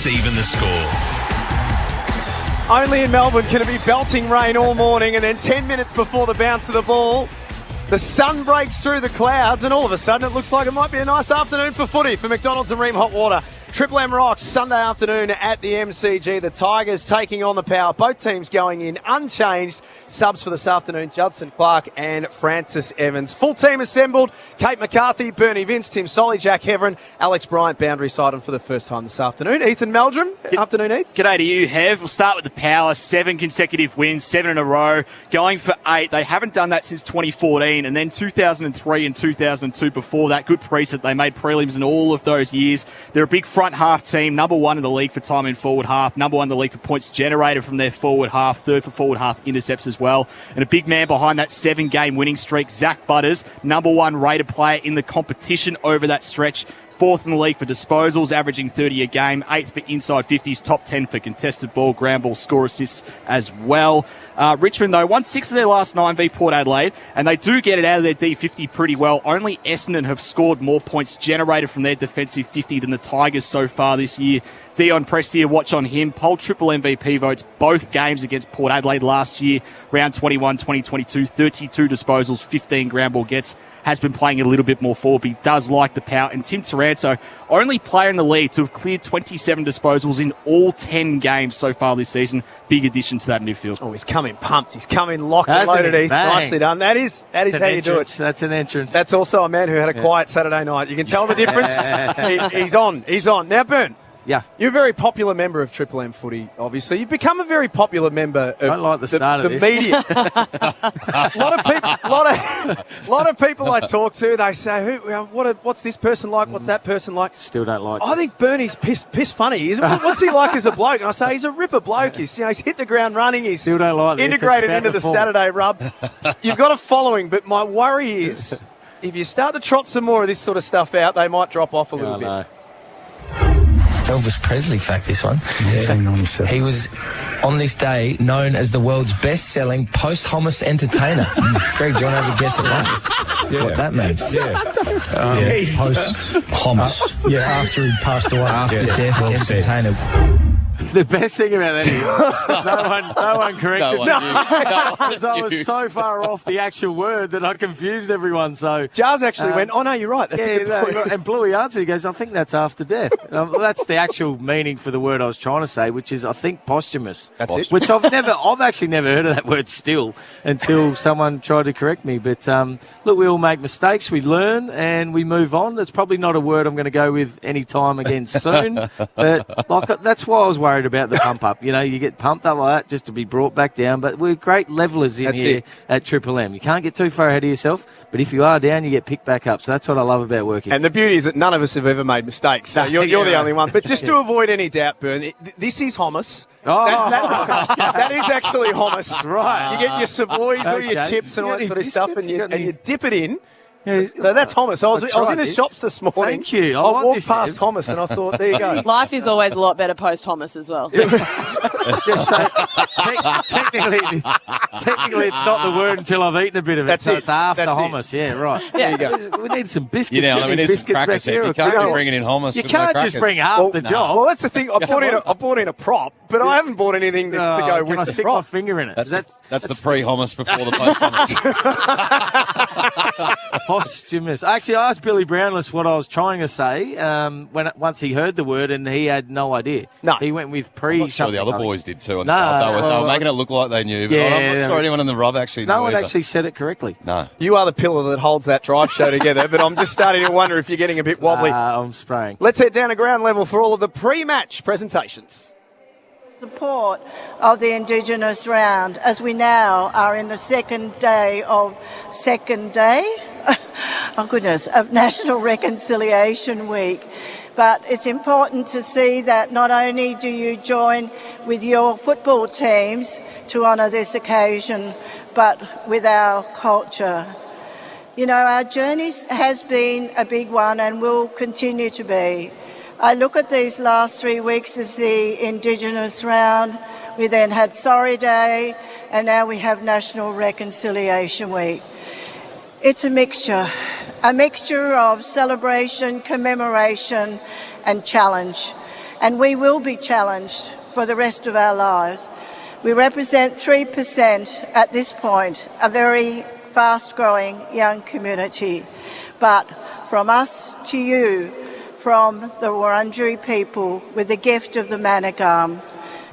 Let's even the score. Only in Melbourne can it be belting rain all morning, and then 10 minutes before the bounce of the ball, the sun breaks through the clouds, and all of a sudden it looks like it might be a nice afternoon for footy for McDonald's and Ream Hot Water. Triple M rocks Sunday afternoon at the MCG. The Tigers taking on the Power. Both teams going in unchanged. Subs for this afternoon, Judson Clark and Francis Evans. Full team assembled. Kate McCarthy, Bernie Vince, Tim Solly, Jack Heverin, Alex Bryant, boundary side, and for the first time this afternoon, Ethan Meldrum. Afternoon, Heath. G'day to you, Hev. We'll start with the Power. 7 consecutive wins, 7 in a row, going for 8. They haven't done that since 2014, and then 2003 and 2002 before that. Good preset. They made prelims in all of those years. They're a big front half team, number 1 in the league for time in forward half, number 1 in the league for points generated from their forward half, 3rd for forward half intercepts as well. And a big man behind that 7-game winning streak, Zach Butters, number 1 rated player in the competition over that stretch. 4th in the league for disposals, averaging 30 a game. 8th for inside 50s, top 10 for contested ball, ground ball, score assists as well. Richmond, though, won 6 of their last 9 v Port Adelaide, and they do get it out of their D50 pretty well. Only Essendon have scored more points generated from their defensive 50 than the Tigers so far this year. Dion Prestia, watch on him. Polled triple MVP votes both games against Port Adelaide last year. Round 21, 2022, 32 disposals, 15 ground ball gets. Has been playing a little bit more forward, but he does like the power. And Tim Taranto, only player in the league to have cleared 27 disposals in all 10 games so far this season. Big addition to that midfield. Oh, he's coming pumped. He's coming locked and loaded, Heath. Nicely done. That is how you do it. That's an entrance. That's also a man who had a quiet Saturday night. You can tell the difference. He's on. He's on. Now, Bern. Yeah. You're a very popular member of Triple M footy, obviously. You've become a very popular member of I like the start of the this. media. A lot of people I talk to, they say, what's this person like? What's that person like? Still don't like I think Bernie's piss funny. What's he like as a bloke? And I say, he's a ripper bloke. He's hit the ground running. He's Still don't like this. integrated into the Saturday rub. You've got a following, but my worry is if you start to trot some more of this sort of stuff out, they might drop off a little bit. No. Elvis Presley fact, this one. Yeah. He was, on this day, known as the world's best-selling post-homus entertainer. Greg, do you want to have a guess at that? Yeah. What that means? Yeah. Post-homus. Yeah, after he passed away. After death, entertainer. The best thing about that is no one corrected me. Because I was so far off the actual word that I confused everyone. So Jars actually went, oh, no, you're right. That's a good point. And Bluey answered, he goes, I think that's after death. That's the actual meaning for the word I was trying to say, which is, I think, posthumous. That's it. Which I've actually never heard of that word still until someone tried to correct me. But look, we all make mistakes, we learn, and we move on. That's probably not a word I'm going to go with any time again soon. But that's why I was worried about the pump up. You get pumped up like that just to be brought back down. But we're great levelers in here at Triple M. You can't get too far ahead of yourself, but if you are down, you get picked back up. So that's what I love about working. And the beauty is that none of us have ever made mistakes. So you're the only one. But just to avoid any doubt, Bern, this is hummus. Oh. That is actually hummus. Right. You get your Savoys or your chips and all that sort of stuff, and you dip it in. Yeah, so that's hummus. I was in the shops this morning. Thank you. I walked past hummus and I thought, there you go. Life is always a lot better post hummus as well. Technically, it's not the word until I've eaten a bit of it. That's so it. it's after That's hummus. Yeah, right. There you go. We need some biscuits. We need some crackers. You can't be bringing in hummus. You with no can't crackers. just bring half the job. Well, that's the thing. I bought in a prop, but I haven't bought anything to go with I the stick prop. my finger in it? That's the pre-hummus before the post-hummus. Posthumous. Actually, I asked Billy Brownless what I was trying to say once he heard the word, and he had no idea. No. He went with pre. I'm sure the other boys did too. No, they were making it look like they knew, but I'm not sure anyone in the rub actually knew. No one either. actually said it correctly. No. You are the pillar that holds that drive show together, but I'm just starting to wonder if you're getting a bit wobbly. I'm spraying. Let's head down to ground level for all of the pre-match presentations. Support of the Indigenous round as we now are in the second day of National Reconciliation Week. But it's important to see that not only do you join with your football teams to honour this occasion, but with our culture. Our journey has been a big one and will continue to be. I look at these last 3 weeks as the Indigenous round. We then had Sorry Day, and now we have National Reconciliation Week. It's a mixture of celebration, commemoration and challenge. and we will be challenged for the rest of our lives. We represent 3% at this point, a very fast-growing young community. But from us to you, from the Wurundjeri people, with the gift of the Manigam,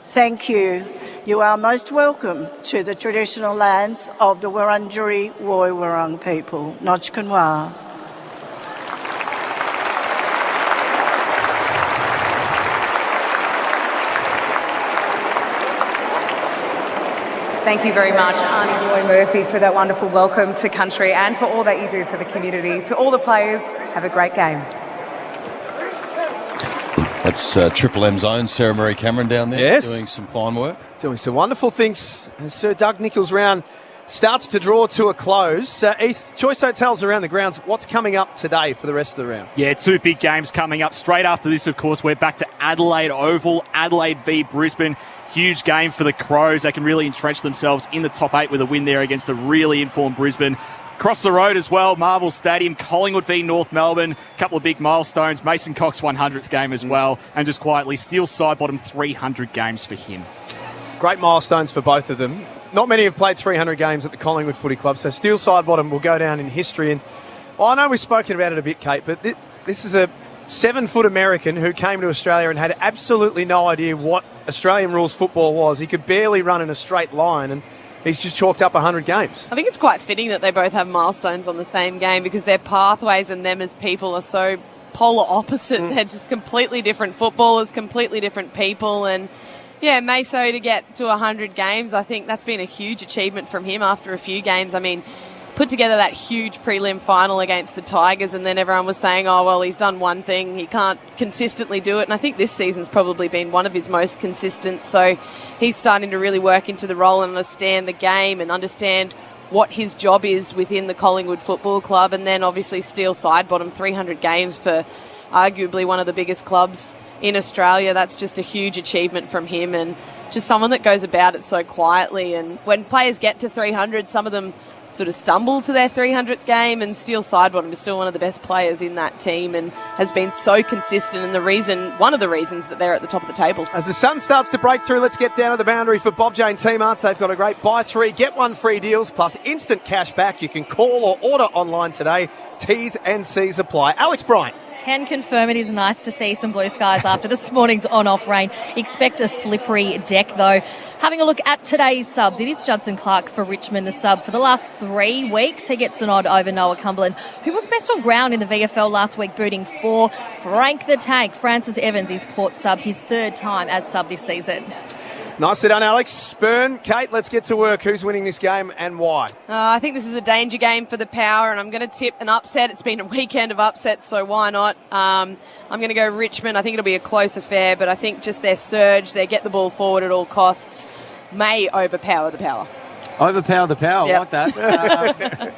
thank you. You are most welcome to the traditional lands of the Wurundjeri Woiwurrung people. Notch Kanwa. Thank you very much, Arnie Joy Murphy, for that wonderful welcome to country and for all that you do for the community. To all the players, have a great game. That's Triple M's own Sarah Marie Cameron down there, yes, doing some fine work. Doing some wonderful things as Sir Doug Nicholls' round starts to draw to a close. Heath, Choice Hotels around the grounds, what's coming up today for the rest of the round? Yeah, 2 big games coming up. Straight after this, of course, we're back to Adelaide Oval, Adelaide v Brisbane. Huge game for the Crows. They can really entrench themselves in the top 8 with a win there against a really informed Brisbane. Across the road as well, Marvel Stadium, Collingwood v North Melbourne. A couple of big milestones. Mason Cox 100th game as well. And just quietly, Steele Sidebottom 300 games for him. Great milestones for both of them. Not many have played 300 games at the Collingwood Footy Club, so Steele Sidebottom will go down in history. And I know we've spoken about it a bit, Kate, but this is a 7-foot American who came to Australia and had absolutely no idea what Australian rules football was. He could barely run in a straight line, and he's just chalked up 100 games. I think it's quite fitting that they both have milestones on the same game because their pathways and them as people are so polar opposite. They're just completely different footballers, completely different people. And yeah, Meso to get to 100 games, I think that's been a huge achievement from him after a few games. I mean, put together that huge prelim final against the Tigers, and then everyone was saying, oh, well, he's done one thing, he can't consistently do it. And I think this season's probably been one of his most consistent. So he's starting to really work into the role and understand the game and understand what his job is within the Collingwood Football Club. And then obviously Steele Sidebottom, 300 games for arguably one of the biggest clubs in Australia. That's just a huge achievement from him, and just someone that goes about it so quietly. And when players get to 300, some of them sort of stumble to their 300th game, and Steele Sidebottom is still one of the best players in that team and has been so consistent, and one of the reasons that they're at the top of the table. As the sun starts to break through, let's get down to the boundary for Bob Jane Team Arts. They've got a great buy 3, get 1 free deals plus instant cash back. You can call or order online today. T's and C's apply. Alex Bryant. Can confirm it is nice to see some blue skies after this morning's on-off rain. Expect a slippery deck, though. Having a look at today's subs, it is Judson Clark for Richmond, the sub for the last 3 weeks. He gets the nod over Noah Cumberland, who was best on ground in the VFL last week, booting 4. Frank the Tank, Francis Evans, is Port sub, his 3rd time as sub this season. Nicely done, Alex. Spurn, Kate, let's get to work. Who's winning this game and why? I think this is a danger game for the Power, and I'm going to tip an upset. It's been a weekend of upsets, so why not? I'm going to go Richmond. I think it'll be a close affair, but I think just their surge, they get the ball forward at all costs, may overpower the Power. Overpower the Power, Yep. I like that.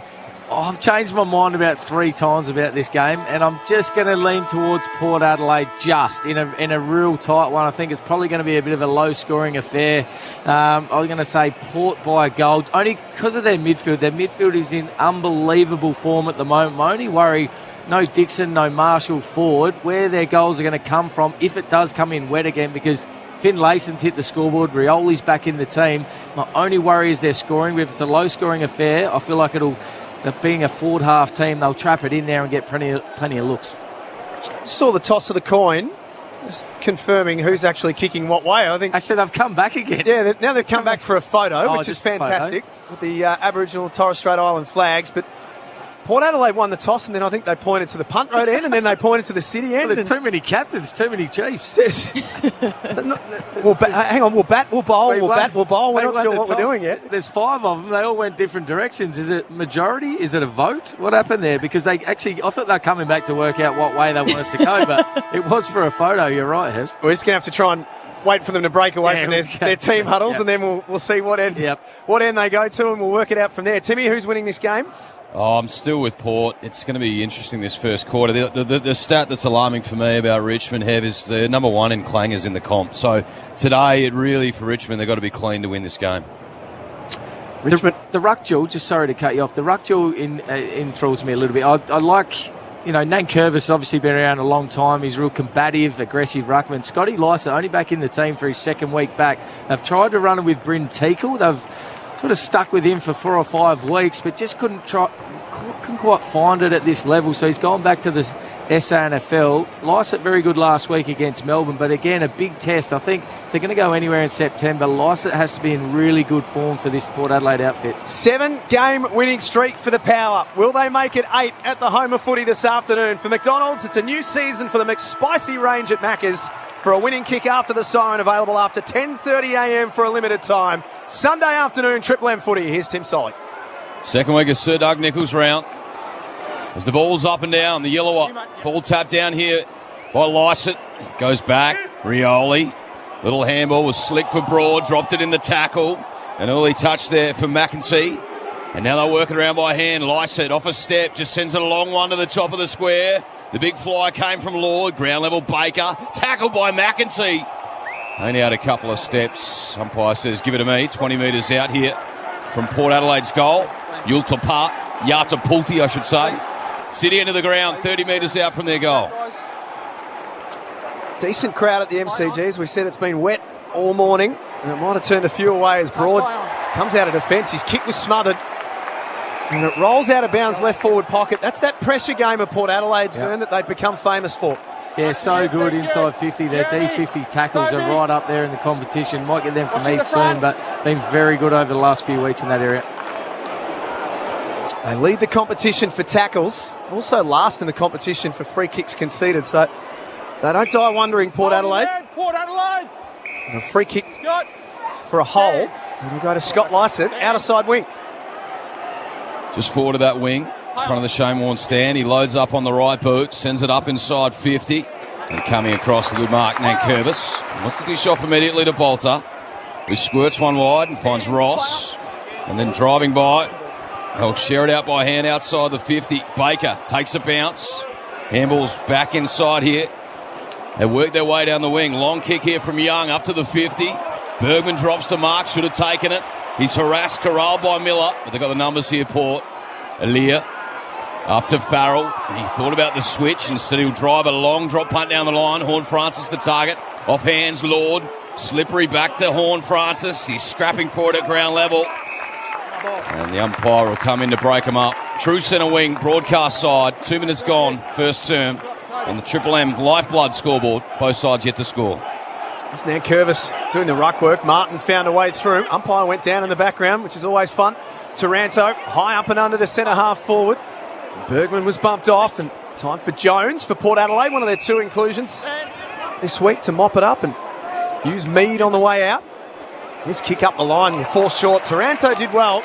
I've changed my mind about 3 times about this game, and I'm just going to lean towards Port Adelaide just in a real tight one. I think it's probably going to be a bit of a low-scoring affair. I'm going to say Port by a goal, only because of their midfield. Their midfield is in unbelievable form at the moment. My only worry, no Dixon, no Marshall forward, where their goals are going to come from if it does come in wet again, because Finn Layson's hit the scoreboard, Rioli's back in the team. My only worry is their scoring. If it's a low-scoring affair, I feel like being a forward half team, they'll trap it in there and get plenty of looks. Saw the toss of the coin, just confirming who's actually kicking what way. I think actually they've come back again. Yeah, now they've come back for a photo, which is fantastic with the Aboriginal and Torres Strait Island flags. But Port Adelaide won the toss, and then I think they pointed to the punt road end, and then they pointed to the city end. Well, there's too many captains, too many chiefs. Hang on, we'll bat, we'll bowl, we'll bat, we'll bowl. We're not sure what we're doing yet. There's 5 of them. They all went different directions. Is it majority? Is it a vote? What happened there? Because I thought they were coming back to work out what way they wanted to go, but it was for a photo. You're right, Hez. We're just going to have to try and wait for them to break away from their team huddles, and then we'll see what end they go to, and we'll work it out from there. Timmy, who's winning this game? Oh, I'm still with Port. It's going to be interesting this first quarter. The stat that's alarming for me about Richmond, Hev, is they're number 1 in clangers in the comp. So today, for Richmond, they've got to be clean to win this game. Richmond. The ruck duel, just sorry to cut you off, the ruck duel enthralls me a little bit. I like Nankervis has obviously been around a long time. He's real combative, aggressive ruckman. Scotty Lycett only back in the team for his second week back. They've tried to run him with Bryn Teakle. They've sort of stuck with him for 4 or 5 weeks, but just couldn't quite find it at this level. So he's gone back to the SANFL. Lycett very good last week against Melbourne, but again, a big test. I think if they're going to go anywhere in September, Lycett has to be in really good form for this Port Adelaide outfit. 7-game winning streak for the Power. Will they make it 8 at the home of footy this afternoon? For McDonald's, it's a new season for the McSpicy range at Macca's. For a winning kick after the siren, available after 10:30am for a limited time. Sunday afternoon, Triple M footy. Here's Tim Solly. Second week of Sir Doug Nicholls' round. As the ball's up and down, the yellow ball tapped down here by Lycett. Goes back, Rioli. Little handball was slick for Broad, dropped it in the tackle. An early touch there for McEntee. And now they're working around by hand. Lycett off a step, just sends it a long one to the top of the square. The big fly came from Lord, ground level Baker. Tackled by McEntee. Only had a couple of steps. Umpire says, give it to me. 20 metres out here from Port Adelaide's goal. Yatapulti, I should say. City into the ground, 30 metres out from their goal. Decent crowd at the MCGs. We said it's been wet all morning, and it might have turned a few away as Broad comes out of defence. His kick was smothered, and it rolls out of bounds left forward pocket. That's that pressure game of Port Adelaide's, Burn, that they've become famous for. Yeah, so good inside 50. Their D50 tackles are right up there in the competition. Might get them from Heath soon, but been very good over the last few weeks in that area. They lead the competition for tackles, also last in the competition for free kicks conceded. So they don't die wondering, Port Adelaide. And a free kick for a hole. And we'll go to Scott Lycett, outer side wing. Just forward of that wing, in front of the Shane Warne stand. He loads up on the right boot, sends it up inside 50. And coming across the good mark, Nankervis. Wants to dish off immediately to Bolter. He squirts one wide and finds Ross. And then driving by. They'll share it out by hand outside the 50. Baker takes a bounce. Handball's back inside here. They work their way down the wing. Long kick here from Young up to the 50. Bergman drops the mark. Should have taken it. He's harassed, corralled by Miller. But they've got the numbers here, Port. Aaliyah up to Farrell. He thought about the switch. Instead, he'll drive a long drop punt down the line. Horne-Francis the target. Off hands, Lord. Slippery back to Horne-Francis. He's scrapping for it at ground level. And the umpire will come in to break him up. True centre wing, broadcast side. 2 minutes gone, first term. On the Triple M Lifeblood scoreboard. Both sides yet to score. It's Nankervis doing the ruck work. Martin found a way through. Umpire went down in the background, which is always fun. Taranto high up and under to centre half forward. Bergman was bumped off, and time for Jones for Port Adelaide. One of their 2 inclusions this week to mop it up and use Mead on the way out. This kick up the line will fall short. Taranto did well.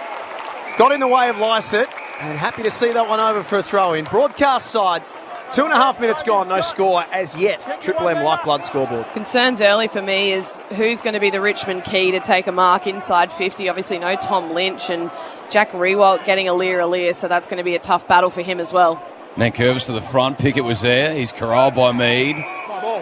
Got in the way of Lycett, and happy to see that one over for a throw-in. Broadcast side, 2.5 minutes gone, no score as yet. Triple M Lifeblood scoreboard. Concerns early for me is who's going to be the Richmond key to take a mark inside 50. Obviously no Tom Lynch, and Jack Rewalt getting Aaliyah, so that's going to be a tough battle for him as well. Nankervis to the front, Pickett was there. He's corralled by Mead.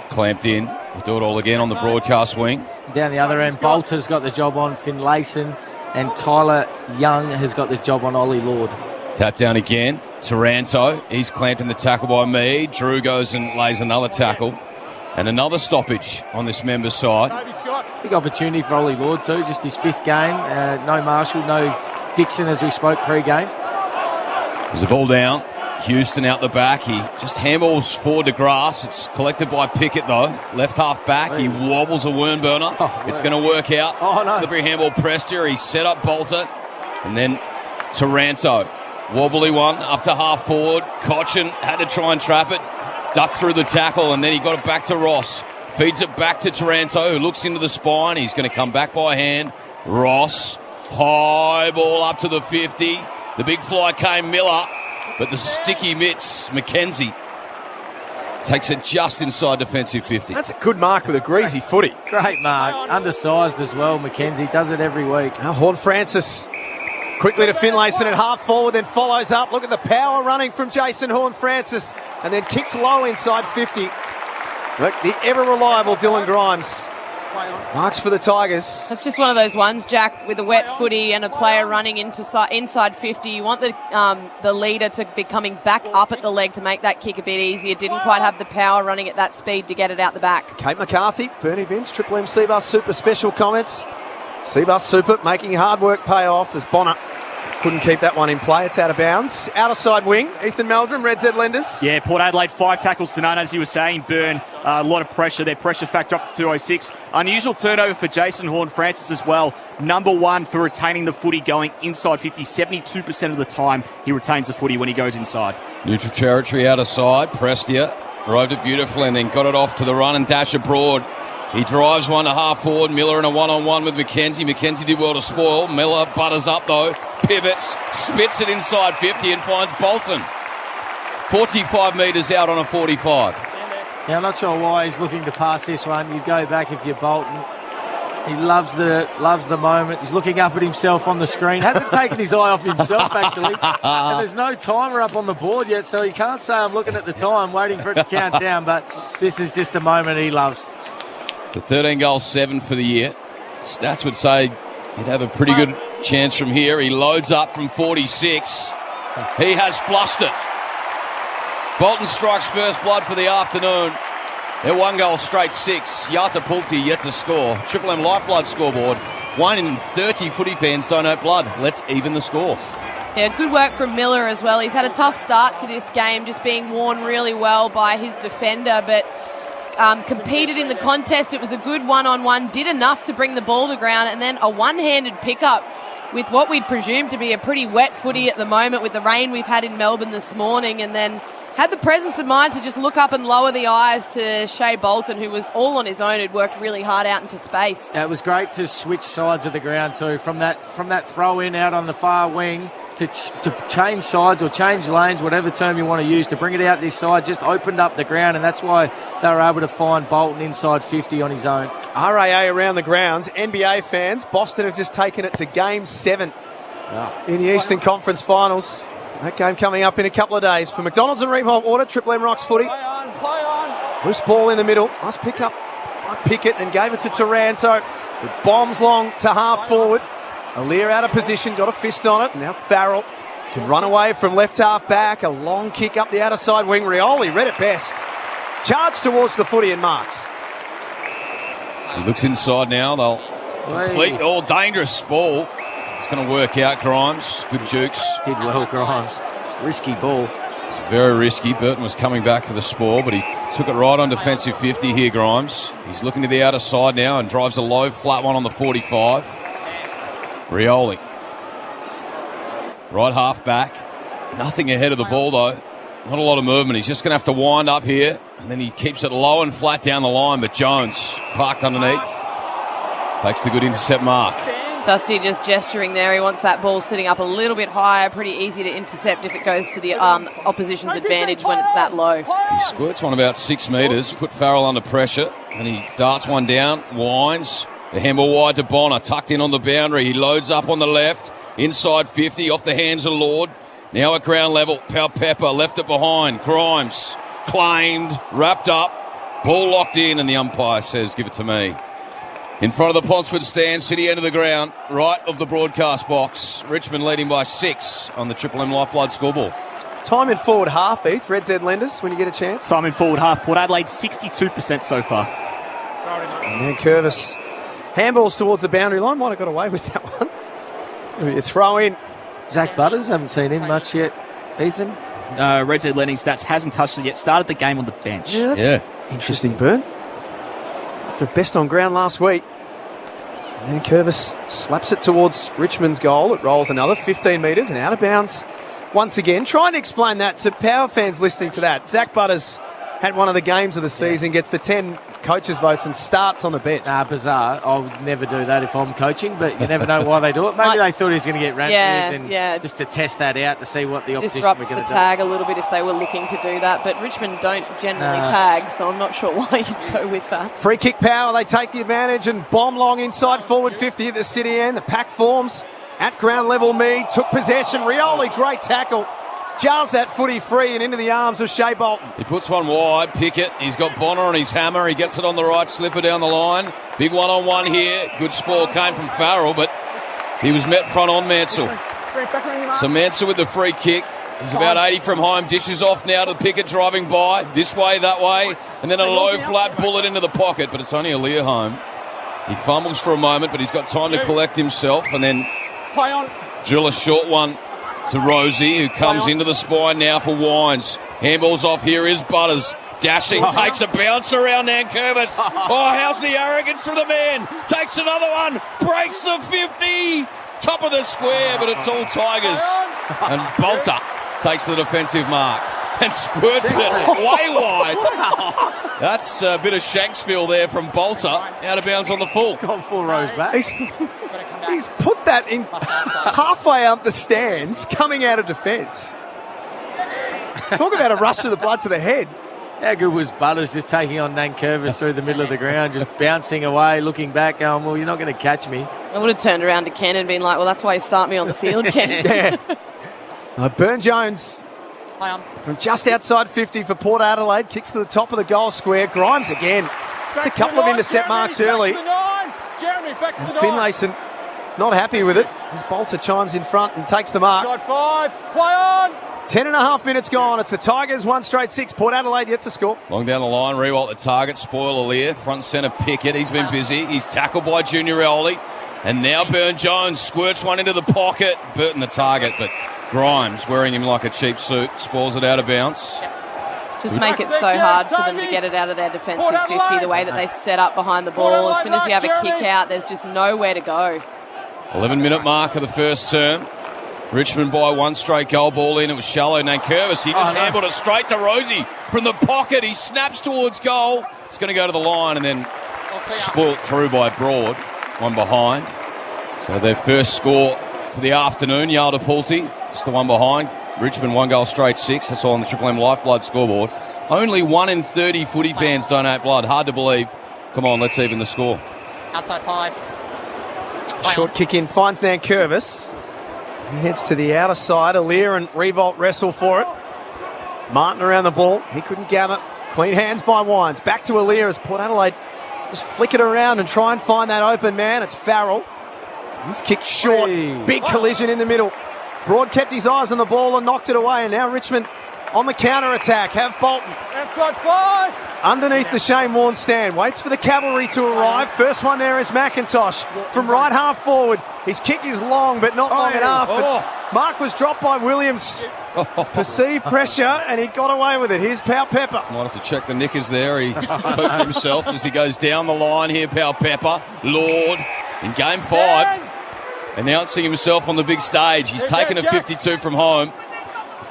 Clamped in. We'll do it all again on the broadcast wing. Down the other end, Bolter's got the job on Finlayson, and Tyler Young has got the job on Ollie Lord. Tap down again. Taranto, he's clamped in the tackle by Mead. Drew goes and lays another tackle. And another stoppage on this member's side. Big opportunity for Ollie Lord too, just his 5th game. No Marshall, no Dixon as we spoke pre-game. There's the ball down. Houston out the back. He just handballs forward to grass. It's collected by Pickett though. Left half back. He wobbles a worm burner. It's going to work out. Slippery handball Prester. He set up Bolter. And then Taranto. Wobbly one up to half forward. Cochin had to try and trap it. Ducked through the tackle, and then he got it back to Ross. Feeds it back to Taranto, who looks into the spine. He's going to come back by hand. Ross. High ball up to the 50. The big fly came Miller. But the sticky mitts, McKenzie, takes it just inside defensive 50. That's a good mark with a greasy footy. Great mark. Undersized as well, McKenzie. Does it every week. Now Horne-Francis quickly to Finlayson at half forward, then follows up. Look at the power running from Jason Horne-Francis, and then kicks low inside 50. Look, the ever-reliable Dylan Grimes Marks for the Tigers. It's just one of those ones, Jack, with a wet footy and a player running into inside 50. You want the leader to be coming back up at the leg to make that kick a bit easier. Didn't quite have the power running at that speed to get it out the back. Kate McCarthy, Bernie Vince, Triple M Seabus Super special comments. Seabus Super making hard work pay off as Bonner couldn't keep that one in play. It's out of bounds. Outer side wing, Ethan Meldrum, Red Z Lenders. Yeah, Port Adelaide 5 tackles to none, as you were saying, Burn. A lot of pressure. Their pressure factor up to 206. Unusual turnover for Jason Horn-Francis as well. Number 1 for retaining the footy going inside 50. 72% of the time he retains the footy when he goes inside. Neutral territory outer side. Prestia roved it beautifully and then got it off to the run and dash abroad. He drives one to half forward. Miller in a one-on-one with McKenzie. McKenzie did well to spoil. Miller butters up though. Pivots, spits it inside 50 and finds Bolton. 45 metres out on a 45. Yeah, I'm not sure why he's looking to pass this one. You'd go back if you're Bolton. He loves the moment. He's looking up at himself on the screen. Hasn't taken his eye off himself, actually. And there's no timer up on the board yet, so he can't say I'm looking at the time, waiting for it to count down. But this is just a moment he loves. It's a 13-goal 7 for the year. Stats would say he'd have a pretty good chance from here. He loads up from 46. He has flushed it. Bolton strikes first blood for the afternoon. They're 1 goal straight 6. Yata Pulti yet to score. Triple M Lifeblood scoreboard. 1 in 30 footy fans donate blood. Let's even the score. Yeah, good work from Miller as well. He's had a tough start to this game, just being worn really well by his defender, but competed in the contest. It was a good one-on-one, did enough to bring the ball to ground, and then a one-handed pickup with what we'd presume to be a pretty wet footy at the moment with the rain we've had in Melbourne this morning, and then had the presence of mind to just look up and lower the eyes to Shea Bolton, who was all on his own, who'd worked really hard out into space. Yeah, it was great to switch sides of the ground too, from that throw in out on the far wing to change sides or change lanes, whatever term you want to use, to bring it out this side, just opened up the ground, and that's why they were able to find Bolton inside 50 on his own. RAA around the grounds. NBA fans, Boston have just taken it to Game 7 in the Eastern Conference Finals. That game coming up in a couple of days. For McDonald's and Ream Hot Water, Triple M Rocks footy. Play on. Loose ball in the middle. Nice pick up by Pickett and gave it to Taranto. It bombs long to half forward. Aliir out of position, got a fist on it. Now Farrell can run away from left half back. A long kick up the outer side wing. Rioli read it best. Charge towards the footy and marks. He looks inside now. They'll complete all dangerous ball. It's going to work out, Grimes. Good jukes. Did well, Grimes. Risky ball. It's very risky. Burton was coming back for the spoil, but he took it right on defensive 50 here, Grimes. He's looking to the outer side now and drives a low, flat one on the 45. Rioli. Right half back. Nothing ahead of the ball, though. Not a lot of movement. He's just going to have to wind up here, and then he keeps it low and flat down the line, but Jones parked underneath. Takes the good intercept mark. Dusty just gesturing there. He wants that ball sitting up a little bit higher. Pretty easy to intercept if it goes to the opposition's advantage when it's that low. He squirts one about 6 metres, put Farrell under pressure, and he darts one down, winds. The handball wide to Bonner, tucked in on the boundary. He loads up on the left, inside 50, off the hands of Lord. Now at ground level, Pepper left it behind. Grimes claimed, wrapped up, ball locked in, and the umpire says, give it to me. In front of the Ponsford stand, city end of the ground, right of the broadcast box. Richmond leading by 6 on the Triple M Lifeblood scoreboard. Time in forward half, Heath. Red Z Lenders, when you get a chance. Time in forward half. Port Adelaide 62% so far. And then Curvis. Handballs towards the boundary line. Might have got away with that one. Maybe a throw in. Zach Butters, haven't seen him much yet. Ethan? Red Z Lending Stats hasn't touched it yet. Started the game on the bench. Yeah. Interesting burn. For best on ground last week. And then Curvis slaps it towards Richmond's goal. It rolls another 15 metres and out of bounds once again. Trying to explain that to power fans listening to that. Zach Butters had one of the games of the season, gets the 10 coaches' votes and starts on the bench. Bizarre. I would never do that if I'm coaching, but you never know why they do it. Maybe they thought he was going to get ran just to test that out to see what the opposition were going to do. Disrupt the tag a little bit if they were looking to do that, but Richmond don't generally tag, so I'm not sure why you'd go with that. Free kick power, they take the advantage and bomb long inside forward 50 at the city end. The pack forms at ground level. Mead took possession. Rioli, great tackle. jars that footy free and into the arms of Shea Bolton. He puts one wide, Pickett. He's got Bonner on his hammer. He gets it on the right slipper down the line. Big one-on-one here. Good spoil came from Farrell, but he was met front on Mansell. So Mansell with the free kick. He's about 80 from home. Dishes off now to Pickett driving by. This way, that way. And then a low flat bullet into the pocket, but it's only a Lear home. He fumbles for a moment, but he's got time to collect himself and then drill a short one to Rosie, who comes into the spine now for Wines. Handball's off. Here is Butters. Dashing, takes a bounce around Nankervis. Oh, how's the arrogance from the man? Takes another one. Breaks the 50. Top of the square, but it's all Tigers. And Bolter takes the defensive mark and squirts it way wide. That's a bit of Shanksville there from Bolter. Out of bounds on the full. Gone 4 rows back. He's put that in halfway up the stands, coming out of defence. Talk about a rush to the blood to the head. How good was Butters just taking on Nankervis through the middle of the ground, just bouncing away, looking back, going, well, you're not going to catch me. I would have turned around to Ken and been like, well, that's why you start me on the field, Ken. Burn-Jones from just outside 50 for Port Adelaide. Kicks to the top of the goal square. Grimes again. It's a couple of intercept marks early. And Finlayson not happy with it as Bolter chimes in front and takes the mark. 10.5 minutes gone. It's the Tigers, 1 straight 6. Port Adelaide yet to score. Long down the line, Rewalt the target. Spoil Lear. Front centre Pickett. He's been busy. He's tackled by Junior Rioli. And now Burn-Jones squirts one into the pocket. Burton the target, but Grimes, wearing him like a cheap suit, spoils it out of bounds. Just make it so hard for them to get it out of their defensive 50, the way that they set up behind the ball. As soon as you have a kick out, there's just nowhere to go. 11-minute mark of the first term. Richmond by 1 straight goal. Ball in. It was shallow. Nankervis, he just handled it straight to Rosie from the pocket. He snaps towards goal. It's going to go to the line and then spoilt through by Broad. One behind. So their first score for the afternoon. Yalda Pulti, just the one behind. Richmond 1 goal straight 6. That's all on the Triple M Lifeblood scoreboard. Only 1 in 30 footy fans donate blood. Hard to believe. Come on, let's even the score. Outside 5. Short kick in, finds Nankervis. He heads to the outer side. Alir and Revolt wrestle for it. Martin around the ball. He couldn't gather. Clean hands by Wines. Back to Alir as Port Adelaide just flick it around and try and find that open man. It's Farrell. He's kicked short. Big collision in the middle. Broad kept his eyes on the ball and knocked it away. And now Richmond on the counter-attack. Have Bolton. Outside 5. Underneath the Shane Warne stand. Waits for the cavalry to arrive. First one there is McIntosh from right half forward. His kick is long, but not long enough. But mark was dropped by Williams. Perceived pressure, and he got away with it. Here's Pau Pepper. Might have to check the knickers there. He poked himself as he goes down the line here. Pau Pepper, Lord, in game 5, announcing himself on the big stage. He's taken a 52 from home.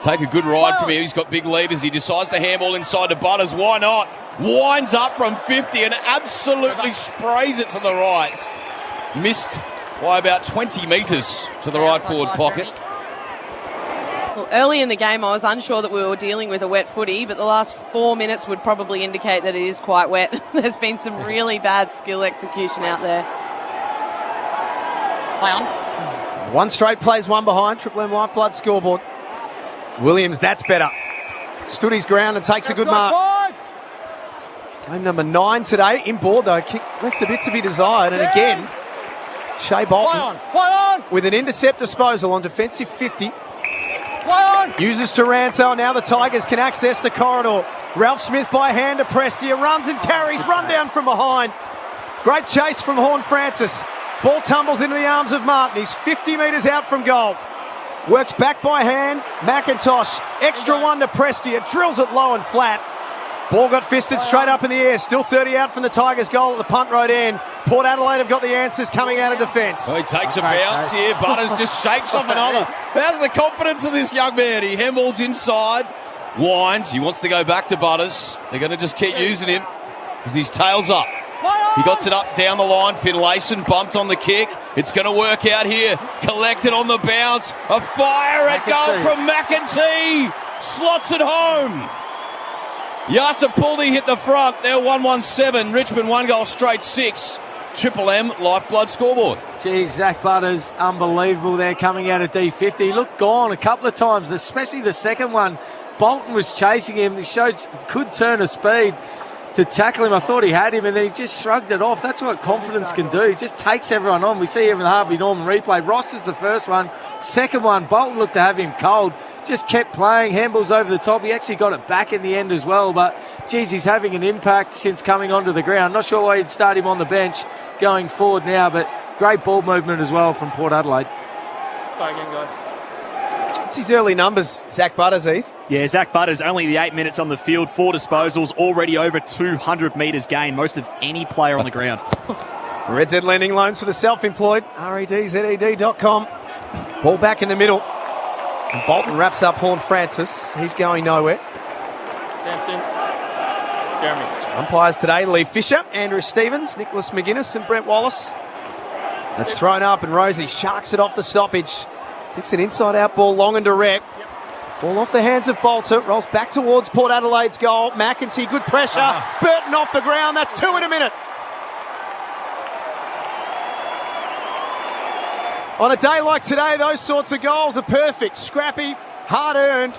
Take a good ride from him. He's got big levers. He decides to handball inside to Butters. Why not? Winds up from 50 and absolutely sprays it to the right. Missed by about 20 metres to the right forward pocket. Well, early in the game, I was unsure that we were dealing with a wet footy, but the last 4 minutes would probably indicate that it is quite wet. There's been some really bad skill execution out there. Play on. 1 straight plays, 1 behind. Triple M Lifeblood scoreboard. Williams, that's better. Stood his ground and takes a good mark. Game number 9 today. In board, though. Kick left a bit to be desired. And again, Shea Bolton with an intercept disposal on defensive 50. Uses Taranto. Now the Tigers can access the corridor. Ralph Smith by hand to Prestia. Runs and carries. Run down from behind. Great chase from Horne-Francis. Ball tumbles into the arms of Martin. He's 50 metres out from goal. Works back by hand. McIntosh. Extra one to Prestia. Drills it low and flat. Ball got fisted straight up in the air. Still 30 out from the Tigers' goal at the punt road end. Port Adelaide have got the answers coming out of defence. Well, he takes a bounce here. Butters just shakes off another. How's the confidence of this young man? He handballs inside. Winds. He wants to go back to Butters. They're going to just keep using him because his tail's up. He got it up down the line. Finlayson bumped on the kick. It's going to work out here. Collected on the bounce. A fire at goal from McEntee. Slots it home. Yatapuldi hit the front. They're 1-1-7. Richmond 1 goal straight 6. Triple M Lifeblood scoreboard. Geez, Zach Butters, unbelievable there coming out of D50. He looked gone a couple of times, especially the second one. Bolton was chasing him. He could turn a speed to tackle him. I thought he had him, and then he just shrugged it off. That's what confidence can do. He just takes everyone on. We see even the Harvey Norman replay. Ross is the first one. Second one, Bolton looked to have him cold. Just kept playing. Handballs over the top. He actually got it back in the end as well. But, geez, he's having an impact since coming onto the ground. Not sure why you'd start him on the bench going forward now, but great ball movement as well from Port Adelaide. Let's go again, guys. It's his early numbers, Zach Butters, Heath. Yeah, Zach Butters, only the 8 minutes on the field, 4 disposals, already over 200 metres gained, most of any player on the ground. Red Z lending loans for the self-employed, redzed.com. Ball back in the middle. And Bolton wraps up Horn Francis. He's going nowhere. Samson. Jeremy. Umpires today, Lee Fisher, Andrew Stevens, Nicholas McGuinness and Brent Wallace. That's thrown up and Rosie sharks it off the stoppage. Kicks an inside-out ball, long and direct. Ball off the hands of Bolter, rolls back towards Port Adelaide's goal. McEntee, good pressure. Burton off the ground, that's 2 in a minute. On a day like today, those sorts of goals are perfect. Scrappy, hard-earned.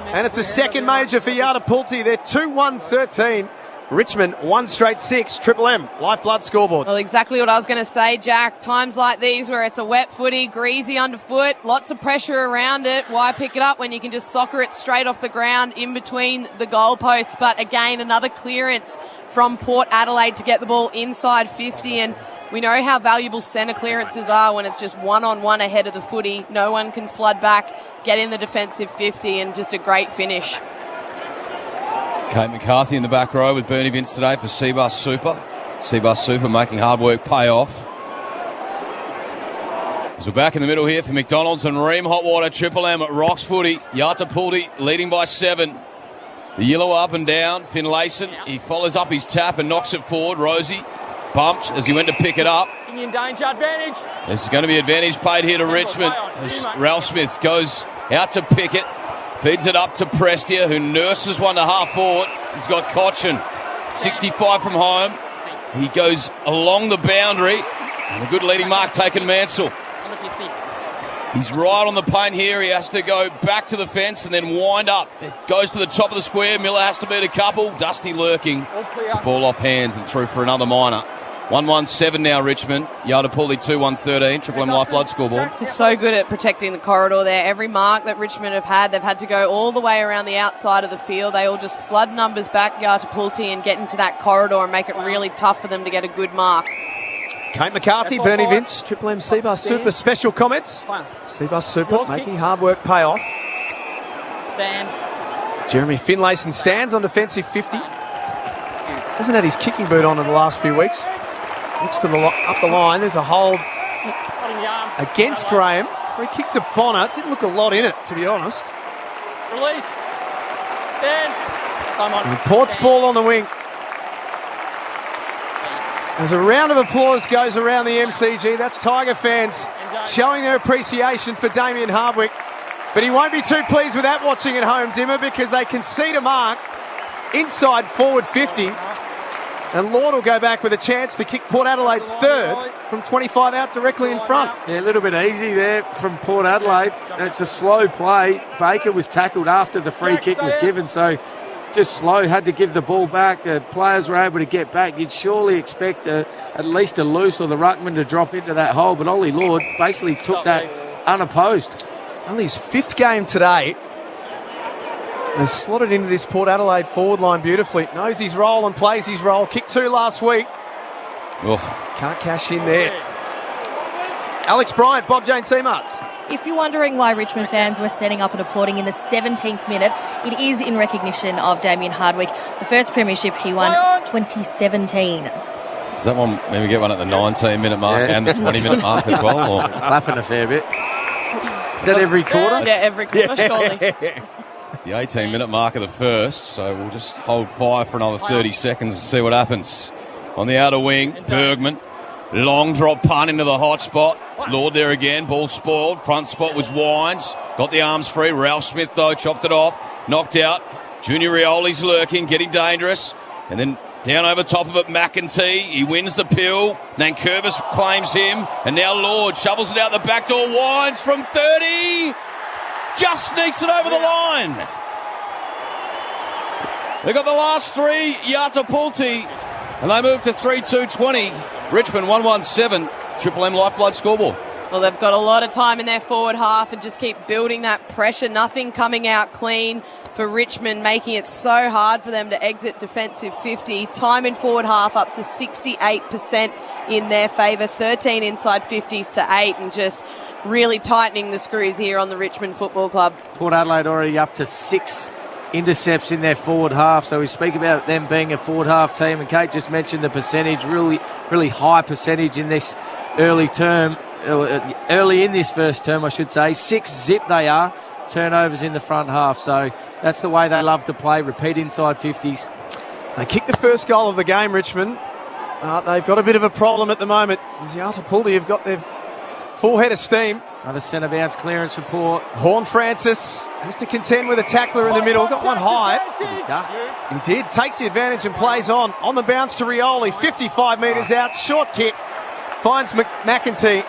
And it's a second major for Yardapulti. They're 2-1-13. Richmond, 1 straight 6. Triple M, Lifeblood scoreboard. Well, exactly what I was going to say, Jack. Times like these where it's a wet footy, greasy underfoot, lots of pressure around it. Why pick it up when you can just soccer it straight off the ground in between the goalposts? But again, another clearance from Port Adelaide to get the ball inside 50. And we know how valuable centre clearances are when it's just one-on-one ahead of the footy. No one can flood back, get in the defensive 50, and just a great finish. Kate McCarthy in the back row with Bernie Vince today for Seabus Super. Seabus Super making hard work pay off. As we're back in the middle here for McDonald's and Ream Hotwater. Triple M at Rocks Footy. Yardapulti leading by 7. The yellow up and down. Finlayson, he follows up his tap and knocks it forward. Rosie bumped as he went to pick it up. In danger, advantage. There's going to be advantage paid here to Richmond as Ralph Smith goes out to pick it. Feeds it up to Prestia, who nurses one to half forward. He's got Cochin, 65 from home. He goes along the boundary. And a good leading mark taken Mansell. He's right on the paint here. He has to go back to the fence and then wind up. It goes to the top of the square. Miller has to beat a couple. Dusty lurking. The ball off hands and through for another minor. 1-1-7 now, Richmond. Yardapulti 2-1-13. Triple M Lifeblood scoreboard. Just so good at protecting the corridor there. Every mark that Richmond have had, they've had to go all the way around the outside of the field. They all just flood numbers back Yardapulti and get into that corridor and make it really tough for them to get a good mark. Kate McCarthy, Bernie Vince, Triple M Seabus Super special comments. Seabus Super making hard work pay off. Stand. Jeremy Finlayson stands on defensive 50. Hasn't had his kicking boot on in the last few weeks. Looks to the up the line. There's a hold against Graham. Free kick to Bonner. Didn't look a lot in it, to be honest. Release. Stand. Come on. And Port's ball on the wing. As a round of applause goes around the MCG, that's Tiger fans showing their appreciation for Damien Hardwick. But he won't be too pleased with that watching at home, Dimmer, because they concede a mark inside forward 50. And Lord will go back with a chance to kick Port Adelaide's third from 25 out directly in front. Yeah, a little bit easy there from Port Adelaide. It's a slow play. Baker was tackled after the free kick was given, so just slow, had to give the ball back. The players were able to get back. You'd surely expect at least a loose or the ruckman to drop into that hole, but Ollie Lord basically took that unopposed. Only his 5th game today. Has slotted into this Port Adelaide forward line beautifully. Knows his role and plays his role. Kicked 2 last week. Can't cash in there. Alex Bryant, Bob Jane Seamarts. If you're wondering why Richmond fans were standing up and applauding in the 17th minute, it is in recognition of Damien Hardwick, the first premiership he won 2017. Does that one maybe get one at the 19-minute mark and the 20-minute mark as well? Or? Clapping a fair bit. Is that every quarter? Yeah, every quarter, surely. The 18-minute mark of the first, so we'll just hold fire for another 30 seconds and see what happens. On the outer wing, Bergman, long drop punt into the hot spot. Lord there again, ball spoiled. Front spot was Wines, got the arms free. Ralph Smith, though, chopped it off, knocked out. Junior Rioli's lurking, getting dangerous. And then Down over top of it, McEntee. He wins the pill. Nankervis claims him. And now Lord shovels it out the back door. Winds from 30. Just sneaks it over the line. They got the last three. Yatapulti. And they move to 3-2-20. Richmond 1-1-7. Triple M Lifeblood scoreboard. Well, they've got a lot of time in their forward half and just keep building that pressure. Nothing coming out clean for Richmond, making it so hard for them to exit defensive 50. Time in forward half up to 68% in their favour. 13 inside 50s to 8, and just really tightening the screws here on the Richmond Football Club. Port Adelaide already up to 6 intercepts in their forward half, so we speak about them being a forward half team, and Kate just mentioned the percentage, really high percentage in this early in this first term, I should say. 6 zip they are, turnovers in the front half, so that's the way they love to play, repeat inside 50s. They kicked the first goal of the game, Richmond. They've got a bit of a problem at the moment. Yatapulti have got their full head of steam. Another centre bounce clearance for Port. Horn Francis has to contend with a tackler in the middle. Got one high. He ducked. He did. Takes the advantage and plays on. On the bounce to Rioli. 55 metres out. Short kick. Finds McEntee.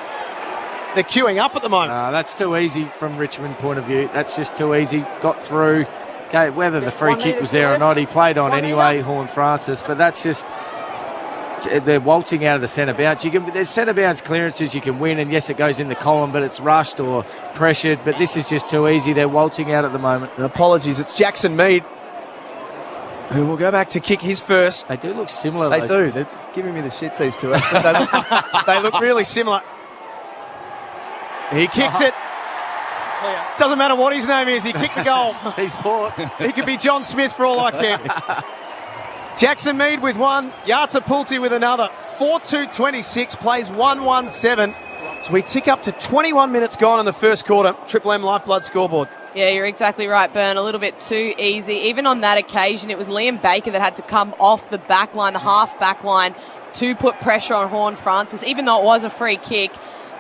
They're queuing up at the moment. That's too easy from Richmond point of view. That's just too easy. Got through. Okay, whether the free kick was there or not, he played on anyway, Horn Francis. But that's just... They're waltzing out of the centre bounce. There's centre bounce clearances you can win, and yes, it goes in the column, but it's rushed or pressured. But this is just too easy. They're waltzing out at the moment. Apologies, it's Jackson Mead who will go back to kick his first. They do look similar. They do. They're giving me the shits, these two. They look really similar. He kicks it. Doesn't matter what his name is. He kicked the goal. He's Port. He could be John Smith for all I care. Jackson Mead with one, Yatapulti with another. 4-2-26, plays 1-1-7. So we tick up to 21 minutes gone in the first quarter. Triple M Lifeblood scoreboard. Yeah, you're exactly right, Bern. A little bit too easy. Even on that occasion, it was Liam Baker that had to come off the back line, the half back line, to put pressure on Horn Francis. Even though it was a free kick,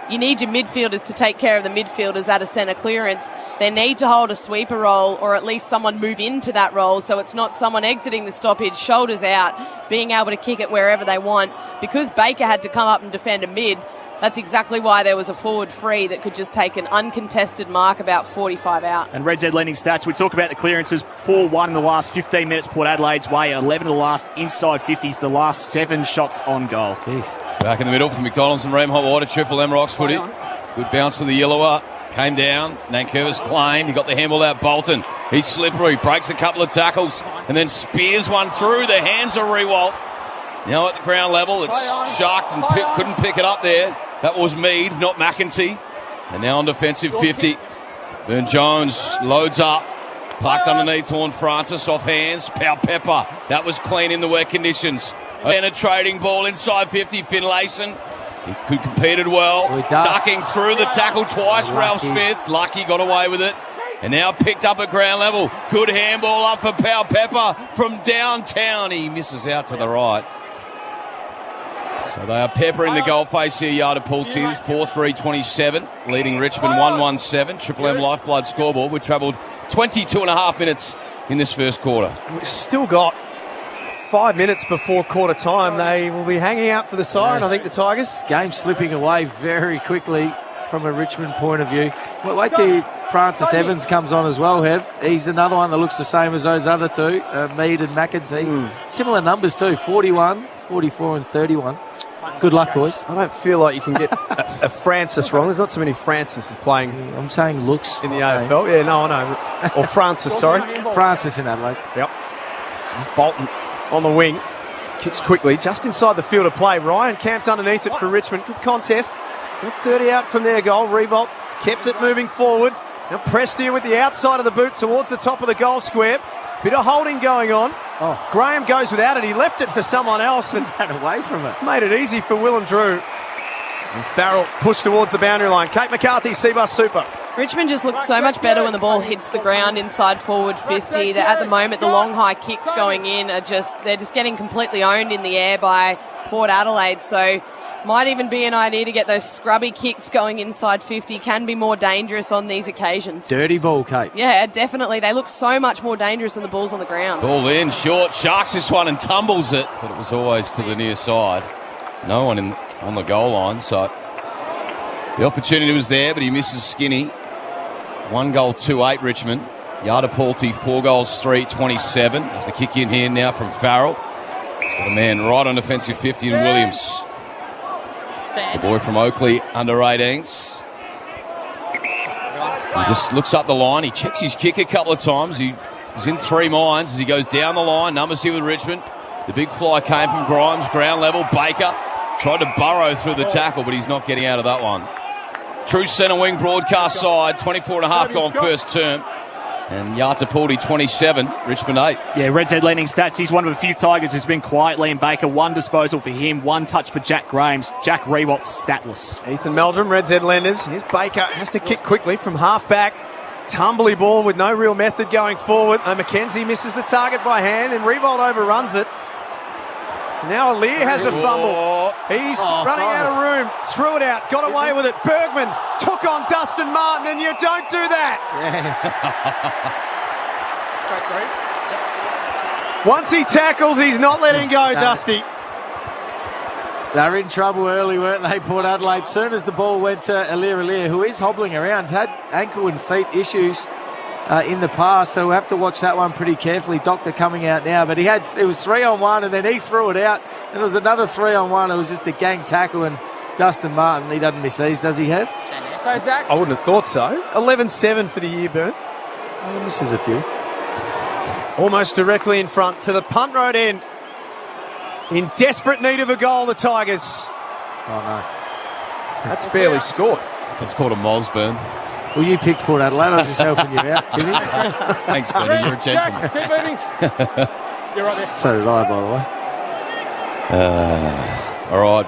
you need your midfielders to take care of the midfielders at a centre clearance. They need to hold a sweeper role, or at least someone move into that role, so it's not someone exiting the stoppage, shoulders out, being able to kick it wherever they want. Because Baker had to come up and defend a mid, that's exactly why there was a forward free that could just take an uncontested mark about 45 out. And Red Z lending stats, we talk about the clearances, 4-1 in the last 15 minutes, Port Adelaide's way, 11 of the last inside 50s, the last 7 shots on goal. Jeez. Back in the middle for McDonald's and Ream Hot Water. Triple M Rocks footy. Good bounce to the yellower. Came down. Nankervis claimed. He got the handball out. Bolton. He's slippery. Breaks a couple of tackles. And then spears one through. The hands are Rewalt. Now at the ground level. It's sharked and couldn't pick it up there. That was Mead, not McEntee. And now on defensive 50. Burn Jones loads up. Parked underneath Horn Francis. Off hands. Pow Pepper. That was clean in the wet conditions. Penetrating ball inside 50, Finlayson. He competed well. Ducking through the tackle twice, Ralph Smith. Lucky got away with it. And now picked up at ground level. Good handball up for Pow Pepper from downtown. He misses out to the right. So they are peppering the goal face here, Yatapulti. 4-3-27, leading Richmond 1-1-7. Triple M Lifeblood scoreboard. We travelled 22.5 minutes in this first quarter. We've still got 5 minutes before quarter time. They will be hanging out for the siren, I think, the Tigers. Game slipping away very quickly from a Richmond point of view. Wait till Francis Evans comes on as well, Hev. He's another one that looks the same as those other two, Mead and McEntee. Similar numbers too, 41, 44 and 31. Good luck, boys. I don't feel like you can get a Francis wrong. There's not too many Francis playing. I'm saying looks in the AFL. Yeah, no, I know. Or Francis, sorry. Francis in Adelaide. Yep. It's Bolton on the wing. Kicks quickly, just inside the field of play. Ryan camped underneath it for Richmond. Good contest. Got 30 out from their goal. Revolt kept it moving forward. Now Prestia with the outside of the boot towards the top of the goal square. Bit of holding going on. Oh, Graham goes without it. He left it for someone else and ran away from it. Made it easy for Willem Drew. And Farrell pushed towards the boundary line. Kate McCarthy, Seabus Super. Richmond just looks so much better when the ball hits the ground inside forward 50. At the moment, the long high kicks going in they're just getting completely owned in the air by Port Adelaide. So might even be an idea to get those scrubby kicks going inside 50. Can be more dangerous on these occasions. Dirty ball, Kate. Yeah, definitely. They look so much more dangerous when the ball's on the ground. Ball in, short, sharks this one and tumbles it, but it was always to the near side. No one on the goal line, so the opportunity was there, but he misses Skinny. 1 goal, 2-8 Richmond. Yardapulti, 4 goals, 3-27. There's the kick in here now from Farrell. He's got a man right on defensive 50 in Williams. The boy from Oakley, under 18s. He just looks up the line. He checks his kick a couple of times. He's in 3 minds as he goes down the line. Numbers here with Richmond. The big fly came from Grimes, ground level. Baker tried to burrow through the tackle, but he's not getting out of that one. True centre wing broadcast side, 24.5 gone first term. And Yardapulti 27, Richmond 8. Yeah, Red's headlining stats. He's one of a few Tigers who's been quiet. Liam Baker, 1 disposal for him, 1 touch for Jack Grames. Jack Rewalt's statless. Ethan Meldrum, Red's headlanders. Here's Baker, has to kick quickly from half back. Tumbly ball with no real method going forward. McKenzie misses the target by hand and Rewalt overruns it. Now Aliir has a fumble. He's running out of room. Threw it out. Got away with it. Bergman took on Dustin Martin, and you don't do that. Yes. Once he tackles, he's not letting go, Dusty. They're in trouble early, weren't they, Port Adelaide? Soon as the ball went to Aliir, who is hobbling around, has had ankle and feet issues in the past, so we'll have to watch that one pretty carefully. Doctor coming out now, but it was 3-on-1 and then he threw it out and it was another 3-on-1. It was just a gang tackle, and Dustin Martin, he doesn't miss these, does he have? So, Zach? I wouldn't have thought so. 11-7 for the year, Burn. He misses a few. Almost directly in front to the punt road end. In desperate need of a goal, the Tigers. Oh no. That's barely scored. It's called a Mosburn. Well, you picked Port Adelaide. I was just helping you out, Timmy. Thanks, Benny. You're a gentleman. Keep moving. You're right there. So did I, by the way. All right.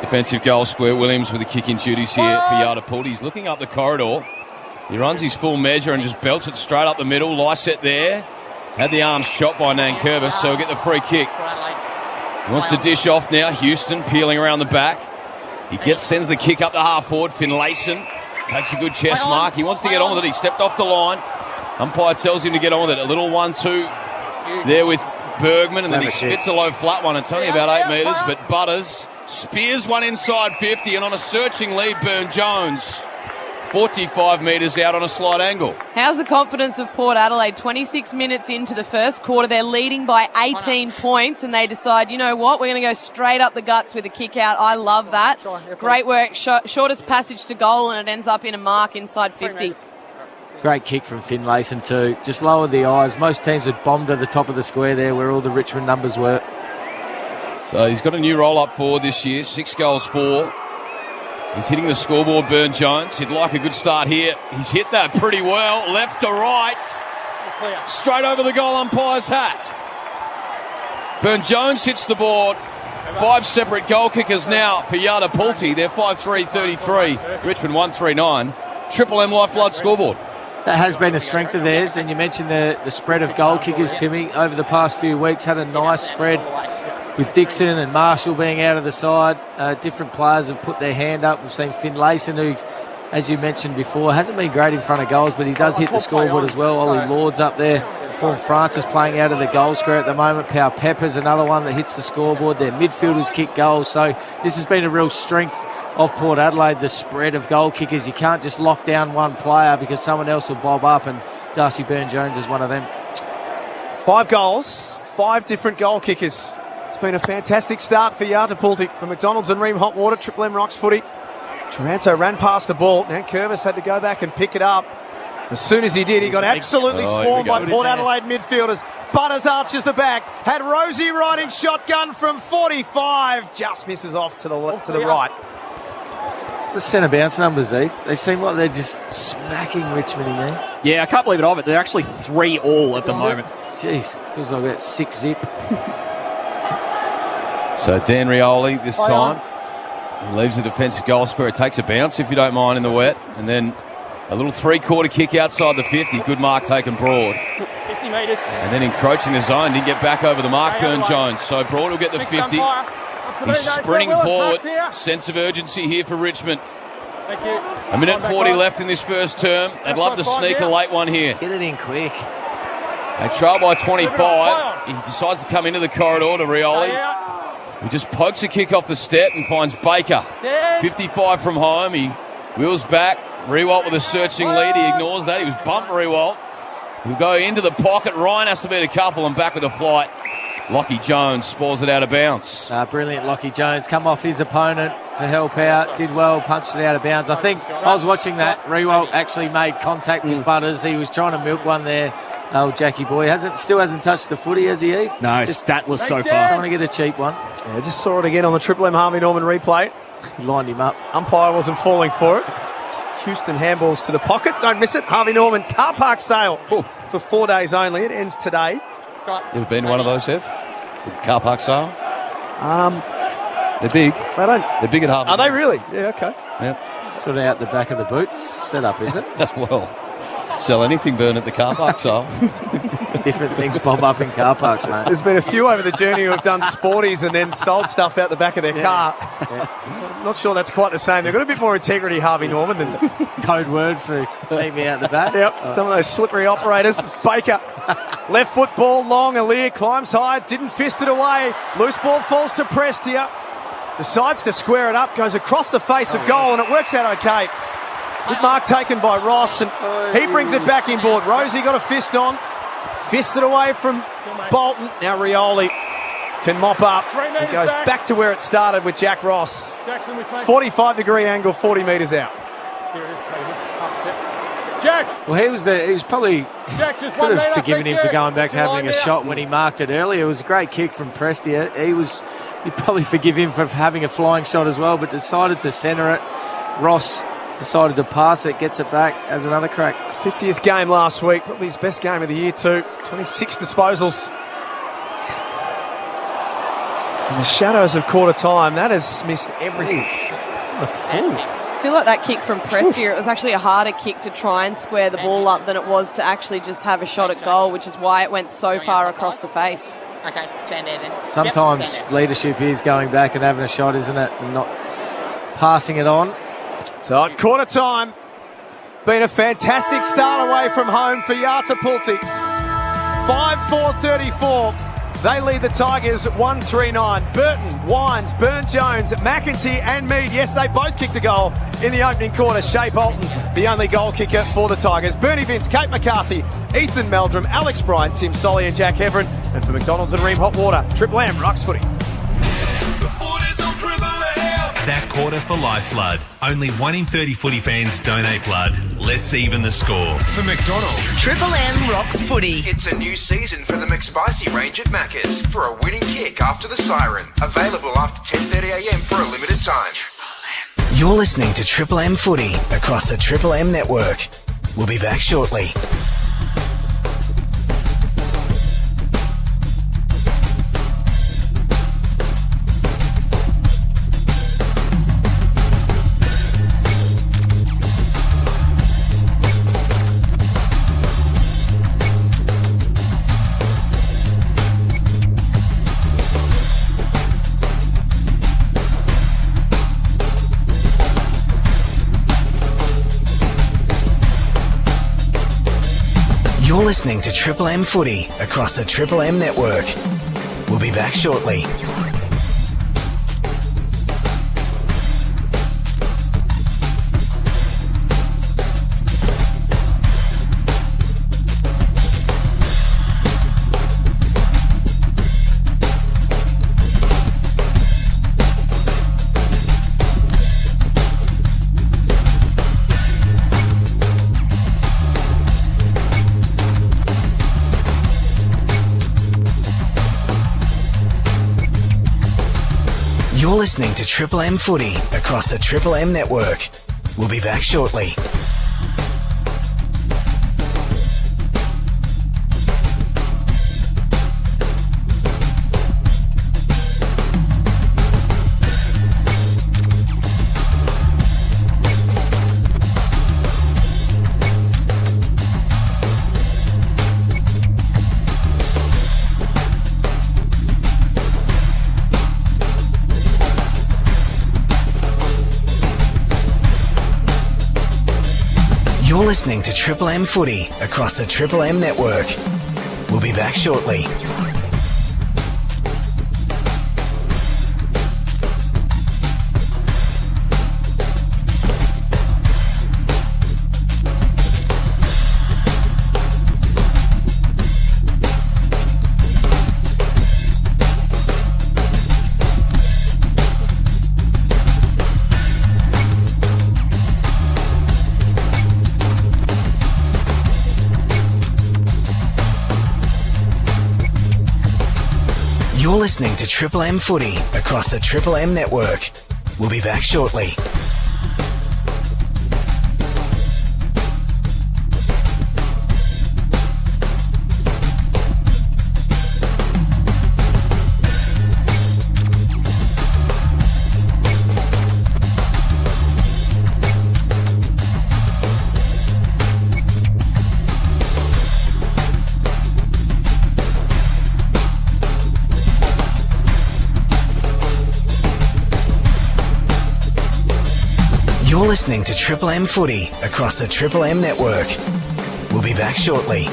Defensive goal square. Williams with the kicking duties here for Yardapulti. He's looking up the corridor. He runs his full measure and just belts it straight up the middle. Lyset there. Had the arms chopped by Nankervis, so he'll get the free kick. He wants to dish off now. Houston peeling around the back. He sends the kick up the half forward. Finlayson takes a good chest mark. He wants to get on with it. He stepped off the line. Umpire tells him to get on with it. A little 1-2 there with Bergman, and then he spits a low flat one. It's only about 8 metres, but Butters spears one inside 50, and on a searching lead, Burn-Jones 45 metres out on a slight angle. How's the confidence of Port Adelaide? 26 minutes into the first quarter, they're leading by 18 points, and they decide, you know what, we're going to go straight up the guts with a kick out. I love that. Great work. Shortest passage to goal, and it ends up in a mark inside 50. Great kick from Finlayson too. Just lowered the eyes. Most teams had bombed at the top of the square there where all the Richmond numbers were. So he's got a new roll-up forward this year. 6 goals, 4. He's hitting the scoreboard, Burn-Jones. He'd like a good start here. He's hit that pretty well. Left to right. Straight over the goal umpire's hat. Burn-Jones hits the board. 5 separate goal kickers now for Yardapulti. They're 5-3-33. Richmond 1-3-9. Triple M Lifeblood scoreboard. That has been a strength of theirs, and you mentioned the spread of goal kickers, Timmy, over the past few weeks. Had a nice spread with Dixon and Marshall being out of the side. Different players have put their hand up. We've seen Finlayson, who, as you mentioned before, hasn't been great in front of goals, but he does hit the scoreboard as well. Ollie Lord's up there. Paul Francis playing out of the goal square at the moment. Pau Pepper's another one that hits the scoreboard. Their midfielders kick goals. So this has been a real strength of Port Adelaide, the spread of goal kickers. You can't just lock down one player because someone else will bob up, and Darcy Burn-Jones is one of them. 5 goals, 5 different goal kickers. It's been a fantastic start for Yardapulti from McDonald's and Ream Hot Water, Triple M Rocks footy. Taranto ran past the ball. Now Curvis had to go back and pick it up. As soon as he did, he got absolutely swarmed by Port Adelaide midfielders. Butters arches the back. Had Rosie riding shotgun from 45. Just misses off to the right. The centre bounce numbers, Heath, they seem like they're just smacking Richmond in there. Yeah, I can't believe it of it. They're actually 3-all at the moment. Jeez, feels like about 6-zip. So Dan Rioli this time. He leaves the defensive goal square. It takes a bounce, if you don't mind, in the wet. And then A little three-quarter kick outside the 50. Good mark taken Broad. 50 metres. And then encroaching the zone. Didn't get back over the mark, Byrne-Jones. So Broad will get the 50. He's sprinting forward. Sense of urgency here for Richmond. Thank you. A minute 40 left in this first term. They'd love to sneak a late one here. Get it in quick. They trail by 25. He decides to come into the corridor to Rioli. He just pokes a kick off the step and finds Baker. 55 from home. He wheels back. Riewoldt with a searching lead. He ignores that. He was bumped, Riewoldt. He'll go into the pocket. Ryan has to beat a couple and back with a flight. Lockie Jones spoils it out of bounds. Brilliant, Lockie Jones. Come off his opponent to help out. Did well, punched it out of bounds. I think I was watching that. Riewoldt actually made contact with Butters. He was trying to milk one there. Oh, Jackie boy. Still hasn't touched the footy, has he, Heath? No, just statless so far. Trying to get a cheap one. Yeah, just saw it again on the Triple M Harvey Norman replay. He lined him up. Umpire wasn't falling for it. Houston handballs to the pocket. Don't miss it. Harvey Norman car park sale for 4 days only. It ends today. You ever been to one of those, Ev? Car park sale? They're big. They're big at Harvey. Are they really? Yeah, okay. Yep. Sort of out the back of the boots setup, is it? As well. Sell anything, Burn, at the car park sale. Different things bob up in car parks, mate. There's been a few over the journey who have done sporties and then sold stuff out the back of their car. Yeah. Not sure that's quite the same. They've got a bit more integrity, Harvey Norman, than code word for meet me out the back. Yep, some of those slippery operators. Baker, left foot ball long. Aaliyah climbs high, didn't fist it away. Loose ball falls to Prestia. Decides to square it up, goes across the face of goal, and it works out okay. Good mark taken by Ross, and he brings it back inboard. Rosie got a fist on. Fisted away from Bolton. Now Rioli can mop up and goes back to where it started with Jack Ross. 45-degree angle, 40 metres out. Jack. Well, he was probably could have forgiven him for going back having a shot when he marked it earlier. It was a great kick from Prestia. You'd probably forgive him for having a flying shot as well, but decided to centre it. Ross decided to pass it, gets it back, has another crack. 50th game last week, probably his best game of the year too. 26 disposals. In the shadows of quarter time, that has missed everything. The full. I feel like that kick from Prestia, it was actually a harder kick to try and square the ball up than it was to actually just have a shot at goal, which is why it went so far across the face. Okay, stand there then. Sometimes leadership is going back and having a shot, isn't it? And not passing it on. So at quarter time, been a fantastic start away from home for Yartapulti. 5-4-34. They lead the Tigers at 1-3-9. Burton, Wines, Byrne-Jones, McEntee and Mead. Yes, they both kicked a goal in the opening quarter. Shea Bolton, the only goal kicker for the Tigers. Bernie Vince, Kate McCarthy, Ethan Meldrum, Alex Bryant, Tim Solly and Jack Heverin. And for McDonald's and Ream Hot Water, Triple M Rocks Footy. That quarter for Lifeblood. Only 1 in 30 footy fans donate blood. Let's even the score. For McDonald's, Triple M rocks footy. It's a new season for the McSpicy range at Macca's for a winning kick after the siren. Available after 10:30am for a limited time. You're listening to Triple M Footy across the Triple M network. We'll be back shortly. You're listening to Triple M Footy across the Triple M network. We'll be back shortly. You're listening to Triple M Footy across the Triple M network. We'll be back shortly. You're listening to Triple M Footy across the Triple M network. We'll be back shortly. You're listening to Triple M Footy across the Triple M network. We'll be back shortly. You're listening to Triple M Footy across the Triple M network. We'll be back shortly.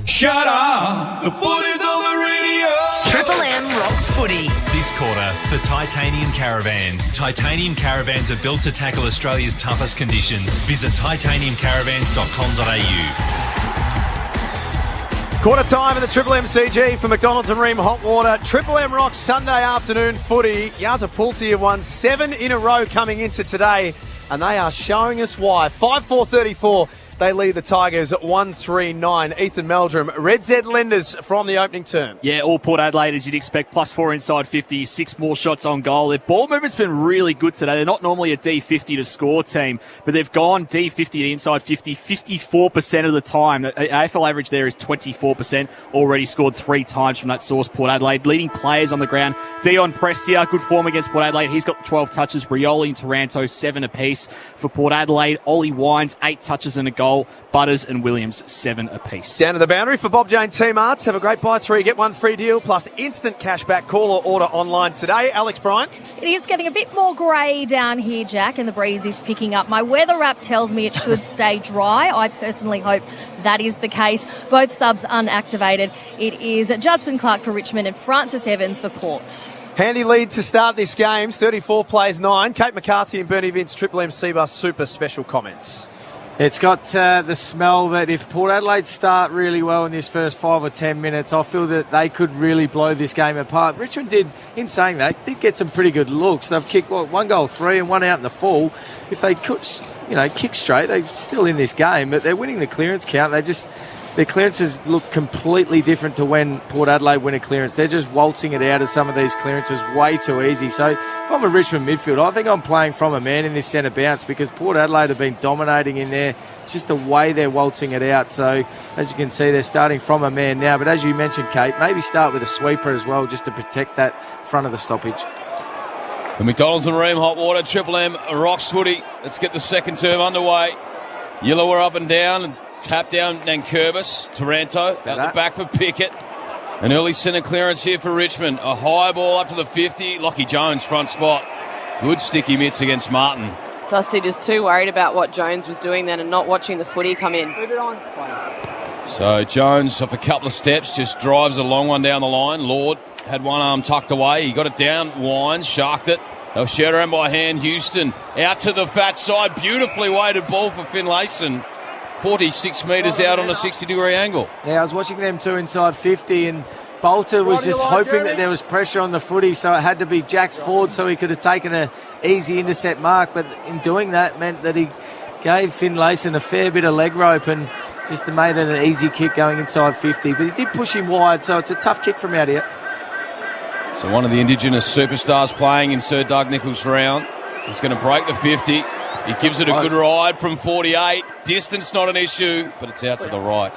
Shut up! The footy's on the radio! Triple M rocks footy. This quarter for Titanium Caravans. Titanium Caravans are built to tackle Australia's toughest conditions. Visit titaniumcaravans.com.au. Quarter time in the Triple MCG for McDonald's and Ream Hot Water. Triple M Rocks Sunday afternoon footy. Yantapulti have won 7 in a row coming into today, and they are showing us why. 5-4-34. They lead the Tigers at 1-3-9. Ethan Meldrum, Red Z lenders from the opening term. Yeah, all Port Adelaide, as you'd expect, +4 inside 50, 6 more shots on goal. Their ball movement's been really good today. They're not normally a D50 to score team, but they've gone D50 to inside 50 54% of the time. The AFL average there is 24%. Already scored 3 times from that source, Port Adelaide. Leading players on the ground, Dion Prestia, good form against Port Adelaide. He's got 12 touches. Rioli and Taranto, 7 apiece for Port Adelaide. Ollie Wines, 8 touches and a goal. Butters and Williams, 7 apiece. Down to the boundary for Bob Jane Team Arts. Have a great buy 3, get 1 free deal, plus instant cashback. Call or order online today. Alex Bryant. It is getting a bit more grey down here, Jack, and the breeze is picking up. My weather app tells me it should stay dry. I personally hope that is the case. Both subs unactivated. It is Judson Clark for Richmond and Francis Evans for Port. Handy lead to start this game. 34 plays 9. Kate McCarthy and Bernie Vince, Triple M C-Bus Super special comments. It's got the smell that if Port Adelaide start really well in this first 5 or 10 minutes, I feel that they could really blow this game apart. Richmond did, in saying that, did get some pretty good looks. They've kicked, 1 goal 3 and 1 out in the full. If they could, kick straight, they're still in this game, but they're winning the clearance count. Their clearances look completely different to when Port Adelaide win a clearance. They're just waltzing it out of some of these clearances way too easy. So if I'm a Richmond midfielder, I think I'm playing from a man in this centre bounce because Port Adelaide have been dominating in there. It's just the way they're waltzing it out. So as you can see, they're starting from a man now. But as you mentioned, Kate, maybe start with a sweeper as well just to protect that front of the stoppage. For McDonald's and Ream Hot Water, Triple M rocks footy. Let's get the second term underway. Yellow are up and down. And tap down Nankervis. Taranto out the back for Pickett. An early centre clearance here for Richmond. A high ball up to the 50. Lockie Jones front spot. Good sticky mitts against Martin. Dusty just too worried about what Jones was doing then and not watching the footy come in. Move it on. So Jones off a couple of steps just drives a long one down the line. Lord had one arm tucked away. He got it down. Wines sharked it. They'll shoot around by hand. Houston out to the fat side. Beautifully weighted ball for Finlayson. 46 metres out on a 60-degree angle. Yeah, I was watching them two inside 50 and Bolter was just hoping that there was pressure on the footy, so it had to be jacked forward so he could have taken an easy intercept mark, but in doing that meant that he gave Finlayson a fair bit of leg rope and just made it an easy kick going inside 50, but he did push him wide, so it's a tough kick from out here. So one of the Indigenous superstars playing in Sir Doug Nicholls' round. He's going to break the 50. He gives it a good ride from 48. Distance not an issue, but it's out to the right.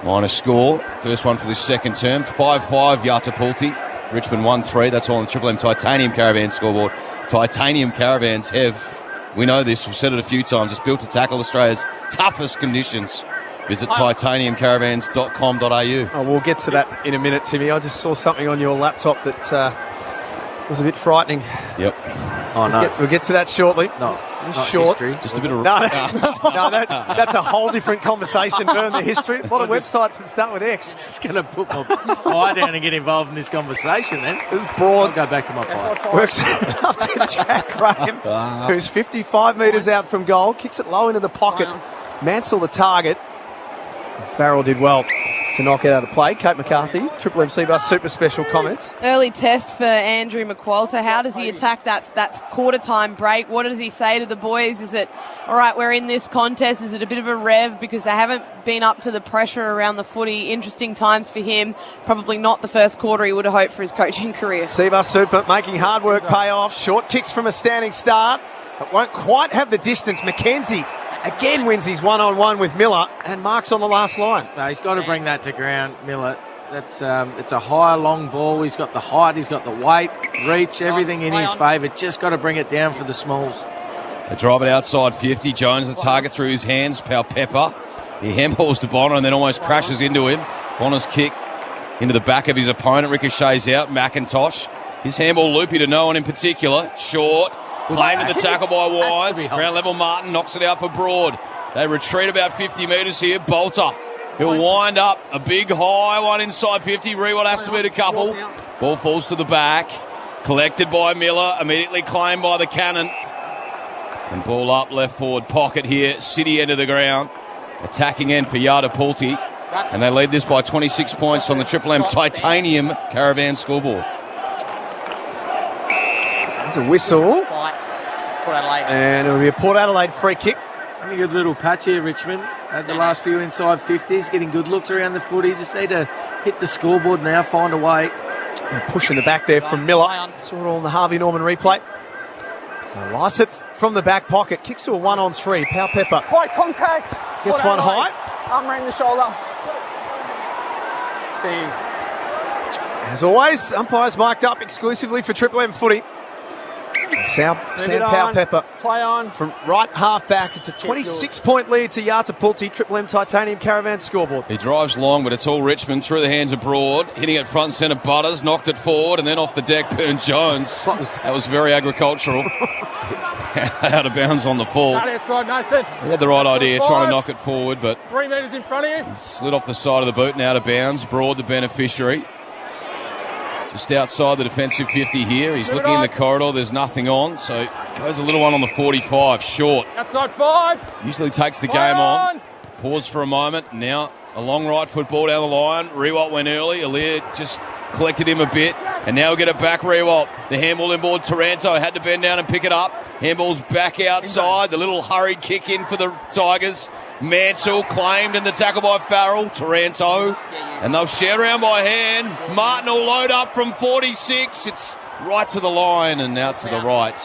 Minor score. First one for this second term. 5-5 Yatapulti. Richmond 1-3. That's all on the Triple M Titanium Caravan scoreboard. Titanium Caravans we know this, we've said it a few times, it's built to tackle Australia's toughest conditions. Visit titaniumcaravans.com.au. Oh, we'll get to that in a minute, Timmy. I just saw something on your laptop that was a bit frightening. Yep. Oh, no. We'll get to that shortly. No. Short. History. Just a bit of... No, that's a whole different conversation, Vern, the history. A lot of websites that start with X. Just going to put my eye down and get involved in this conversation then. This is broad. I'll go back to my pipe. Works up to Jack Graham, who's 55 metres out from goal. Kicks it low into the pocket. Mansell the target. Farrell did well to knock it out of play. Kate McCarthy, Triple M Bus Super Special comments. Early test for Andrew McQualter. How does he attack that quarter time break? What does he say to the boys? Is it, all right, we're in this contest? Is it a bit of a rev because they haven't been up to the pressure around the footy? Interesting times for him. Probably not the first quarter he would have hoped for his coaching career. Cbus Super making hard work pay off. Short kicks from a standing start. It won't quite have the distance. McKenzie again wins his one-on-one with Miller and marks on the last line. No, he's got to bring that to ground, Miller. That's it's a high, long ball. He's got the height, he's got the weight, reach, everything in his favour. Just got to bring it down for the smalls. They drive it outside 50. Jones, the target through his hands. Pepper. He handballs to Bonner and then almost crashes into him. Bonner's kick into the back of his opponent. Ricochets out. McIntosh. His handball loopy to no one in particular. Short. Claimed in the tackle by Wines. Ground level Martin knocks it out for Broad. They retreat about 50 metres here. Bolter. He'll wind up a big high one inside 50. Rewald has to beat a couple. Ball falls to the back. Collected by Miller. Immediately claimed by the Cannon. And ball up left forward pocket here. City end of the ground. Attacking end for Yatapulti. And they lead this by 26 points on the Triple M Titanium Caravan scoreboard. There's a whistle. And it'll be a Port Adelaide free kick. I think a little patch here, Richmond. Had the last few inside 50s, getting good looks around the footy. Just need to hit the scoreboard now, find a way. Push in the back there from Miller. Saw it all in the Harvey Norman replay. So Lysett from the back pocket. Kicks to a 1-on-3. Pau Pepper. High contact. Gets one high. Arm around the shoulder. Steve. As always, umpires marked up exclusively for Triple M footy. Sam Pau Pepper play on from right half back. It's a 26-point lead to Yatapulti. Triple M Titanium Caravan scoreboard. He drives long, but it's all Richmond through the hands of Broad. Hitting it front centre, Butters knocked it forward, and then off the deck, Burn Jones. That was very agricultural. Out of bounds on the fall. Not outside, Nathan. He had the right idea, trying to knock it forward, but 3 metres in front of you. He slid off the side of the boot and out of bounds. Broad, the beneficiary. Just outside the defensive 50 here. He's looking in the corridor. There's nothing on, so goes a little one on the 45. Short. Outside 5. Usually takes the game on. Pause for a moment. Now a long right football down the line. Rewalt went early. Alir just collected him a bit. And now we'll get it back, Rewalt. The handball inboard. Taranto had to bend down and pick it up. Handball's back outside. The little hurried kick in for the Tigers. Mansell claimed in the tackle by Farrell. Taranto. And they'll share around by hand. Martin will load up from 46. It's right to the line and out to the right.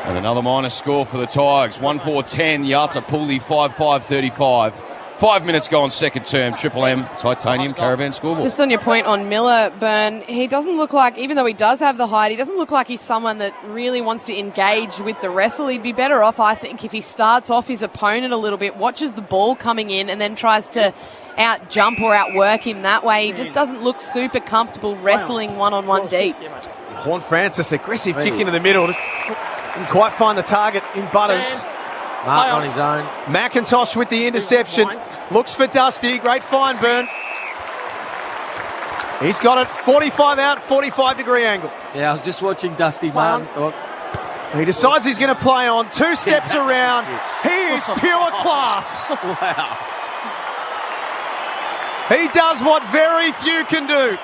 And another minor score for the Tigers. 1-4-10. Yatapulti 5-5-35. 5 minutes gone, second term. Triple M Titanium Caravan scoreboard. Just on your point on Miller, Byrne, he doesn't look like, even though he does have the height, he doesn't look like he's someone that really wants to engage with the wrestle. He'd be better off, I think, if he starts off his opponent a little bit, watches the ball coming in, and then tries to out-jump or outwork him that way. He just doesn't look super comfortable wrestling one-on-one deep. Horn Francis, aggressive kick into the middle. Just didn't quite find the target in Butters. Martin on his own. McIntosh with the interception. Looks for Dusty. Great find, Byrne. He's got it. 45 out, 45-degree angle. Yeah, I was just watching Dusty Martin. He decides he's going to play on. 2 steps around. He is pure class. Wow. He does what very few can do.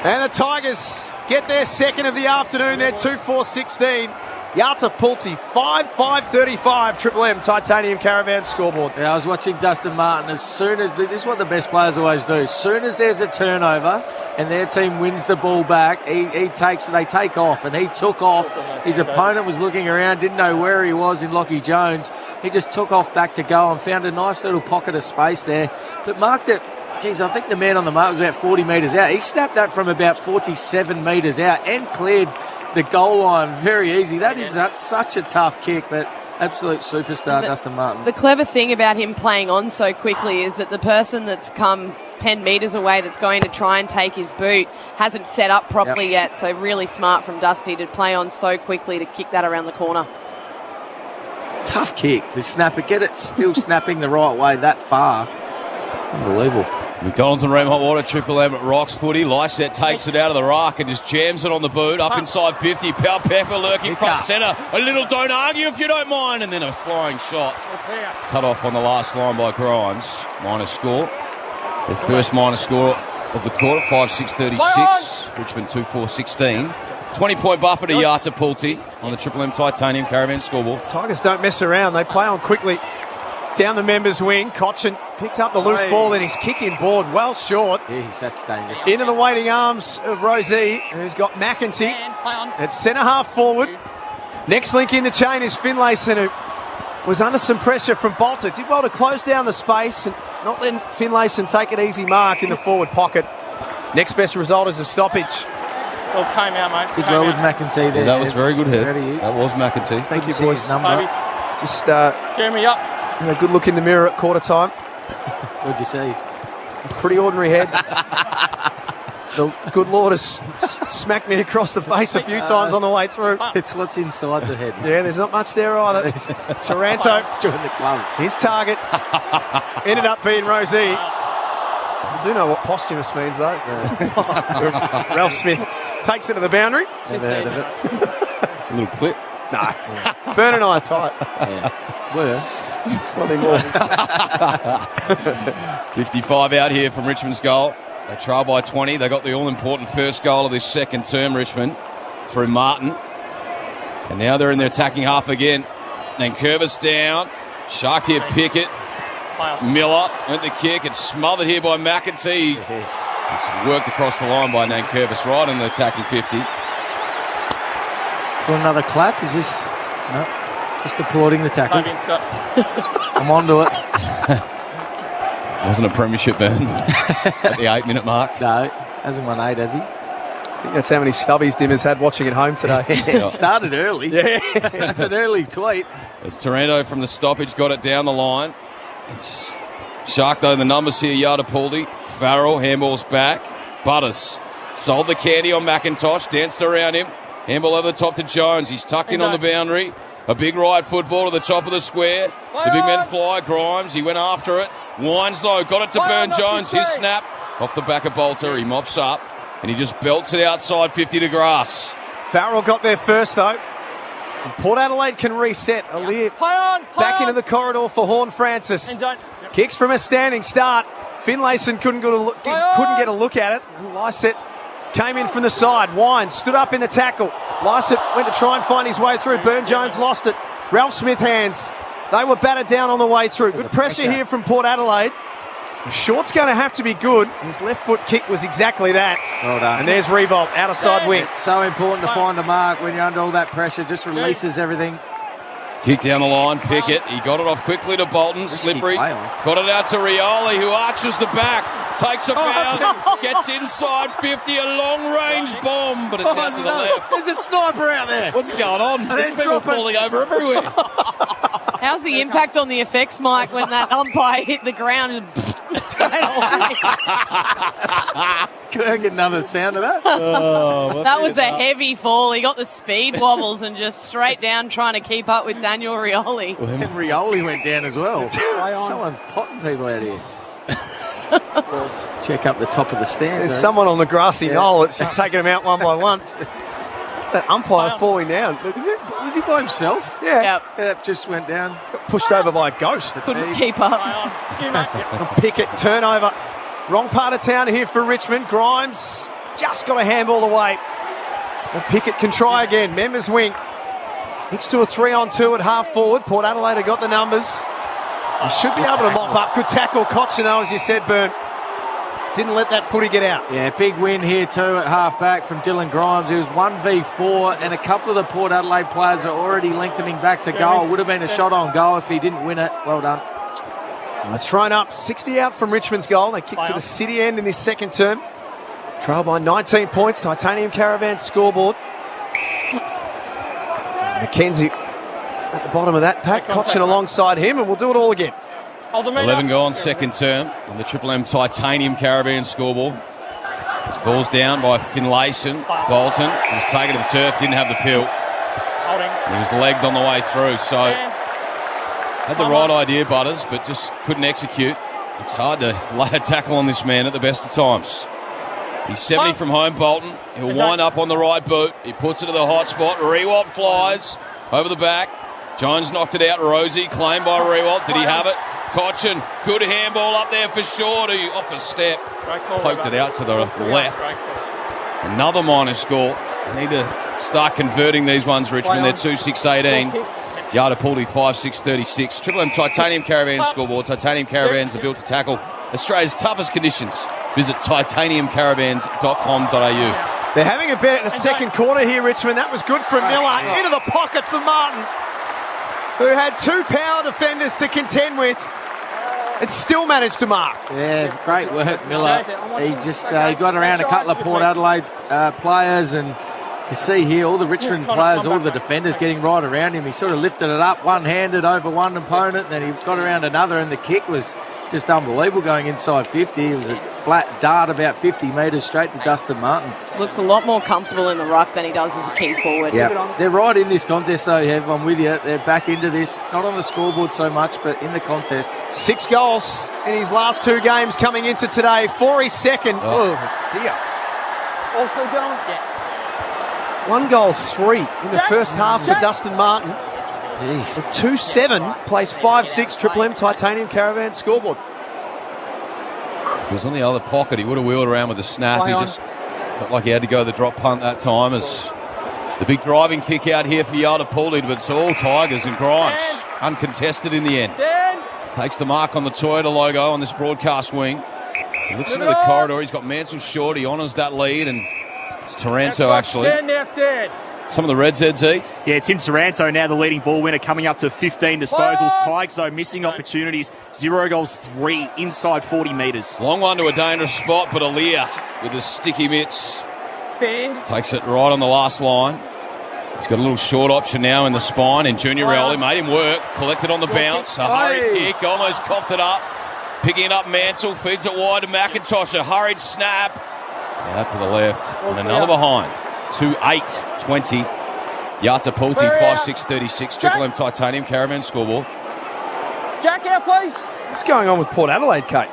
And the Tigers get their second of the afternoon. They're 2-4-16. Yata Pulte, 5-5-35, Triple M Titanium Caravan scoreboard. Yeah, I was watching Dustin Martin. As soon as, this is what the best players always do, as soon as there's a turnover and their team wins the ball back, they take off, and he took off. His opponent was looking around, didn't know where he was in Lockie Jones. He just took off back to goal and found a nice little pocket of space there, but marked it. Geez, I think the man on the mark was about 40 metres out. He snapped that from about 47 metres out and cleared the goal line very easy. That is such a tough kick, but absolute superstar, Dustin Martin. The clever thing about him playing on so quickly is that the person that's come 10 metres away that's going to try and take his boot hasn't set up properly yet, so really smart from Dusty to play on so quickly to kick that around the corner. Tough kick to snap it, get it still snapping the right way that far. Unbelievable. McDonald's and Ream Hot Water, Triple M at Rocks footy. Lysette takes it out of the ruck and just jams it on the boot. Up inside 50. Pal Pepper lurking front centre. A little don't argue if you don't mind. And then a flying shot. Cut off on the last line by Grimes. Minus score. Their first minus score of the quarter, 5-6-36. Richmond 2-4-16. 20-point buffer to Yata Pulte on the Triple M Titanium Caravan scoreboard. Tigers don't mess around. They play on quickly. Down the members' wing, Cochin picks up the loose ball and he's kicking board well short. Jeez, that's dangerous. Into the waiting arms of Rosie, who's got McEntee at centre half forward. Next link in the chain is Finlayson, who was under some pressure from Bolter. Did well to close down the space and not letting Finlayson take an easy mark in the forward pocket. Next best result is a stoppage. Well, came out, mate. Did well with McEntee there. That was very good hit. That was McEntee. Thank you, boys. Just Jeremy up. a good look in the mirror at quarter time. What'd you see? Pretty ordinary head. The good Lord has smacked me across the face a few times on the way through. It's what's inside the head. Yeah, there's not much there either. Taranto, join the club. His target ended up being Rosie. I do know what posthumous means, though. Ralph Smith takes it to the boundary. A little clip. No. Bern and I are tight. Yeah. Were. Nothing more. 55 out here from Richmond's goal. They trail by 20. They got the all-important first goal of this second term, Richmond, through Martin. And now they're in their attacking half again. Then Curvis down. Sharked here, Pickett. Miller went the kick. It's smothered here by McEntee. Yes. It's worked across the line by Nankervis right in the attacking 50. Want another clap? Is this... No. Just applauding the tackle. I'm onto it. Wasn't a premiership burn at the 8-minute mark. No, hasn't won 8, has he? I think that's how many stubbies Dimmer's had watching at home today. Started early. Yeah. That's an early tweet. As Taranto from the stoppage got it down the line. It's Shark, though, the numbers here. Yata Pulte, Farrell, handball's back. Butters sold the candy on McIntosh, danced around him. Handball over the top to Jones. He's tucked in on the boundary. A big right football to the top of the square. The big men fly. Grimes, he went after it. Winds, though, got it to Burn Jones. His snap off the back of Bolter. He mops up and he just belts it outside 50 to grass. Farrell got there first, though. Port Adelaide can reset. Aliir back into the corridor for Horn Francis. Kicks from a standing start. Finlayson couldn't get a look at it. Lysette came in from the side. Wines stood up in the tackle. Lysette went to try and find his way through. Burn Jones lost it. Ralph Smith hands. They were battered down on the way through. Good pressure here from Port Adelaide. The short's going to have to be good. His left foot kick was exactly that. Well done. And there's Revolt, outer side wing. It's so important to find a mark when you're under all that pressure. Just releases everything. Kick down the line, Pickett. He got it off quickly to Bolton. Slippery. Got it out to Rioli, who arches the back. Takes a bounce. Gets inside 50. A long-range bomb, but it's out to the left. There's a sniper out there. What's going on? There's people falling over everywhere. How's the impact on the effects, Mike, when that umpire hit the ground and straight away? Can I get another sound of that? That was a heavy fall. He got the speed wobbles and just straight down trying to keep up with Daniel Rioli. And Rioli went down as well. Someone's potting people out here. Check up the top of the stand. There's someone on the grassy knoll that's just taking them out one by one. That umpire falling down. Was he by himself? Yeah. Yep, just went down. Got pushed over by a ghost. Couldn't keep up. Pickett, turnover. Wrong part of town here for Richmond. Grimes just got a handball away. And Pickett can try again. Members wing. It's to a 3-on-2 at half forward. Port Adelaide have got the numbers. He should be able to mop up. Good tackle. Cochin, though, as you said, Bern. Didn't let that footy get out. Yeah, big win here too at half-back from Dylan Grimes. It was 1v4, and a couple of the Port Adelaide players are already lengthening back to goal. Would have been a shot on goal if he didn't win it. Well done. It's thrown up. 60 out from Richmond's goal. They kicked to the City end in this second term. Trail by 19 points. Titanium Caravan scoreboard. Mackenzie at the bottom of that pack. Cochin alongside him, and we'll do it all again. 11 gone, second term on the Triple M Titanium Caravan scoreboard. His ball's down by Finlayson. Bolton was taken to the turf, didn't have the pill. He was legged on the way through, so had the right idea, Butters, but just couldn't execute. It's hard to lay a tackle on this man at the best of times. He's 70 from home, Bolton. He'll wind up on the right boot. He puts it to the hot spot. Rewalt flies over the back. Jones knocked it out. Rosie claimed by Rewalt. Did he have it? Cochin, good handball up there for Shorty. Off a step. Poked it out to the left. Another minor score. They need to start converting these ones, Richmond. They're 2-6-18. Yardapulti 5-6-36. Triple M Titanium Caravan scoreboard. Titanium Caravans are built to tackle Australia's toughest conditions. Visit titaniumcaravans.com.au. They're having a bet in the second quarter here, Richmond. That was good from Miller. Into the pocket for Martin, who had two power defenders to contend with and still managed to mark. Yeah, great work, Miller. He just he got around a couple of Port Adelaide players, and you see here all the Richmond players, all the defenders getting right around him. He sort of lifted it up one-handed over one opponent, and then he got around another, and the kick was just unbelievable going inside 50. It was a flat dart about 50 metres straight to Dustin Martin. Looks a lot more comfortable in the ruck than he does as a key forward. Yeah, they're right in this contest though, Hev. I'm with you. They're back into this, not on the scoreboard so much, but in the contest. 6 goals in his last 2 games coming into today. 4 his second. Oh dear. 1 goal, 3 in the first half for Dustin Martin. Jeez. The 2-7 plays 5-6 Triple M Titanium Caravan scoreboard. If he was on the other pocket, he would have wheeled around with a snap. He just felt like he had to go the drop punt that time. As the big driving kick out here for Yardapulti, but it's all Tigers and Grimes. Uncontested in the end. Takes the mark on the Toyota logo on this broadcast wing. He looks into the corridor. He's got Mansell short. He honours that lead, and it's Taranto actually. Some of the Reds, Heath. Yeah, Tim Taranto now the leading ball winner, coming up to 15 disposals. Tigers, though, missing opportunities. 0 goals, 3 inside 40 metres. Long one to a dangerous spot, but Alia with his sticky mitts takes it right on the last line. He's got a little short option now in the spine, and Junior Rioli made him work. Collected on the bounce. A hurried kick, almost coughed it up. Picking it up, Mansell feeds it wide to McIntosh. A hurried snap. Now to the left, and another behind. 2-8-20. Yardapulti 5-6-36. Triple M Titanium Caravan scoreboard. Jack out, please. What's going on with Port Adelaide, Kate?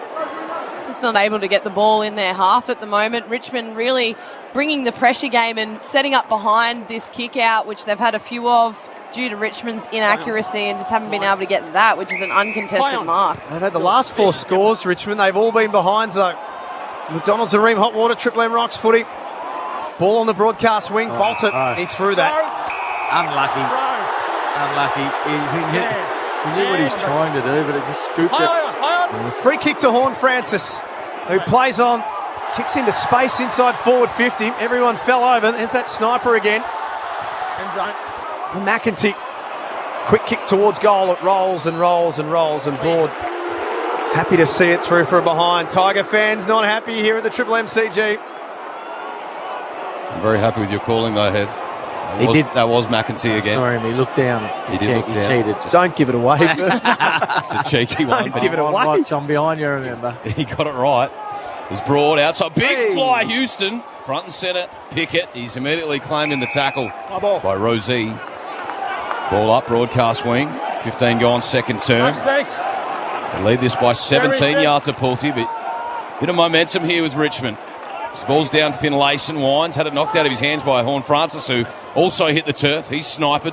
Just not able to get the ball in their half at the moment. Richmond really bringing the pressure game and setting up behind this kick out, which they've had a few of due to Richmond's inaccuracy, and just haven't been able to get that, which is an uncontested mark. They've had the last 4 scores, Richmond. They've all been behinds, though. McDonald's and Ream Hot Water, Triple M Rocks footy. Ball on the broadcast wing. Bolton, he threw that. Unlucky. He knew what he was trying to do, but it just scooped it. And a free kick to Horn Francis, who plays on, kicks into space inside forward 50. Everyone fell over. There's that sniper again. End zone. And McEntee, quick kick towards goal. It rolls and rolls and rolls, and Broad happy to see it through for a behind. Tiger fans not happy here at the Triple MCG. I'm very happy with your calling, though, Hev. That was McEntee again. Sorry, he looked down. He did look down. Cheated. Don't give it away. It's a cheeky one. Don't give it away. I'm behind you, remember. He got it right. It's Broad outside. Big fly, Houston. Front and centre, Pickett. He's immediately claimed in the tackle by Rosie. Ball up, broadcast wing. 15 gone, second term. They lead this by 17 Yardapulti, but a bit of momentum here with Richmond. His ball's down, Finlayson winds, had it knocked out of his hands by Horn Francis, who also hit the turf. He's sniped.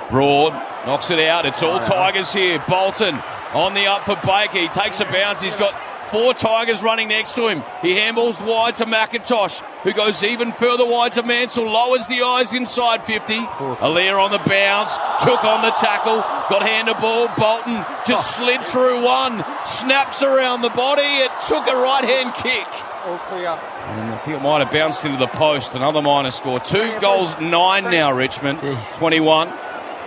Broad knocks it out. It's all Tigers here. Bolton on the up for Baker. He takes a bounce. He's got 4 Tigers running next to him. He handballs wide to McIntosh, who goes even further wide to Mansell, lowers the eyes inside 50. Aliir on the bounce, took on the tackle, got hand of ball. Bolton just slid through one, snaps around the body. It took a right-hand kick. All clear. And I think it might have bounced into the post. Another minor score. 2 goals, 9 now, Richmond. 21.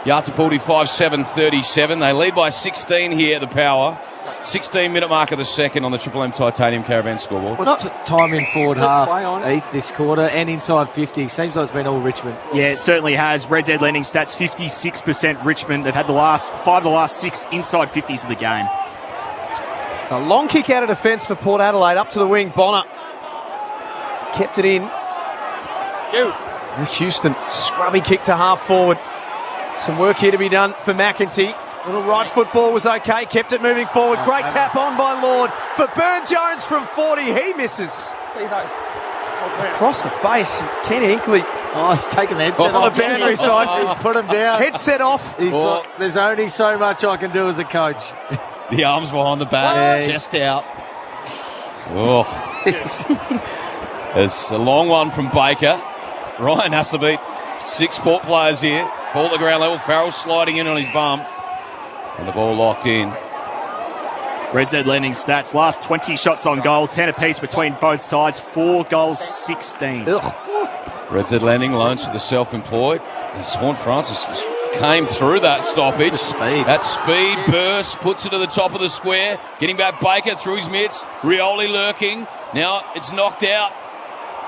Yartapuldi 5-7-37. They lead by 16 here at the Power. 16-minute mark of the second on the Triple M Titanium Caravan scoreboard. What's time in forward half, Heath, this quarter, and inside 50? Seems like it's been all Richmond. Yeah, it certainly has. Red's Ed Lending stats 56% Richmond. They've had the last 5 of the last 6 inside 50s of the game. So a long kick out of defence for Port Adelaide. Up to the wing, Bonner. Kept it in. Houston, scrubby kick to half forward. Some work here to be done for McEntee. Little right football was okay, kept it moving forward. Great tap on by Lord for Burne-Jones from 40. He misses. Across the face, Ken Hinkley. Oh, he's taken the headset off. On the boundary side. He's put him down. Headset off. He's like, there's only so much I can do as a coach. The arms behind the back, chest out. Oh. There's a long one from Baker. Ryan has to beat 6 Port players here. Ball at the ground level. Farrell sliding in on his bum. And the ball locked in. Red's Ed Lending stats. Last 20 shots on goal. 10 apiece between both sides. 4 goals, 16. Red's Ed Lending loans for the self-employed. And Swan Francis came through that stoppage. That speed burst, puts it to the top of the square. Getting back Baker through his mitts. Rioli lurking. Now it's knocked out.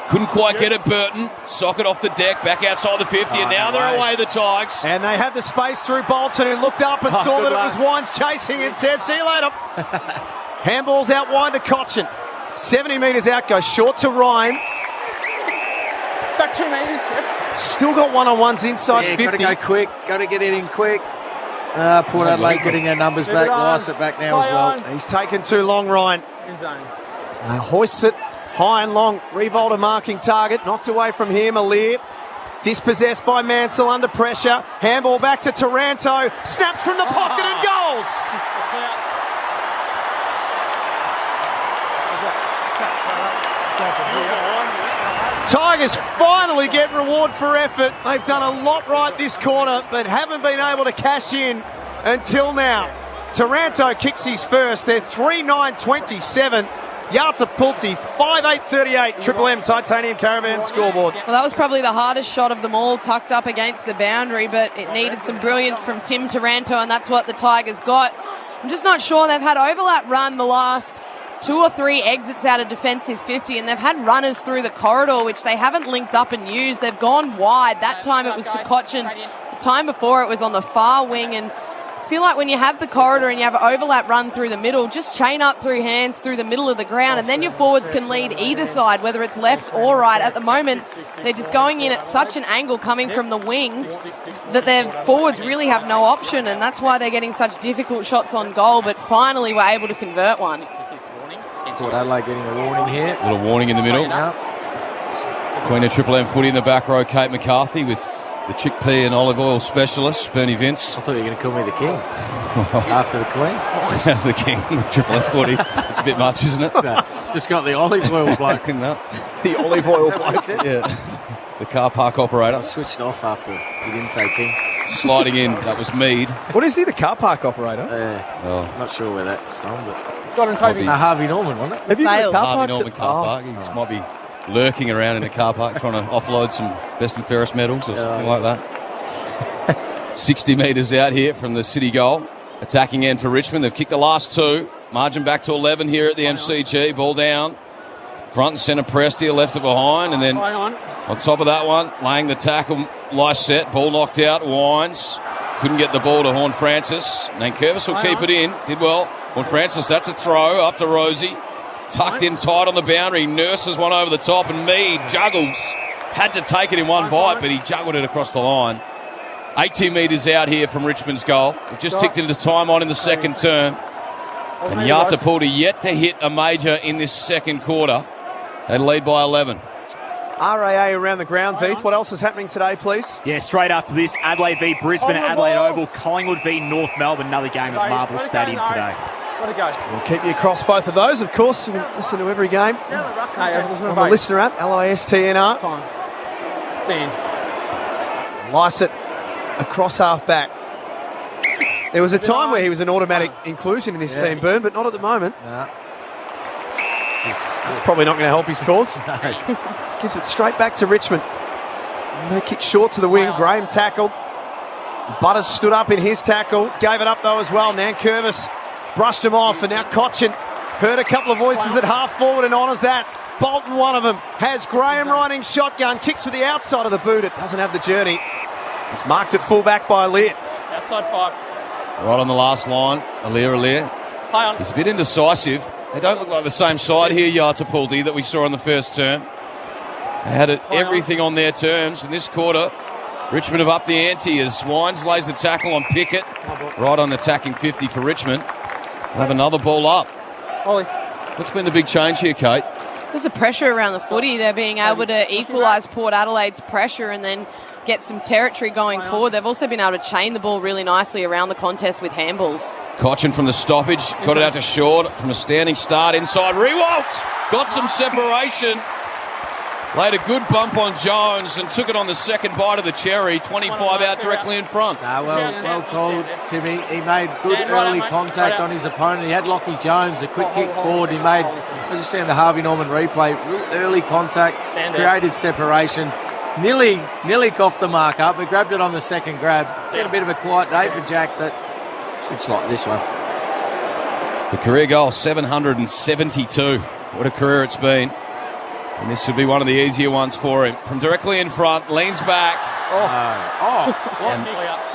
Couldn't quite get it, Burton. Socket off the deck, back outside the 50, and now they're away, the Tigers. And they had the space through Bolton, who looked up and saw that it was Wines chasing and said, see you later. Handballs out wide to Cochin. 70 metres out, goes short to Ryan. Back 2 metres. Yep. Still got one-on-ones inside 50. Got to go quick, got to get it in quick. Port Adelaide getting their numbers back, Lice it back now as well. He's taken too long, Ryan. In zone. Hoists it high and long. Revolta marking target. Knocked away from him. Aliir. Dispossessed by Mansell under pressure. Handball back to Taranto. Snaps from the pocket and goals. Tigers finally get reward for effort. They've done a lot right this quarter, but haven't been able to cash in until now. Taranto kicks his first. They're 3-9-27. Yartapulti 5-8-38. Triple M Titanium Caravan scoreboard. Well, that was probably the hardest shot of them all, tucked up against the boundary, but it needed some brilliance from Tim Taranto, and that's what the Tigers got. I'm just not sure. They've had overlap run the last 2 or 3 exits out of defensive 50, and they've had runners through the corridor, which they haven't linked up and used. They've gone wide. That time it was to Cochin. The time before it was on the far wing, and I feel like when you have the corridor and you have an overlap run through the middle, just chain up through hands through the middle of the ground, and then your forwards can lead either side, whether it's left or right. At the moment, they're just going in at such an angle coming from the wing that their forwards really have no option, and that's why they're getting such difficult shots on goal, but finally were able to convert one. Port Adelaide getting a warning here. A little warning in the middle. Queen of Triple M footy in the back row, Kate McCarthy with the chickpea and olive oil specialist, Bernie Vince. I thought you were going to call me the king. After the Queen. The king of Triple M footy. It's a bit much, isn't it? No, just got the olive oil bloke. No. The olive oil bloke. Yeah. The car park operator. I switched off after you didn't say king. Sliding in, that was Mead. What is he, the car park operator? Not sure where that's from, but it's got in Toby. Harvey Norman, wasn't it? Have you got a car Harvey park? Norman car park. He might be lurking around in a car park trying to offload some best and fairest medals or something like that. 60 metres out here from the City goal. Attacking end for Richmond. They've kicked the last 2. Margin back to 11 here at the MCG. Ball down. Front and centre Prestia left it behind, and then on top of that one, laying the tackle, Lysette, ball knocked out, Wines. Couldn't get the ball to Horn Francis. Nankervis will keep it in. Did well. Horn Francis, that's a throw up to Rosie. Tucked in tight on the boundary. Nurses one over the top, and Mead juggles. Had to take it in one bite, but he juggled it across the line. 18 metres out here from Richmond's goal. We've just ticked into time on in the second turn. And Yartapulti yet to hit a major in this second quarter. They lead by 11. RAA around the grounds, Heath. What else is happening today, please? Yeah, straight after this, Adelaide v Brisbane at Adelaide Oval, Collingwood v North Melbourne, another game at Marvel Stadium today. Let it go. We'll keep you across both of those, of course. You can listen to every game on the listener app, LISTNR. Stand. Lycett across half back. There was a time where he was an automatic inclusion in this team, Burn, but not at the moment. No. That's probably not going to help his cause. Gives it straight back to Richmond. And they kick short to the wing. Graham tackled. Butters stood up in his tackle. Gave it up though as well. Nankervis brushed him off, and now Cochin heard a couple of voices at half forward and honours that. Bolton, one of them, has Graham riding shotgun. Kicks with the outside of the boot. It doesn't have the journey. It's marked at full back by Lear. Outside 5. Right on the last line, Alir. Play on. He's a bit indecisive. They don't look like the same side here, Yatapulti, that we saw in the first term. They had everything on their terms in this quarter. Richmond have upped the ante as Wines lays the tackle on Pickett. Right on the attacking 50 for Richmond. They'll have another ball up. Ollie. What's been the big change here, Kate? There's the pressure around the footy. They're being able to equalise Port Adelaide's pressure and then get some territory going forward. They've also been able to chain the ball really nicely around the contest with handballs. Cochin from the stoppage, got it out to short from a standing start inside. Rewalt got some separation. Laid a good bump on Jones and took it on the second bite of the cherry. 25 out directly in front. Well called, Timmy. He made good early contact on his opponent. He had Lockie Jones, a quick kick forward. He made, as you see in the Harvey Norman replay, real early contact, created separation. Nearly off the mark up, but grabbed it on the second grab. Been a bit of a quiet day for Jack, but should slot this one. For career goal, 772. What a career it's been. And this would be one of the easier ones for him. From directly in front, leans back. And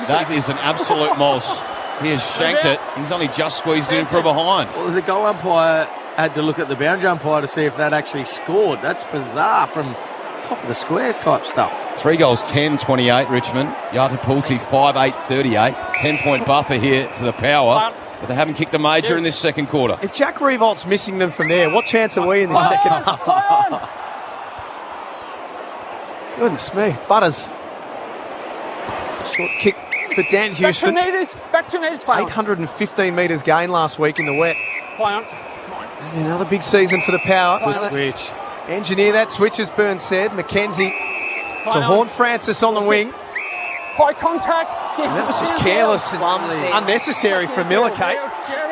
that is an absolute moss. He has shanked it. He's only just squeezed it in for a behind. Well, the goal umpire had to look at the boundary umpire to see if that actually scored. That's bizarre from top of the squares type stuff. 3 goals, 10-28 Richmond. Yatapulti 5-8-38. 10-point buffer here to the Power. But they haven't kicked a major in this second quarter. If Jack Revolt's missing them from there, what chance are we in this second? Goodness me. Butters. Short kick for Dan Houston. Back 2 metres. 815 metres gain last week in the wet. Play on. And another big season for the Power. Good switch. Engineer that switch, as Burns said. McKenzie. So Horn-Francis on the wing. High contact. And that was just careless and unnecessary from Miller, Kate.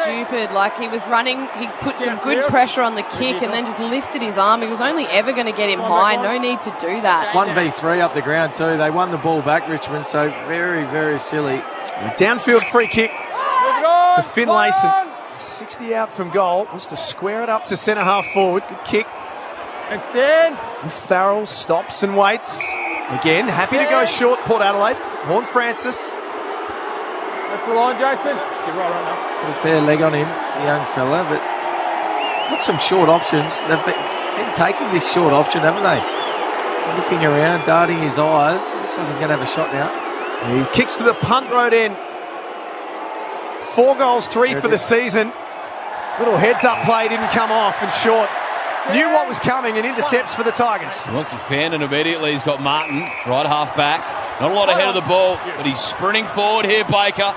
Stupid. Like, he was running, he put some good pressure on the kick and then just lifted his arm. He was only ever going to get him high. No need to do that. 1v3 up the ground too. They won the ball back, Richmond, so very, very silly. A downfield free kick to Finlayson. 60 out from goal. Wants to square it up to centre half forward. Good kick. And stand. And Farrell stops and waits. Again, happy to go short, Port Adelaide. Horn-Francis. That's the line, Jason. You're right Put a fair leg on him, the young fella, but got some short options. They've been taking this short option, haven't they? Looking around, darting his eyes. Looks like he's going to have a shot now. He kicks to the punt road end. 4 goals, 3 for the season. Little heads-up play didn't come off, and short knew what was coming and intercepts for the Tigers. He wants to fan, and immediately he's got Martin, right half back. Not a lot ahead of the ball, but he's sprinting forward here, Baker.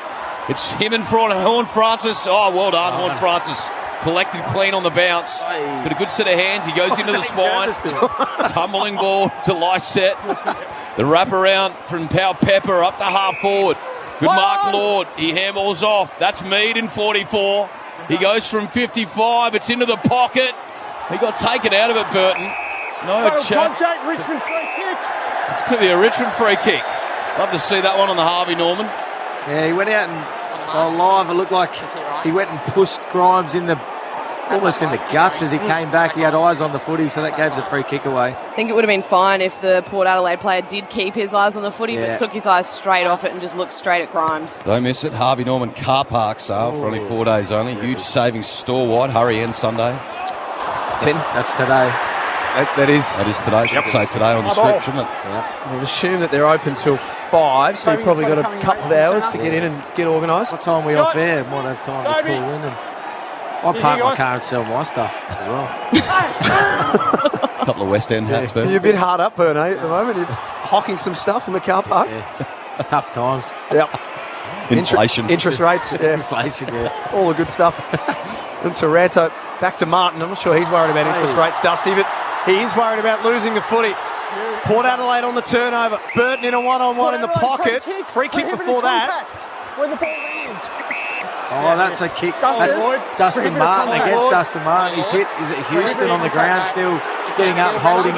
It's him in front of Horn-Francis. Oh, well done, Horn-Francis. Collected clean on the bounce. He's got a good set of hands. He goes into the spine. Tumbling ball to Lycett. The wraparound from Powell Pepper up to half forward. Good Mark Lord. He handballs off. That's Mead in 44. He goes from 55. It's into the pocket. He got taken out of it, Burton. No chance. Richmond free kick. It's going to be a Richmond free kick. Love to see that one on the Harvey Norman. Yeah, he went out and live. It looked like he went and pushed Grimes almost in the guts as he came back. He had eyes on the footy, so that gave the free kick away. I think it would have been fine if the Port Adelaide player did keep his eyes on the footy, but took his eyes straight off it and just looked straight at Grimes. Don't miss it. Harvey Norman car park sale for only 4 days only. Huge savings store-wide. Hurry end Sunday. 10. That's today. That is today. Should say today on the strip, shouldn't it? Yeah. We'll assume that they're open till 5, so you've probably got a couple of hours to get in and get organised. What time are we off air? Might have time to call in. And I park my car and sell my stuff as well. A couple of West End hats, but you're a bit hard up, Bernie, at the moment. You're hocking some stuff in the car park. Yeah. Tough times. Yep. Inflation. Interest rates. Yeah. Inflation, yeah. All the good stuff. And Taranto back to Martin. I'm not sure he's worried about interest rates, Dusty, but he is worried about losing the footy. Port Adelaide on the turnover. Burton in a one-on-one in the pocket. Free kick before that. Where the ball lands. Oh, that's a kick. That's Dustin Martin against Dustin Martin. He's hit. Is it Houston on the ground still getting up, holding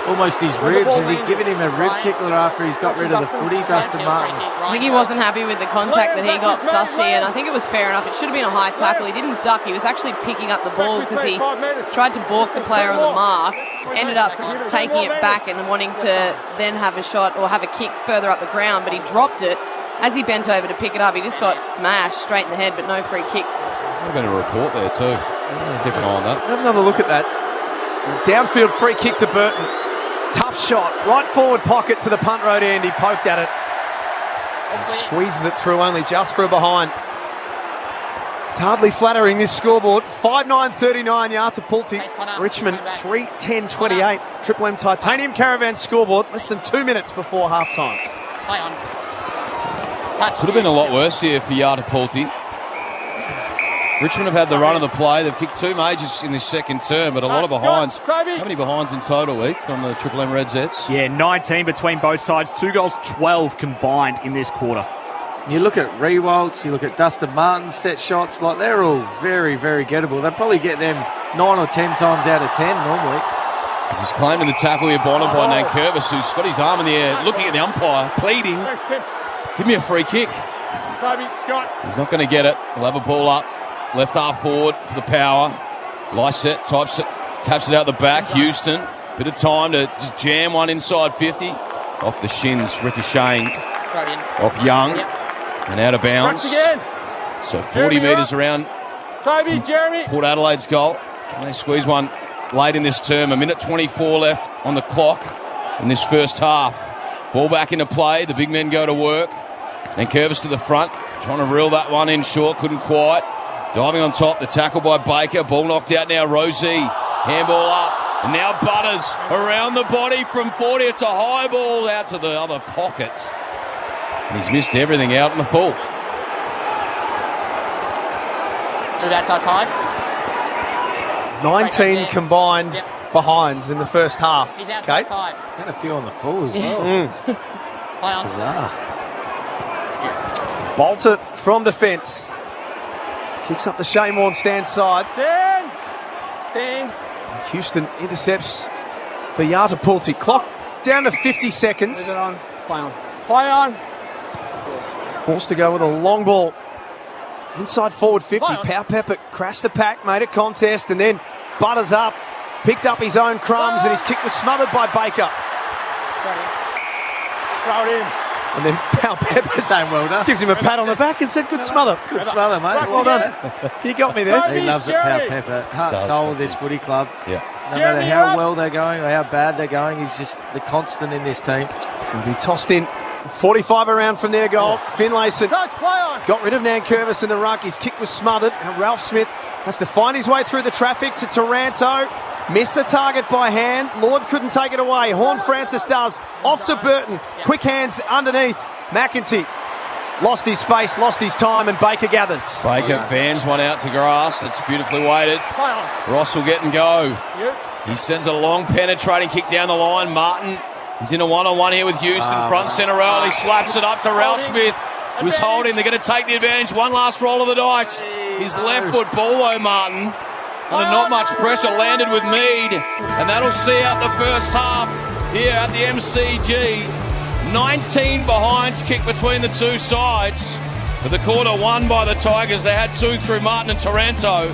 almost his ribs? Is he giving him a rib tickler after he's got rid of the footy, Dustin Martin? I think he wasn't happy with the contact that he got, Dusty, and I think it was fair enough. It should have been a high tackle. He didn't duck. He was actually picking up the ball because he tried to balk the player on the mark, ended up taking it back and wanting to then have a shot or have a kick further up the ground, but he dropped it. As he bent over to pick it up, he just got smashed straight in the head, but no free kick. I've got a report there too. Keep an eye on that. Have another look at that. Downfield free kick to Burton. Tough shot. Right forward pocket to the punt road end. He poked at it. And squeezes it through only just for a behind. It's hardly flattering, this scoreboard. 5-9-39 Yata Pulte. Richmond 3-10-28. Triple M Titanium Caravan scoreboard. Less than 2 minutes before halftime. Play on. Could have been a lot worse here for Yata Pulte. Richmond have had the run of the play. They've kicked 2 majors in this second term, but a lot of behinds. How many behinds in total, Heath, on the Triple M Red Zets? Yeah, 19 between both sides. 2 goals, 12 combined in this quarter. You look at Rewaltz, you look at Dustin Martin's set shots, like they're all very, very gettable. They'll probably get them 9 or 10 times out of 10 normally. This is claimed in the tackle here, Bonham by Nankervis, who's got his arm in the air, looking at the umpire, pleading, give me a free kick. He's not going to get it. He'll have a ball up. Left half forward for the power. Lysette taps it out the back. Houston, bit of time to just jam one inside 50. Off the shins, ricocheting off Young and out of bounds. So 40 metres around Port Adelaide's goal. Can they squeeze one late in this term? 1:24 left on the clock in this first half. Ball back into play. The big men go to work. And Curvis to the front, trying to reel that one in short, couldn't quite. Diving on top, the tackle by Baker. Ball knocked out now, Rosie. Handball up. And now Butters around the body from 40. It's a high ball out to the other pocket. And he's missed everything out in the full. Move outside 5. 19 combined behinds in the first half. He's outside 5. Had a few on the full as well. Play on. Bizarre. Bolter from defence. Kicks up the Shane Warne stand side. Stand. Houston intercepts for Yata Pulte. Clock down to 50 seconds. Move it on. Play on. Forced to go with a long ball. Inside forward 50. Power Pepper crashed the pack, made a contest, and then Butters up. Picked up his own crumbs, and his kick was smothered by Baker. Throw it in. And then Power Pepper gives him a pat on the back and said, good smother. Good smother, mate. Well done. You got me there. He loves it, Power Pepper. Heart and soul of this footy club. Yeah. No matter how well they're going or how bad they're going, he's just the constant in this team. He'll be tossed in. 45 around from their goal. Finlayson got rid of Nankervis in the ruck. His kick was smothered. And Ralph Smith has to find his way through the traffic to Taranto. Missed the target by hand. Lord couldn't take it away. Horn Francis does. Off to Burton. Quick hands underneath. McEntee lost his space, lost his time, and Baker gathers. Baker fans one out to grass. It's beautifully weighted. Ross will get and go. He sends a long penetrating kick down the line. Martin, he's in a one-on-one here with Houston. Front centre roll. He slaps it up to Ralph Smith, who's holding. They're going to take the advantage. One last roll of the dice. His left foot ball, though, Martin. Under not much pressure, landed with Mead. And that'll see out the first half here at the MCG. 19 behinds kicked between the two sides. But the quarter won by the Tigers. They had 2 through Martin and Taranto.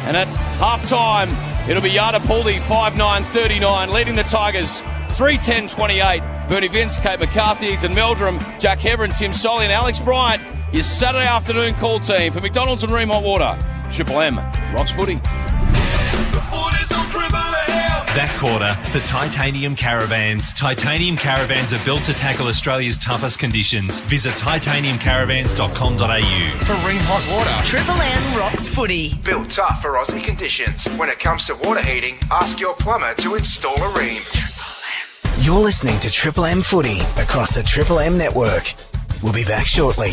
And at half-time, it'll be Yata Pulte, 5-9-39, leading the Tigers 3-10-28. Bernie Vince, Kate McCarthy, Ethan Meldrum, Jack Heverin, Tim Solly and Alex Bryant. Your Saturday afternoon call team for McDonald's and Ream Hot Water. Triple M, rocks footy. That quarter for Titanium Caravans. Titanium Caravans are built to tackle Australia's toughest conditions. Visit titaniumcaravans.com.au. For Ream Hot Water. Triple M rocks footy. Built tough for Aussie conditions. When it comes to water heating, ask your plumber to install a Ream. You're listening to Triple M Footy across the Triple M network. We'll be back shortly.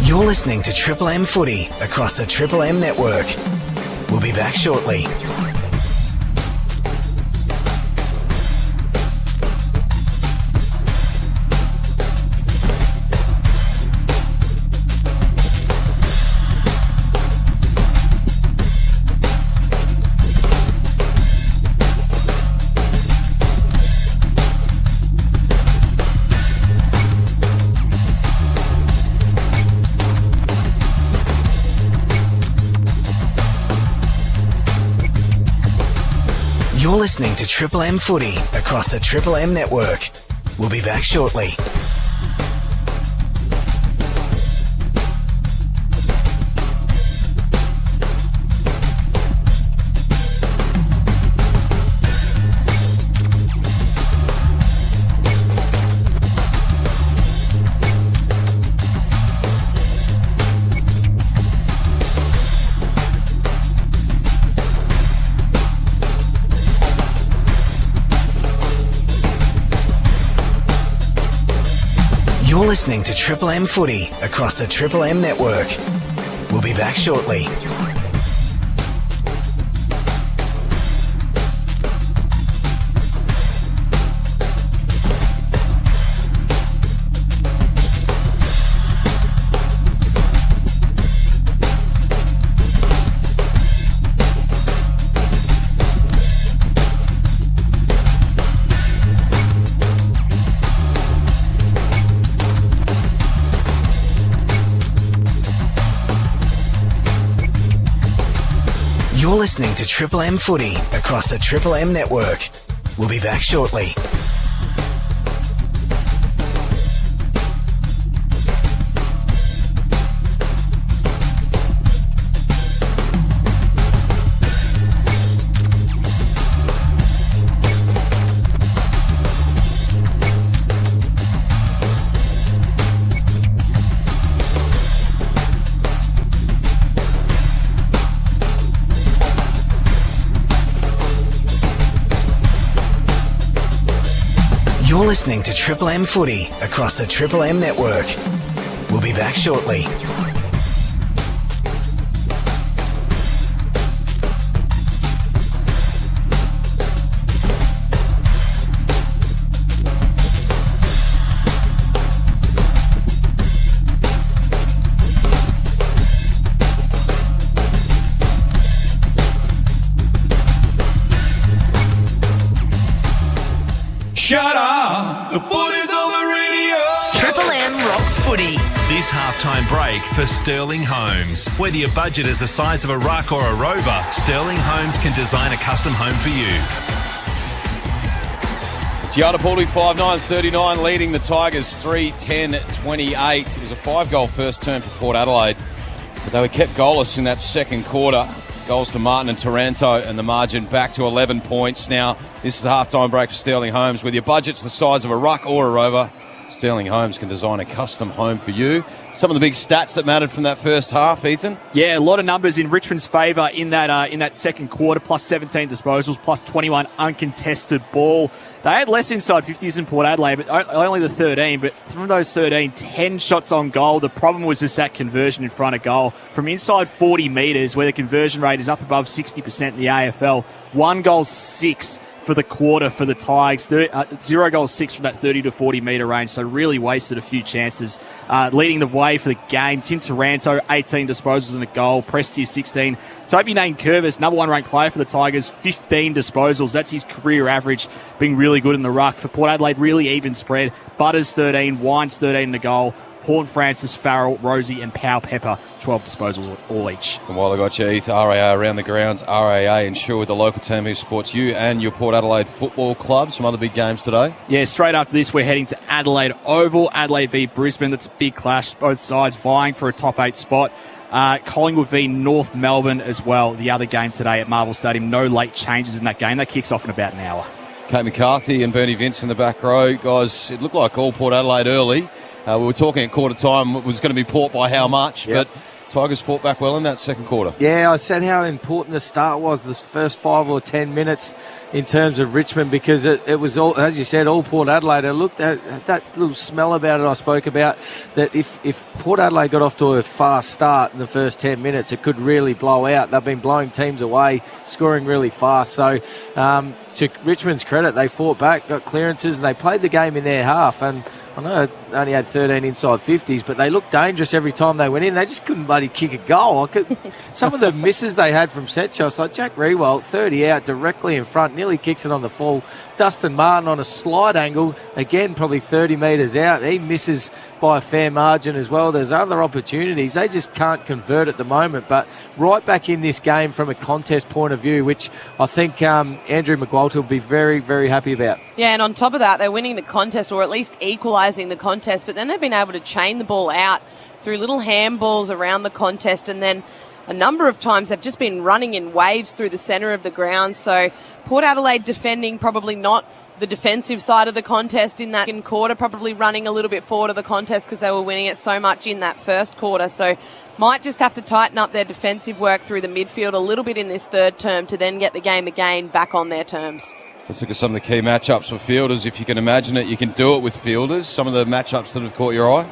You're listening to Triple M Footy across the Triple M network. We'll be back shortly. You're listening to Triple M Footy across the Triple M network. We'll be back shortly. You're listening to Triple M Footy across the Triple M network. We'll be back shortly. You're listening to Triple M Footy across the Triple M network. We'll be back shortly. You're listening to Triple M Footy across the Triple M network. We'll be back shortly. Shut up! The footy's on the radio! Triple M rocks footy. This halftime break for Sterling Homes. Whether your budget is the size of a ruck or a rover, Sterling Homes can design a custom home for you. It's Yardapaldi 5-9-39 leading the Tigers 3-10-28. It was a 5-goal first term for Port Adelaide, but they were kept goalless in that second quarter. Goals to Martin and Taranto, and the margin back to 11 points. Now, this is the halftime break for Sterling Homes. Whether your budget's the size of a ruck or a rover, Sterling Homes can design a custom home for you. Some of the big stats that mattered from that first half, Ethan? Yeah, a lot of numbers in Richmond's favour in that second quarter, plus 17 disposals, plus 21 uncontested ball. They had less inside 50s in Port Adelaide, but only the 13. But from those 13, 10 shots on goal. The problem was just that conversion in front of goal. From inside 40 metres, where the conversion rate is up above 60% in the AFL, 1 goal 6 for the quarter for the Tigers. 0 goals 6 from that 30 to 40 metre range, so really wasted a few chances. Leading the way for the game, Tim Taranto, 18 disposals and a goal. Prestia, 16. Toby Nankervis, number 1 ranked player for the Tigers, 15 disposals. That's his career average, being really good in the ruck. For Port Adelaide, really even spread. Butters, 13. Wines, 13 and a goal. Horn Francis, Farrell, Rosie and Powell Pepper, 12 disposals all each. And while I got you, Heath, RAA around the grounds, RAA ensure with the local team who supports you and your Port Adelaide Football Club. Some other big games today. Yeah, straight after this, we're heading to Adelaide Oval. Adelaide v Brisbane. That's a big clash. Both sides vying for a top 8 spot. Collingwood v North Melbourne as well. The other game today at Marvel Stadium. No late changes in that game. That kicks off in about an hour. Kate McCarthy and Bernie Vince in the back row. Guys, it looked like all Port Adelaide early. We were talking at quarter time, it was going to be Port by how much, but Tigers fought back well in that second quarter. Yeah, I said how important the start was, this first 5 or 10 minutes in terms of Richmond, because it was, all, as you said, all Port Adelaide. I looked at that little smell about it I spoke about, that if Port Adelaide got off to a fast start in the first 10 minutes, it could really blow out. They've been blowing teams away, scoring really fast. So to Richmond's credit, they fought back, got clearances, and they played the game in their half. And I know they only had 13 inside 50s, but they looked dangerous every time they went in. They just couldn't bloody kick a goal. Some of the misses they had from set shots, like Jack Rewalt, 30 out, directly in front, nearly kicks it on the full. Dustin Martin on a slide angle, again, probably 30 metres out. He misses by a fair margin as well. There's other opportunities. They just can't convert at the moment. But right back in this game from a contest point of view, which I think Andrew McGualter will be very, very happy about. Yeah, and on top of that, they're winning the contest, or at least equalising the contest, but then they've been able to chain the ball out through little handballs around the contest, and then a number of times they've just been running in waves through the centre of the ground. So Port Adelaide defending probably not the defensive side of the contest in that second quarter, probably running a little bit forward of the contest because they were winning it so much in that first quarter. So might just have to tighten up their defensive work through the midfield a little bit in this third term to then get the game again back on their terms. Let's look at some of the key matchups for fielders. If you can imagine it, you can do it with fielders. Some of the matchups that have caught your eye.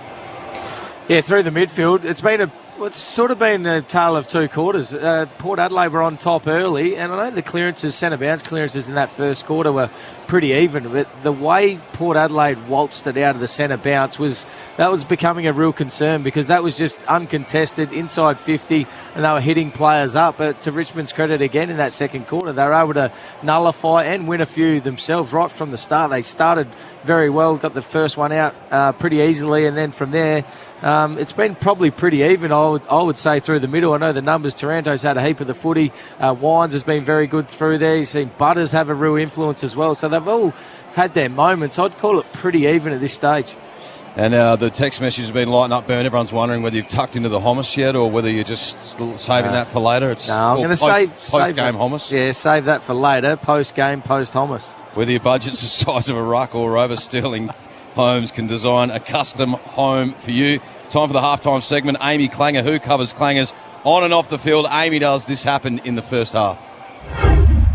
Yeah, through the midfield, it's sort of been a tale of two quarters. Port Adelaide were on top early, and I know the clearances, centre bounce clearances in that first quarter were pretty even, but the way Port Adelaide waltzed it out of the centre bounce was becoming a real concern, because that was just uncontested, inside 50, and they were hitting players up. But to Richmond's credit again in that second quarter, they were able to nullify and win a few themselves right from the start. They started very well, got the first one out pretty easily, and then from there, it's been probably pretty even, I would say, through the middle. I know the numbers, Taranto's had a heap of the footy. Wines has been very good through there. You've seen Butters have a real influence as well. So they've all had their moments. I'd call it pretty even at this stage. And the text message has been lighting up, Burn. Everyone's wondering whether you've tucked into the hummus yet, or whether you're just saving that for later. I'm going to save post-game hummus. Yeah, save that for later. Post-game, post-hummus. Whether your budget's the size of a ruck or over, Sterling Homes can design a custom home for you. Time for the halftime segment. Amy Clanger, who covers Clangers on and off the field. Amy does. This happened in the first half.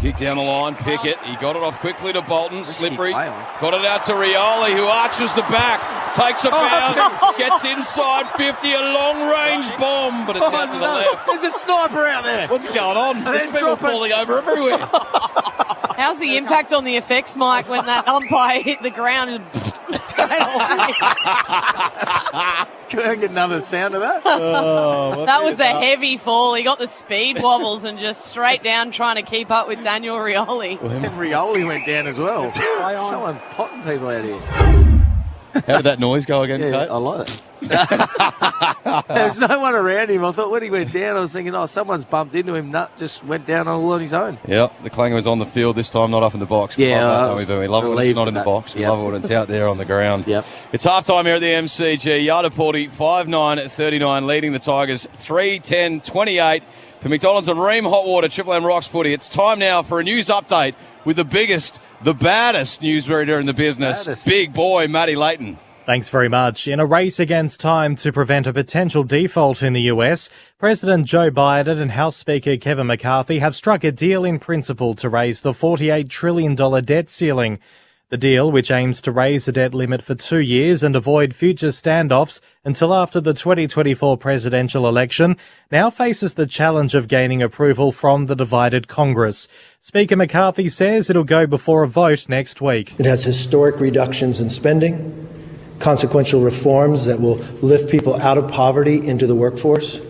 Kick down the line, Pickett. He got it off quickly to Bolton. Slippery. Got it out to Rioli, who arches the back. Takes a bounce. Gets inside 50. A long-range bomb, but it's out to the left. There's a sniper out there. What's going on? There's people falling over everywhere. How's the impact on the effects, Mike, when that umpire hit the ground and straight away? Can I get another sound of that? That was a heavy fall. He got the speed wobbles and just straight down trying to keep up with Daniel Rioli. And Rioli went down as well. Someone's potting people out here. How did that noise go again, Kate? I like it. There's no one around him. I thought when he went down, I was thinking, someone's bumped into him. Nut just went down all on his own. Yeah, the Clanger was on the field this time, not up in the box. We love that, we love it when it's not in the box. We love it when it's out there on the ground. Yep. It's halftime here at the MCG. Yardapaldi 5-9-39, leading the Tigers 3-10-28 for McDonald's and Ream Hot Water, Triple M Rocks Footy. It's time now for a news update with the biggest, the baddest newsreader in the business, big boy Matty Leighton. Thanks very much. In a race against time to prevent a potential default in the US, President Joe Biden and House Speaker Kevin McCarthy have struck a deal in principle to raise the $48 trillion debt ceiling. The deal, which aims to raise the debt limit for 2 years and avoid future standoffs until after the 2024 presidential election, now faces the challenge of gaining approval from the divided Congress. Speaker McCarthy says it'll go before a vote next week. It has historic reductions in spending, consequential reforms that will lift people out of poverty into the workforce,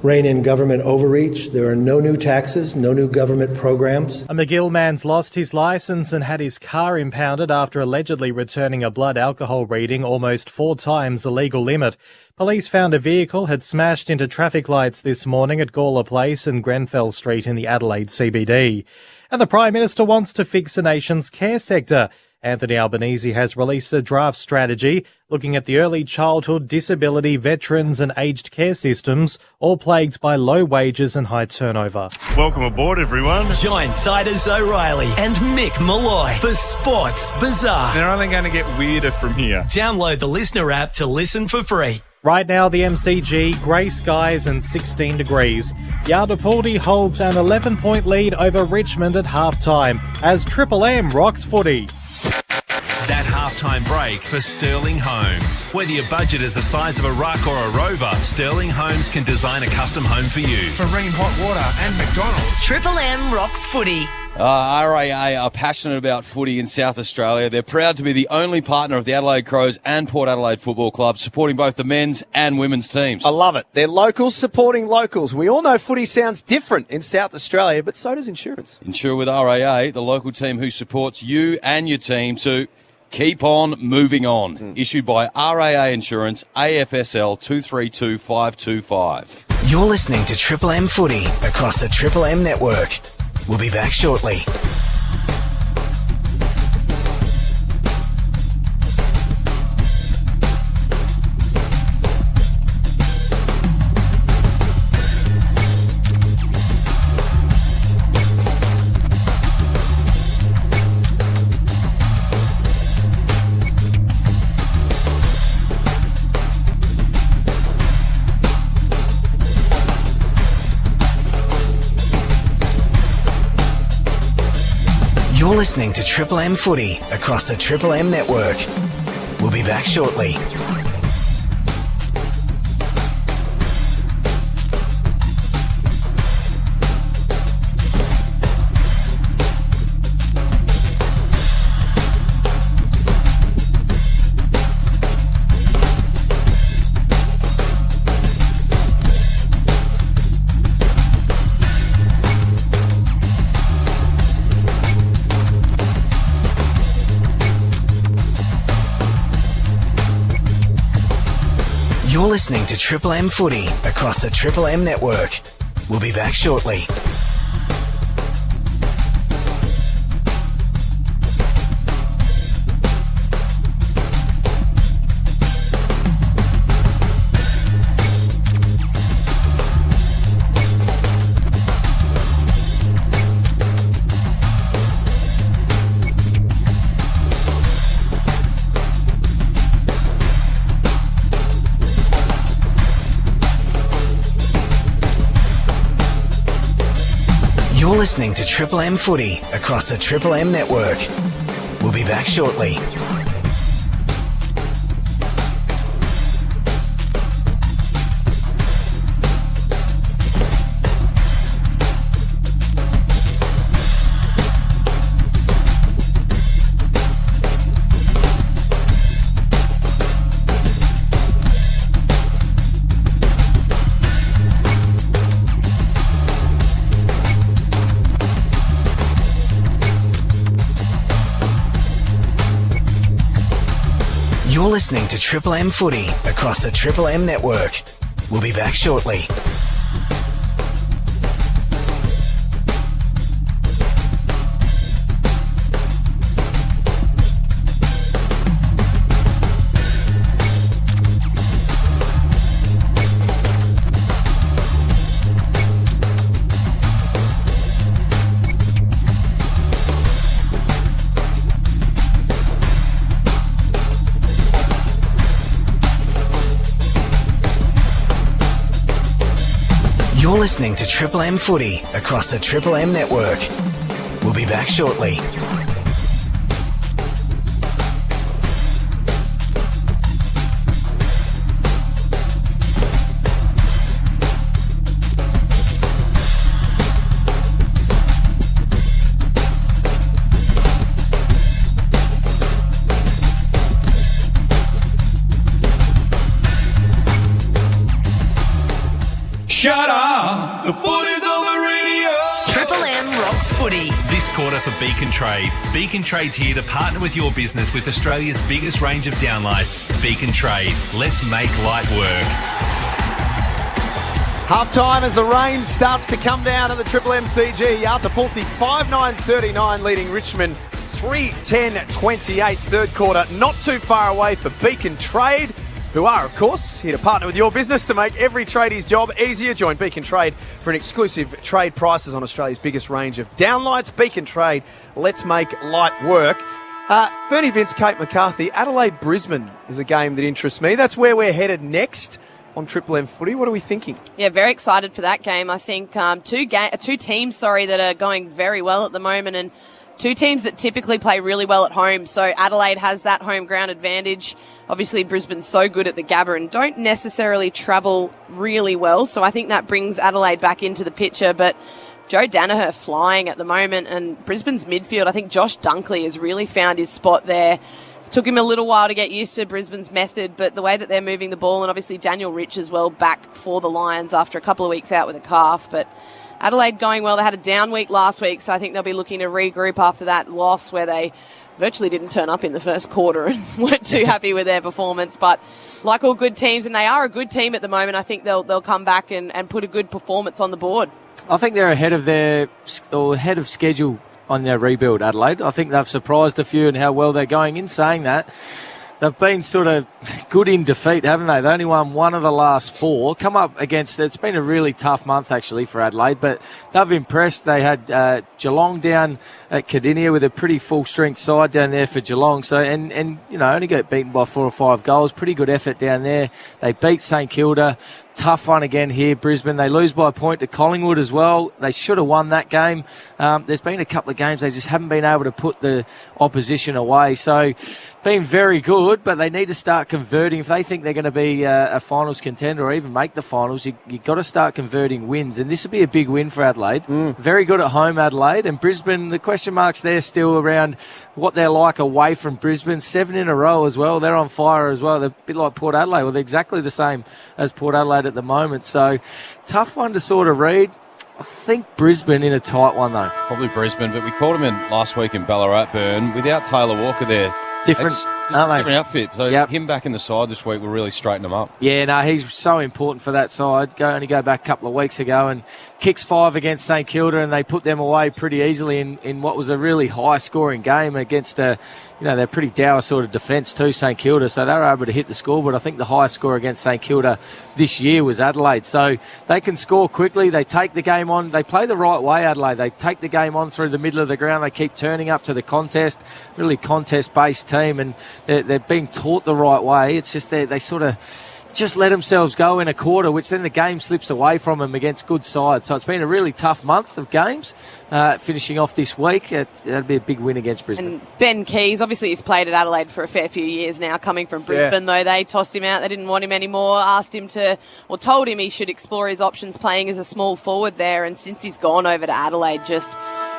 rein in government overreach. There are no new taxes, no new government programs. A McGill man's lost his licence and had his car impounded after allegedly returning a blood alcohol reading almost 4 times the legal limit. Police found a vehicle had smashed into traffic lights this morning at Gawler Place and Grenfell Street in the Adelaide CBD. And the Prime Minister wants to fix the nation's care sector. Anthony Albanese has released a draft strategy looking at the early childhood, disability, veterans and aged care systems, all plagued by low wages and high turnover. Welcome aboard, everyone. Join Titus O'Reilly and Mick Malloy for Sports Bazaar. They're only going to get weirder from here. Download the Listener app to listen for free. Right now, the MCG, grey skies and 16 degrees. Yardapuldi holds an 11-point lead over Richmond at half-time as Triple M rocks footy. That halftime break for Sterling Homes. Whether your budget is the size of a ruck or a rover, Sterling Homes can design a custom home for you. For Ream Hot Water and McDonald's. Triple M rocks footy. RAA are passionate about footy in South Australia. They're proud to be the only partner of the Adelaide Crows and Port Adelaide Football Club, supporting both the men's and women's teams. I love it. They're locals supporting locals. We all know footy sounds different in South Australia, but so does insurance. Insure with RAA, the local team who supports you and your team to keep on moving on. Issued by RAA Insurance, AFSL 232525. You're listening to Triple M Footy across the Triple M network. We'll be back shortly. You're listening to Triple M Footy across the Triple M network. We'll be back shortly. You're listening to Triple M Footy across the Triple M network. We'll be back shortly. You're listening to Triple M Footy across the Triple M network. We'll be back shortly. You're listening to Triple M Footy across the Triple M network. We'll be back shortly. You're listening to Triple M Footy across the Triple M network. We'll be back shortly. Shut up! The footy's on the radio. Triple M rocks footy. This quarter for Beacon Trade. Beacon Trade's here to partner with your business with Australia's biggest range of downlights. Beacon Trade. Let's make light work. Half time as the rain starts to come down at the Triple MCG. Yartapulti 5-9-39 leading Richmond 3-10-28 third quarter. Not too far away for Beacon Trade, who are, of course, here to partner with your business to make every tradie's job easier. Join Beacon Trade for an exclusive trade prices on Australia's biggest range of downlights. Beacon Trade, let's make light work. Bernie Vince, Kate McCarthy, Adelaide Brisbane is a game that interests me. That's where we're headed next on Triple M Footy. What are we thinking? Yeah, very excited for that game. I think two teams that are going very well at the moment, and two teams that typically play really well at home. So Adelaide has that home ground advantage. Obviously, Brisbane's so good at the Gabba and don't necessarily travel really well. So I think that brings Adelaide back into the picture. But Joe Danaher flying at the moment, and Brisbane's midfield, I think Josh Dunkley has really found his spot there. Took him a little while to get used to Brisbane's method, but the way that they're moving the ball, and obviously Daniel Rich as well back for the Lions after a couple of weeks out with a calf. But Adelaide going well. They had a down week last week, so I think they'll be looking to regroup after that loss where they virtually didn't turn up in the first quarter and weren't too happy with their performance. But like all good teams, and they are a good team at the moment, I think they'll come back and put a good performance on the board. I think they're ahead of schedule on their rebuild, Adelaide. I think they've surprised a few in how well they're going. In saying that, they've been sort of good in defeat, haven't they? They only won one of the last four. Come up against, it's been a really tough month actually for Adelaide, but they've impressed. They had Geelong down at Cardinia with a pretty full strength side down there for Geelong. So, and only got beaten by 4 or 5 goals. Pretty good effort down there. They beat St Kilda. Tough one again here, Brisbane. They lose by a point to Collingwood as well. They should have won that game. There's been a couple of games they just haven't been able to put the opposition away. So, been very good, but they need to start converting. If they think they're going to be a finals contender or even make the finals, you've got to start converting wins. And this would be a big win for Adelaide. Very good at home, Adelaide. And Brisbane, the question marks there still around what they're like away from Brisbane. 7 in a row as well. They're on fire as well. They're a bit like Port Adelaide. Well, they're exactly the same as Port Adelaide at the moment. So, tough one to sort of read. I think Brisbane in a tight one, though. Probably Brisbane, but we called him in last week in Ballarat, Burn. Without Taylor Walker there. Different, aren't they? Different outfit. So him back in the side this week will really straighten him up. Yeah, no, he's so important for that side. Only go back a couple of weeks ago and kicks 5 against St Kilda, and they put them away pretty easily in what was a really high-scoring game against they're pretty dour sort of defence too, St Kilda, so they were able to hit the scoreboard. I think the highest score against St Kilda this year was Adelaide. So they can score quickly. They take the game on. They play the right way, Adelaide. They take the game on through the middle of the ground. They keep turning up to the contest. Really contest-based team, and they're being taught the right way. It's just they sort of just let themselves go in a quarter, which then the game slips away from them against good sides. So it's been a really tough month of games. Finishing off this week, that'd be a big win against Brisbane. And Ben Keys, obviously he's played at Adelaide for a fair few years now, coming from Brisbane, though they tossed him out. They didn't want him anymore, told him he should explore his options playing as a small forward there. And since he's gone over to Adelaide, just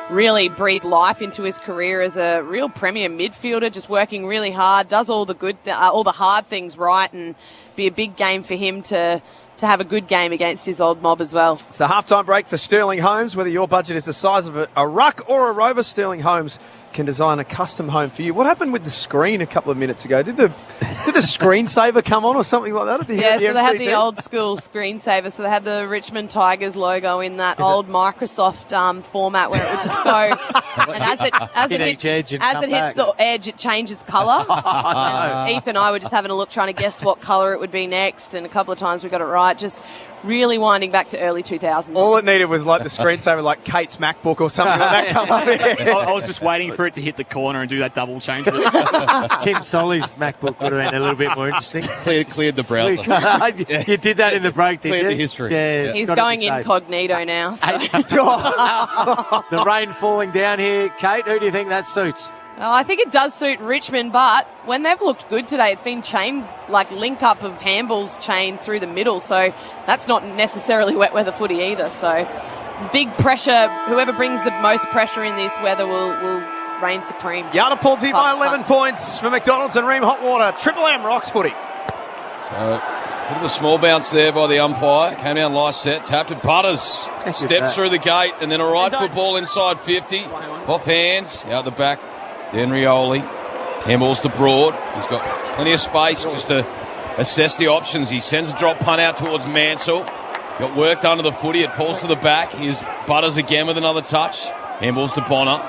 really breathed life into his career as a real premier midfielder, just working really hard, does all the hard things right, and be a big game for him to have a good game against his old mob as well. It's the halftime break for Sterling Homes. Whether your budget is the size of a ruck or a rover, Sterling Homes can design a custom home for you. What happened with the screen a couple of minutes ago? Did the screensaver come on or something like that at the so they had the old school screensaver. So they had the Richmond Tigers logo in that old Microsoft format where it would just go, and as it hits the edge, it changes colour. And Ethan and I were just having a look, trying to guess what colour it would be next, and a couple of times we got it right. Just really winding back to early 2000s. All it needed was like the screensaver, like Kate's MacBook or something like that come up here. I was just waiting for it to hit the corner and do that double change. Tim Solly's MacBook would have been a little bit more interesting. Cleared the browser. You did that in the break, did you? Cleared the history. Yeah, he's going incognito now. So. The rain falling down here. Kate, who do you think that suits? Oh, I think it does suit Richmond, but when they've looked good today, it's been link up of handballs chain through the middle, so that's not necessarily wet weather footy either. So big pressure. Whoever brings the most pressure in this weather will reign supreme. Yartapulti by 11 points for McDonald's and Ream Hot Water. Triple M rocks footy. So Bit of a small bounce there by the umpire. Came down last set, tapped it. Butters steps through the gate, and then a right foot ball inside 50. Off hands, out the back. Denrioli. Handballs to Broad. He's got plenty of space just to assess the options. He sends a drop punt out towards Mansell. Got work done to the footy. It falls to the back. Here's Butters again with another touch. Handballs to Bonner.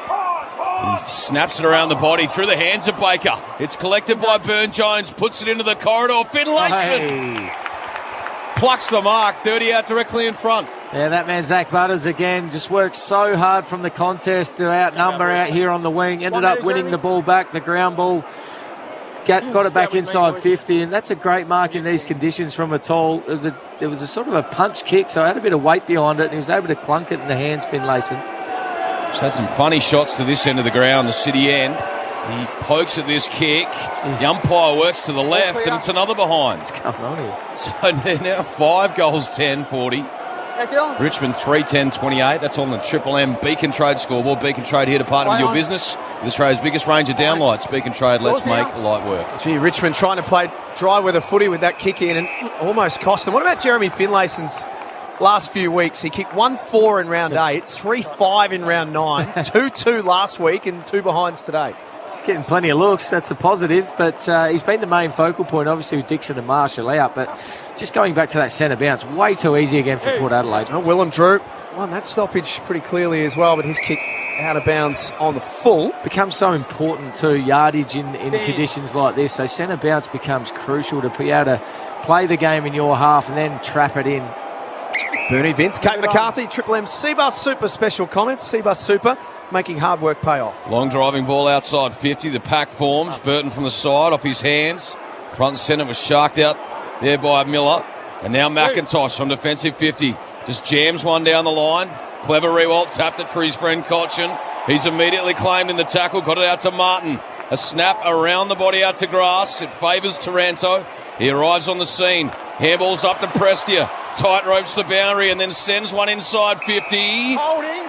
He snaps it around the body through the hands of Baker. It's collected by Burne-Jones, puts it into the corridor. Finlayson plucks the mark, 30 out directly in front. Yeah, that man Zach Butters again just worked so hard from the contest to outnumber out here on the wing. Ended up winning the ball back, the ground ball. Got it back inside 50, and that's a great mark in these conditions from a tall. There was a sort of a punch kick, so it had a bit of weight behind it, and he was able to clunk it in the hands, Finlayson. He's had some funny shots to this end of the ground, the city end. He pokes at this kick. The umpire works to the left, and it's another behind. What's going on here? So now 5 goals, 10-40. Richmond 3-10-28. That's on the Triple M Beacon Trade scoreboard. Beacon Trade here to partner with your business with Australia's biggest range of downlights. Beacon Trade, let's make light work. Gee, Richmond trying to play dry with a footy with that kick in and almost cost them. What about Jeremy Finlayson's last few weeks? He kicked 1-4 in round 8, 3-5 in round 9, 2-2 last week, and 2 behinds today. He's getting plenty of looks. That's a positive, but he's been the main focal point, obviously, with Dixon and Marshall out. But just going back to that centre bounce, way too easy again for Port Adelaide. Oh, Willem Drew won that stoppage pretty clearly as well, but his kick out of bounds on the full. Becomes so important too, yardage in conditions like this. So centre bounce becomes crucial to be able to play the game in your half and then trap it in. Bernie Vince, Kate McCarthy, Triple M Seabus Super special comments. Seabus Super making hard work pay off. Long driving ball outside 50. The pack forms. Burton from the side, off his hands. Front and centre was sharked out there by Miller. And now McIntosh from defensive 50. Just jams one down the line. Clever Rewalt tapped it for his friend Cochin. He's immediately claimed in the tackle. Got it out to Martin. A snap around the body out to Grass. It favours Taranto. He arrives on the scene. Handballs up to Prestia. Tight ropes the boundary and then sends one inside 50.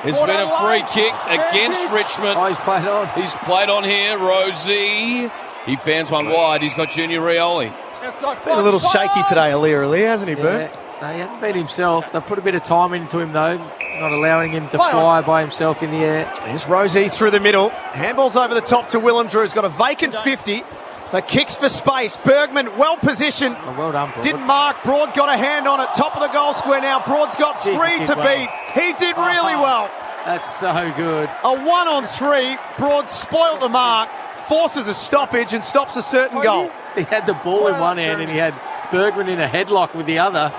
It's been a free kick against Richmond. Oh, he's played on. He's played on here. Rosie. He fans one wide. He's got Junior Rioli. It's been a little shaky today, Alia, hasn't he, Bert? No, he hasn't been himself. They've put a bit of time into him, though, not allowing him to fly by himself in the air. There's Rosie through the middle. Handballs over the top to Willem Drew. He's got a vacant 50. So kicks for space. Bergman well positioned. Oh, well done, Broad. Didn't mark. Broad got a hand on it. Top of the goal square now. Broad's got 3 to beat. He did really well. That's so good. A 1-on-3. Broad spoiled the mark. Forces a stoppage and stops a certain goal. He had the ball in one hand and he had Bergman in a headlock with the other.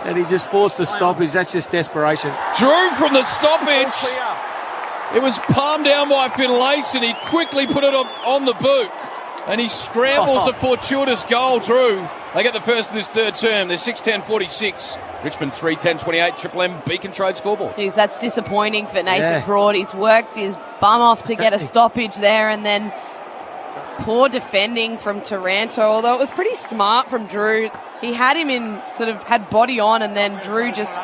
And he just forced the stoppage. That's just desperation. Drew from the stoppage. It was palmed down by Finlayson. He quickly put it on the boot. And he scrambles a fortuitous goal, Drew. They get the first of this third term. They're 6-10-46. Richmond 3-10-28. Triple M Beacon Trade scoreboard. Jeez, that's disappointing for Nathan Broad. He's worked his bum off to get a stoppage there, and then poor defending from Taranto, although it was pretty smart from Drew. He had him in, sort of had body on, and then Drew just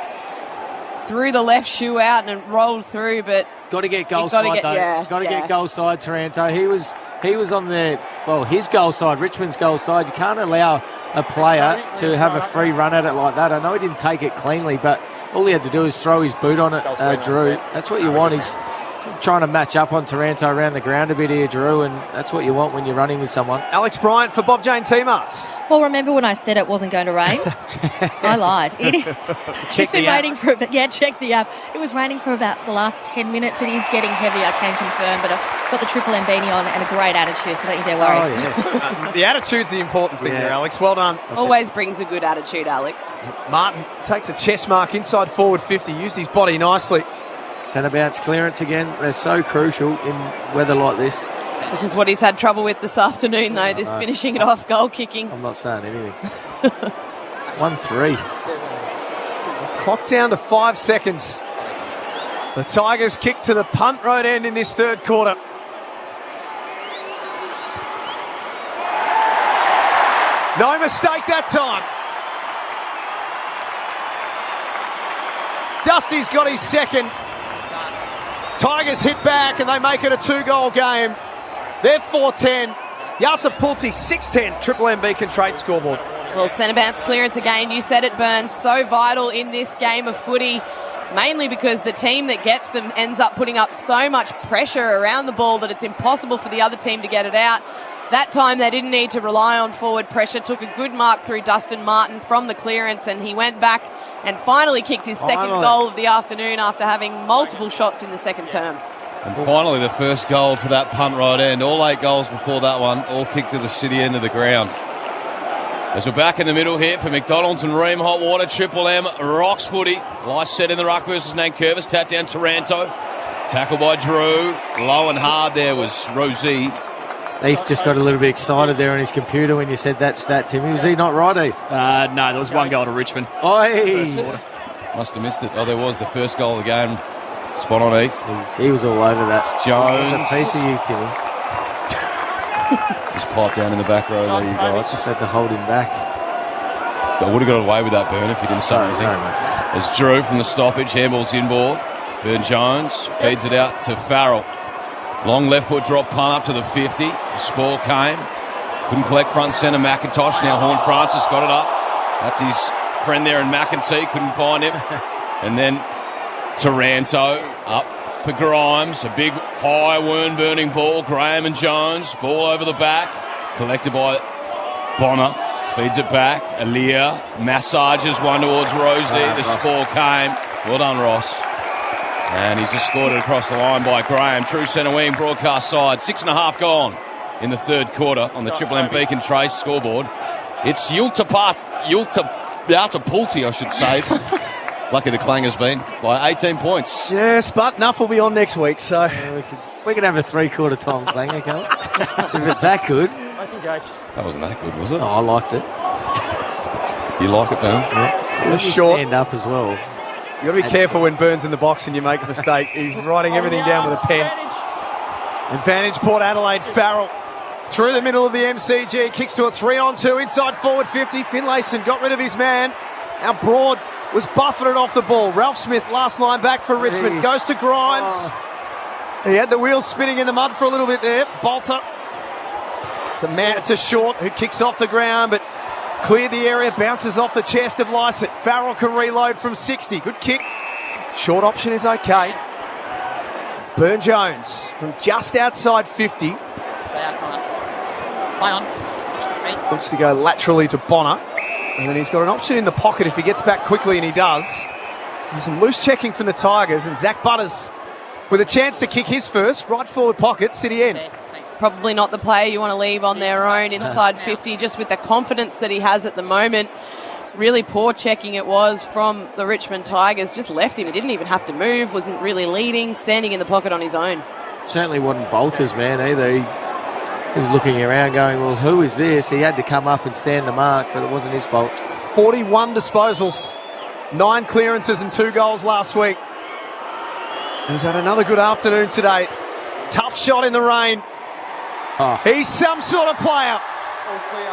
threw the left shoe out and it rolled through, but got to get goal side, though. Got to get goal side, Taranto. He was on his goal side, Richmond's goal side. You can't allow a player to have a free run at it like that. I know he didn't take it cleanly, but all he had to do is throw his boot on it, Drew. That's what you want. He's trying to match up on Taranto around the ground a bit here, Drew, and that's what you want when you're running with someone. Alex Bryant for Bob Jane T-Marts. Well, remember when I said it wasn't going to rain? I lied. It's been raining for check the app. It was raining for about the last 10 minutes. It is getting heavy, I can confirm, but I've got the Triple M beanie on and a great attitude, so don't you dare worry. Oh, yes. The attitude's the important thing there, Alex. Well done. Always brings a good attitude, Alex. Martin takes a chest mark inside forward 50, used his body nicely. Centre bounce clearance again. They're so crucial in weather like this. This is what he's had trouble with this afternoon, though, finishing it off, goal kicking. I'm not saying anything. 1-3. Clock down to 5 seconds. The Tigers kick to the punt road end in this third quarter. No mistake that time. Dusty's got his second. Tigers hit back and they make it a 2-goal game. They're 4-10. Yalta Pultzi 6-10. Triple M Beacon Trade scoreboard. Well, centre bounce clearance again. You said it, Burns. So vital in this game of footy, mainly because the team that gets them ends up putting up so much pressure around the ball that it's impossible for the other team to get it out. That time they didn't need to rely on forward pressure. Took a good mark through Dustin Martin from the clearance, and he went back and finally kicked his second goal of the afternoon after having multiple shots in the second term. And finally the first goal to that punt right end. All 8 goals before that one, all kicked to the city end of the ground. As we're back in the middle here for McDonald's and Ream Hot Water, Triple M rocks footy. Lice set in the ruck versus Nankervis. Tap down Taranto. Tackle by Drew. Low and hard there was Rosie. Heath just got a little bit excited there on his computer when you said that stat, Timmy. Was he not right, Heath? No, there was one goal to Richmond. Oi! Must have missed it. Oh, there was the first goal of the game. Spot on, Heath. He was all over that. Jones. A piece of you, Timmy. Just pipe down in the back row there, you guys. Just had to hold him back. I would have got away with that, Burn, if you didn't say anything. As Drew from the stoppage, handballs inboard. Burn-Jones feeds it out to Farrell. Long left foot drop punt up to the 50. The Spore came. Couldn't collect front centre McIntosh. Now Horne-Francis got it up. That's his friend there in McEntee. Couldn't find him. And then Taranto up for Grimes. A big high wound-burning ball. Graham and Jones. Ball over the back. Collected by Bonner. Feeds it back. Alia massages one towards Rosie. The Spore came. Well done, Ross. And he's escorted across the line by Graham. True centre wing, broadcast side. 6.5 gone in the third quarter on the Triple M Beacon Trace scoreboard. It's Yultapulti, I should say. Lucky the Clang has been by 18 points. Yes, but enough will be on next week, so we can have a 3/4 time Clanger, can't we? If it's that good. That wasn't that good, was it? Oh, I liked it. You like it, Ben? Yeah. It was short. Stand up as well. You've got to be careful when Burns in the box and you make a mistake. He's writing everything down with a pen. Advantage Port Adelaide. Farrell through the middle of the MCG. Kicks to a 3-on-2. Inside forward 50. Finlayson got rid of his man. Now Broad was buffeted off the ball. Ralph Smith, last line back for Richmond. Goes to Grimes. He had the wheels spinning in the mud for a little bit there. Bolter. It's a short who kicks off the ground, but cleared the area, bounces off the chest of Lysett. Farrell can reload from 60. Good kick. Short option is okay. Burn-Jones from just outside 50. Stay out, Connor. Play on. Looks to go laterally to Bonner. And then he's got an option in the pocket if he gets back quickly, and he does. There's some loose checking from the Tigers, and Zach Butters with a chance to kick his first. Right forward pocket, City end. Probably not the player you want to leave on their own inside 50, just with the confidence that he has at the moment. Really poor checking it was from the Richmond Tigers. Just left him. He didn't even have to move, wasn't really leading, standing in the pocket on his own. Certainly wasn't Bolter's man either. He was looking around going, well, who is this? He had to come up and stand the mark, but it wasn't his fault. 41 disposals, 9 clearances and 2 goals last week. He's had another good afternoon today. Tough shot in the rain. Oh. He's some sort of player. All clear.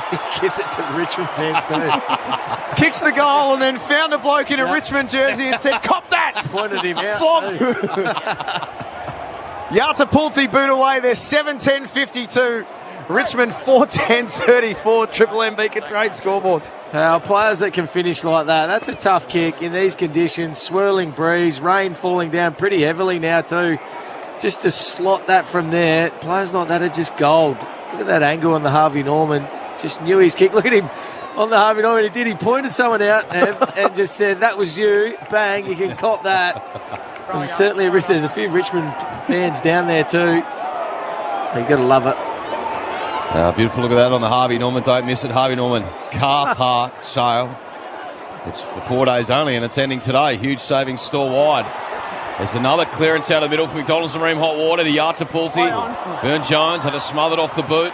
He gives it to the Richmond fans too. Kicks the goal and then found a bloke in a Richmond jersey and said, cop that! Pointed him out. Flog. Yatapulti boot away. They're 7-10-52. Richmond 4-10-34. Triple M Beacon Trade scoreboard. Our players that can finish like that, that's a tough kick in these conditions. Swirling breeze, rain falling down pretty heavily now too. Just to slot that from there, players like that are just gold. Look at that angle on the Harvey Norman. Just knew his kick. Look at him on the Harvey Norman. He did. He pointed someone out and just said, that was you. Bang, you can cop that. And certainly there's a few Richmond fans down there too. You've got to love it. Beautiful look at that on the Harvey Norman. Don't miss it. Harvey Norman car park sale. It's for 4 days only and it's ending today. Huge savings store wide. There's another clearance out of the middle for McDonald's and Ream Hot Water. The Yatapulti. Burn-Jones had it smothered off the boot.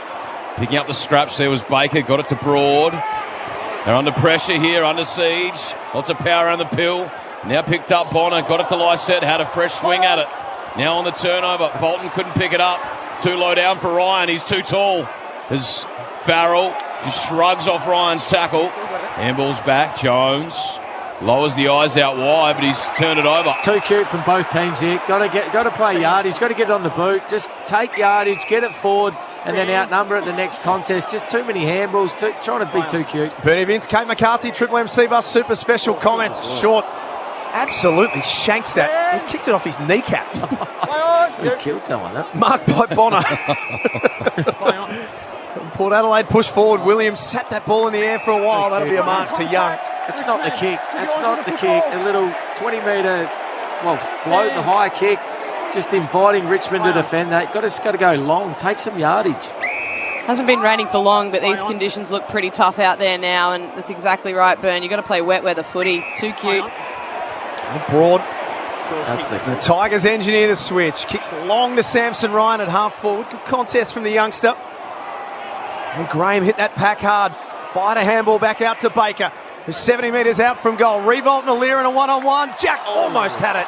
Picking up the scraps there was Baker. Got it to Broad. They're under pressure here, under siege. Lots of power around the pill. Now picked up Bonner. Got it to Lysett. Had a fresh swing at it. Now on the turnover. Bolton couldn't pick it up. Too low down for Ryan. He's too tall. As Farrell just shrugs off Ryan's tackle. Handball's back. Jones lowers the eyes out wide, but he's turned it over. Too cute from both teams here. Got to play yardage. Got to get it on the boot. Just take yardage, get it forward. and then outnumber at the next contest. Just too many handballs, trying to be too cute. Bernie Vince, Kate McCarthy, Triple MC Bus, super special comments. Short absolutely shanks that. He kicked it off his kneecap. He killed someone, that. Marked by Bonner. Port Adelaide pushed forward. Williams sat that ball in the air for a while. That'll be a mark to Young. It's not the kick. That's not the kick. A little 20-metre, float, a high kick. Just inviting Richmond to defend that. Got to go long. Take some yardage. Hasn't been raining for long, but these conditions look pretty tough out there now, and that's exactly right, Bern. You've got to play wet weather footy. Too cute. Broad. That's the Tigers engineer the switch. Kicks long to Samson Ryan at half forward. Good contest from the youngster. And Graham hit that pack hard. Fired a handball back out to Baker. Who's 70 metres out from goal. Revolt and Alir in a one-on-one. Jack almost had it.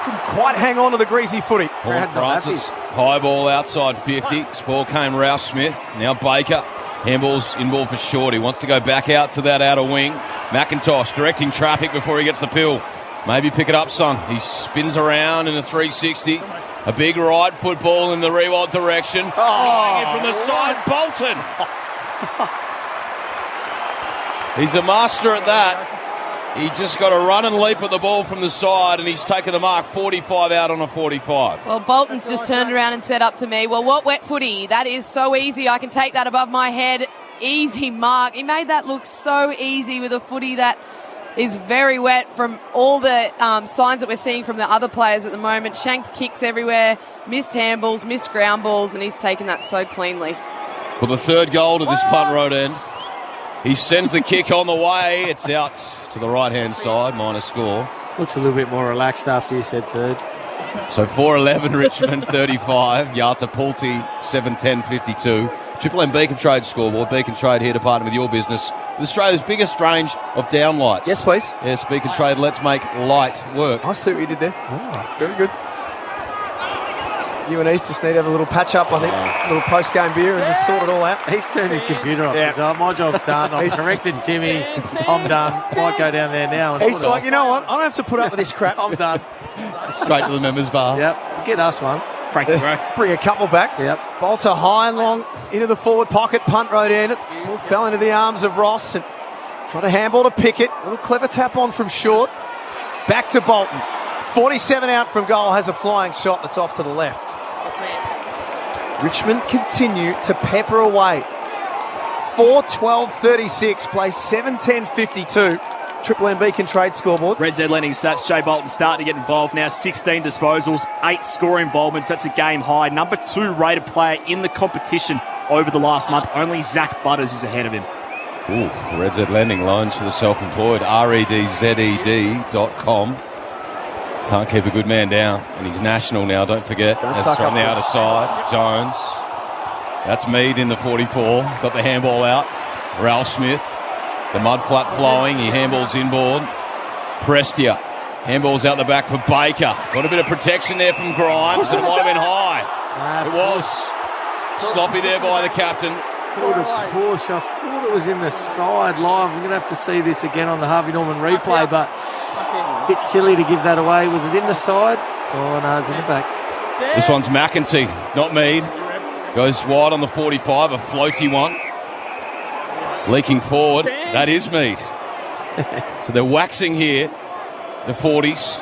Couldn't quite hang on to the greasy footy. Paul Francis, high ball outside 50. Ball came Ralph Smith. Now Baker. Handball's in ball for short. He wants to go back out to that outer wing. McIntosh directing traffic before he gets the pill. Maybe pick it up, son. He spins around in a 360. A big right football in the Rewalt direction. Hanging from the side, Bolton. He's a master at that. He just got to run and leap at the ball from the side, and he's taken the mark 45 out on a 45. Well, Bolton's just turned around and said up to me, well, what wet footy? That is so easy. I can take that above my head. Easy mark. He made that look so easy with a footy that is very wet from all the signs that we're seeing from the other players at the moment. Shanked kicks everywhere, missed handballs, missed ground balls, and he's taken that so cleanly. For the third goal to this punt road end, he sends the kick on the way. It's out to the right-hand side, minor score. Looks a little bit more relaxed after you said third. So 4-11 Richmond 35, Yata Pulti 7-10-52. Triple M Beacon Trade scoreboard. Beacon Trade here to partner with your business with Australia's biggest range of downlights. Yes, please. Yes, Beacon Trade, let's make light work. I see what you did there. Oh, very good. You and Heath just need to have a little patch up, I think. A little post-game beer and just sort it all out. He's turned his computer off. Yeah. My job's done. I've corrected Timmy. I'm done. Might go down there now. He's like, you know what? I don't have to put up with this crap. I'm done. Straight to the members bar. Yep. Get us one. Frankie throw. Bring a couple back. Yep. Bolter high and long into the forward pocket. Punt road end. It all fell into the arms of Ross and tried to handball to Pickett. A little clever tap on from short. Back to Bolton. 47 out from goal. Has a flying shot that's off to the left. Richmond continue to pepper away. 4-12-36, play 7-10-52. Triple M Beacon Trade scoreboard. Red Z Lending stats. Jay Bolton starting to get involved now. 16 disposals, 8 score involvements. That's a game high. Number 2 rated player in the competition over the last month. Only Zach Butters is ahead of him. Ooh, Red Z Lending, loans for the self-employed. REDZED.com. Can't keep a good man down, and he's national now, don't forget. That's from the outer side. Jones. That's Mead in the 44. Got the handball out. Ralph Smith. The mud flat flowing. He handballs inboard. Prestia. Handballs out the back for Baker. Got a bit of protection there from Grimes, and it might have been high. It was. Sloppy there by the captain. Push. I thought it was in the side live. We're going to have to see this again on the Harvey Norman replay, but a bit silly to give that away. Was it in the side? Oh, no, it's in the back. This one's McEntee, not Mead. Goes wide on the 45, a floaty one. Leaking forward. That is Mead. So they're waxing here, the 40s.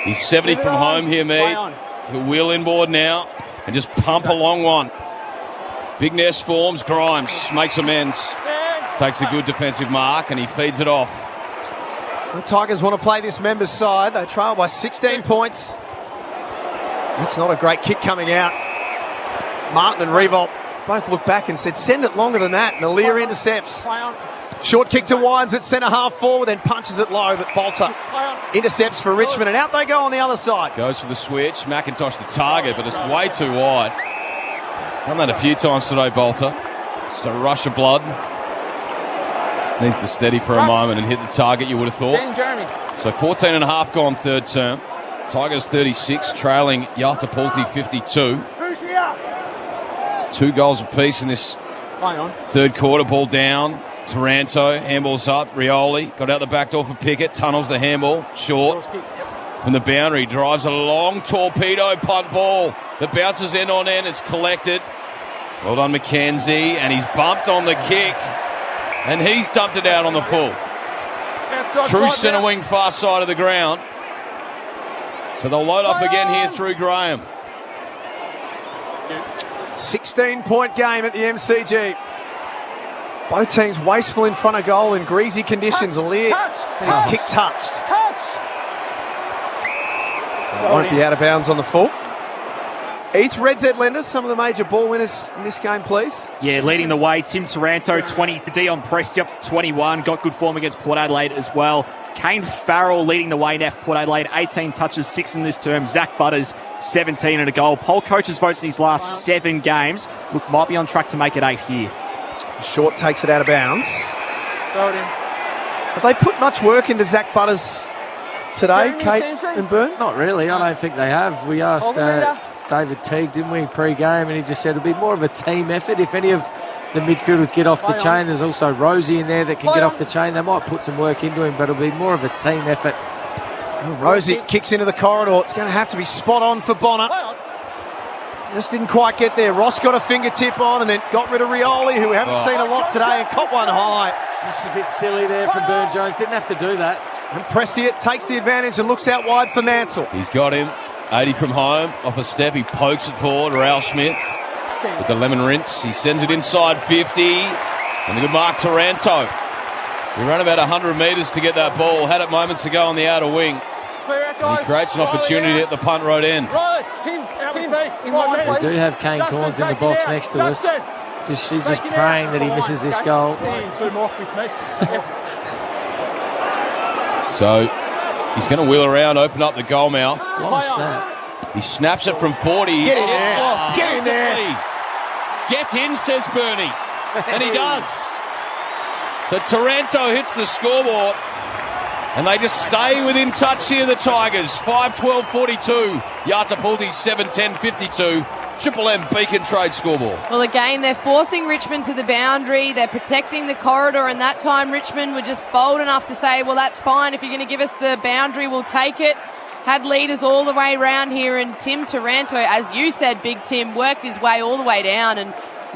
He's 70 from home here, Mead. He'll wheel inboard now and just pump a long one. Big nest forms. Grimes makes amends. Takes a good defensive mark and he feeds it off. The Tigers want to play this members' side. They trail by 16 points. That's not a great kick coming out. Martin and Revolt both looked back and said, send it longer than that. And Alir intercepts. Short kick to Wines at centre half forward, then punches it low, but Bolter intercepts for Richmond, and out they go on the other side. Goes for the switch. McIntosh the target, but it's way too wide. He's done that a few times today, Bolter. Just a rush of blood. Just needs to steady for a moment and hit the target, you would have thought. So 14 and a half gone third term. Tigers 36, trailing Yatapulti 52. It's 2 goals apiece in this third quarter. Ball down. Taranto, handballs up. Rioli got out the back door for Pickett. Tunnels the handball. Short from the boundary. Drives a long torpedo punt ball that bounces end on end. It's collected. Well done, McKenzie, and he's bumped on the kick, and he's dumped it out on the full. True centre wing, far side of the ground. So they'll load up again here through Graham. 16-point game at the MCG. Both teams wasteful in front of goal in greasy conditions. Lear, his kick touched. So it won't be out of bounds on the full. Each Red Z lenders, some of the major ball winners in this game, please. Yeah, leading the way, Tim Taranto, 20. Dion Presti up to 21. Got good form against Port Adelaide as well. Kane Farrell leading the way now for Port Adelaide. 18 touches, 6 in this term. Zach Butters, 17 and a goal. Poll coaches votes in his last 7 games. Look, might be on track to make it 8 here. Short takes it out of bounds. Have they put much work into Zach Butters today, Kate and Byrne? Not really. I don't think they have. We asked David Teague, didn't we, pre-game, and he just said it'll be more of a team effort. If any of the midfielders get off the chain, there's also Rosie in there that can get off the chain. They might put some work into him, but it'll be more of a team effort. Oh, Rosie kicks into the corridor. It's going to have to be spot on for Bonner. Just didn't quite get there. Ross got a fingertip on and then got rid of Rioli, who we haven't seen a lot today, and caught one high. It's just a bit silly there from Burn Jones. Didn't have to do that. And Presti takes the advantage and looks out wide for Mansell. He's got him. 80 from home, off a step, he pokes it forward. Raul Smith with the lemon rinse. He sends it inside 50. And a good mark, Taranto. He ran about 100 metres to get that ball. Had it moments ago on the outer wing. And he creates an opportunity at the punt road end. We do have Kane Corns in the box next to us. She's just praying that he misses this goal. So he's going to wheel around, open up the goal mouth. Long snap. He snaps it from 40. Get in there. Get in there. Get in, says Bernie. And he does. So Taranto hits the scoreboard. And they just stay within touch here, the Tigers. 5-12-42. Yatapulti 7-10-52. Triple M Beacon Trade scoreboard. Well, again, they're forcing Richmond to the boundary. They're protecting the corridor, and that time Richmond were just bold enough to say, well, that's fine. If you're going to give us the boundary, we'll take it. Had leaders all the way around here, and Tim Taranto, as you said, Big Tim, worked his way all the way down, and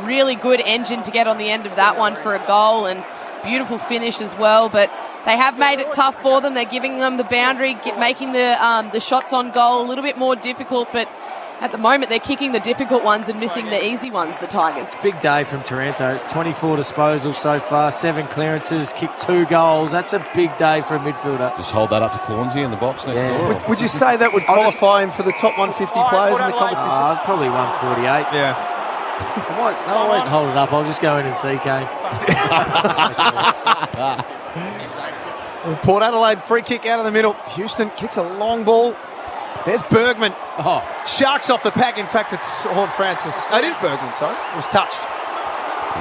really good engine to get on the end of that one for a goal, and beautiful finish as well. But they have made it tough for them. They're giving them the boundary, making the shots on goal a little bit more difficult, but at the moment, they're kicking the difficult ones and missing the easy ones, the Tigers. Big day from Taranto. 24 disposals so far, 7 clearances, kicked 2 goals. That's a big day for a midfielder. Just hold that up to Cornsey in the box next door. Would you say that would qualify him for the top 150 players in the competition? Probably 148. Yeah. I won't hold it up. I'll just go in and see Kane. Port Adelaide free kick out of the middle. Houston kicks a long ball. There's Bergman. Sharks off the pack. In fact, it's Horn Francis. It is Bergman, sorry. It was touched.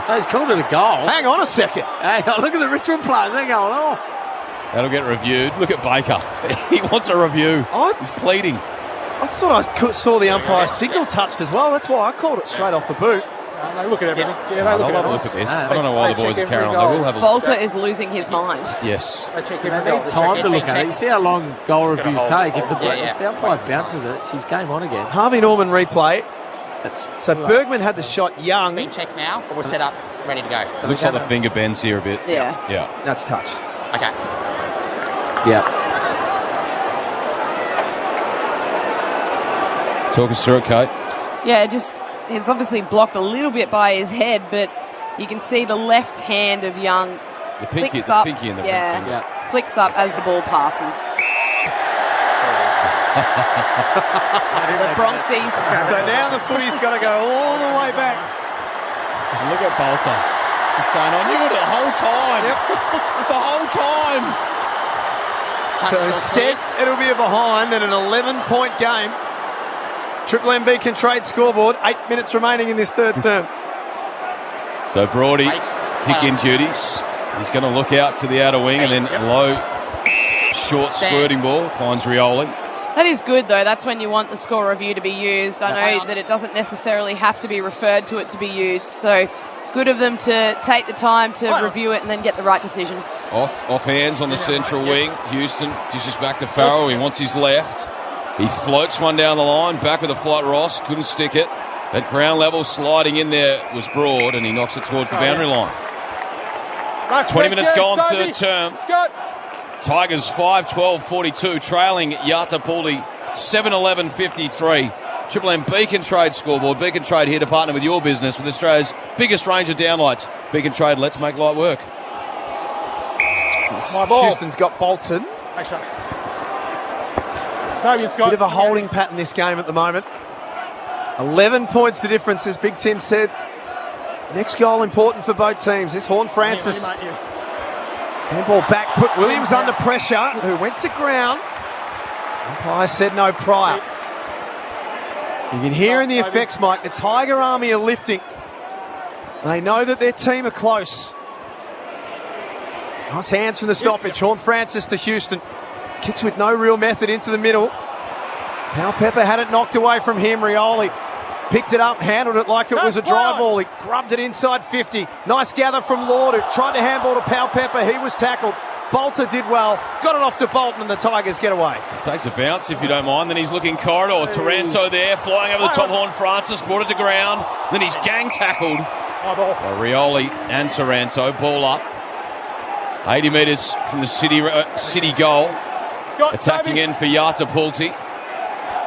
He's called it a goal. Hang on a second. Hang on, look at the Richmond players. They're going off. That'll get reviewed. Look at Baker. He wants a review. He's pleading. I thought I saw the umpire signal touched as well. That's why I called it straight off the boot. They look at everything. They'll have a look at this. I don't know why the boys are carrying on. They will have a look. Bolter is losing his mind. Yes. They need time to look at it. You see how long goal reviews take. If the umpire bounces it, she's game on again. Harvey Norman replay. So Bergman had the shot young. Been checked now, but we're set up, ready to go. It looks like the finger bends here a bit. Yeah. Yeah. That's touched. Okay. Yeah. Talk us through it, Kate. Yeah, it's obviously blocked a little bit by his head, but you can see the left hand of Young The pinky flicks up. and the ring finger. Flicks up as the ball passes. The Bronxies. So now the footy's got to go all the way back. And look at Bolter. He's saying, I knew it the whole time. The whole time. So instead, it'll be a behind and an 11-point game. Triple M Beacon Trade scoreboard. 8 minutes remaining in this third term. So Brody, kick-in duties. He's going to look out to the outer wing and then low, short squirting ball finds Rioli. That is good, though. That's when you want the score review to be used. I know that it doesn't necessarily have to be referred to it to be used. So good of them to take the time to review it and then get the right decision. Off hands on the central wing. Houston dishes back to Farrell. He wants his left. He floats one down the line. Back with a flight Ross. Couldn't stick it. At ground level, sliding in there was Broad, and he knocks it towards the boundary line. 20 minutes gone, third term. Tigers 5-12-42, trailing Yatapuldi 7-11-53. Triple M Beacon Trade scoreboard. Beacon Trade here to partner with your business with Australia's biggest range of downlights. Beacon Trade, let's make light work. Houston's got Bolton. Bit of a holding pattern this game at the moment. 11 points the difference, as Big Tim said. Next goal important for both teams. This Horn Francis. Handball back, put Williams under pressure, who went to ground. Umpire said no prior. You can hear in the effects, Mike, the Tiger Army are lifting. They know that their team are close. Nice hands from the stoppage. Horn Francis to Houston. Kicks with no real method into the middle. Powell Pepper had it knocked away from him. Rioli picked it up, handled it like it was a dry ball. He grubbed it inside 50. Nice gather from Lord, who tried to handball to Powell Pepper. He was tackled. Bolter did well. Got it off to Bolton, and the Tigers get away. It takes a bounce, if you don't mind. Then he's looking corridor. Taranto there, flying over the top. Horn Francis brought it to ground. Then he's gang tackled by Rioli and Taranto. Ball up. 80 metres from the City goal. Attacking in for Yatapulti.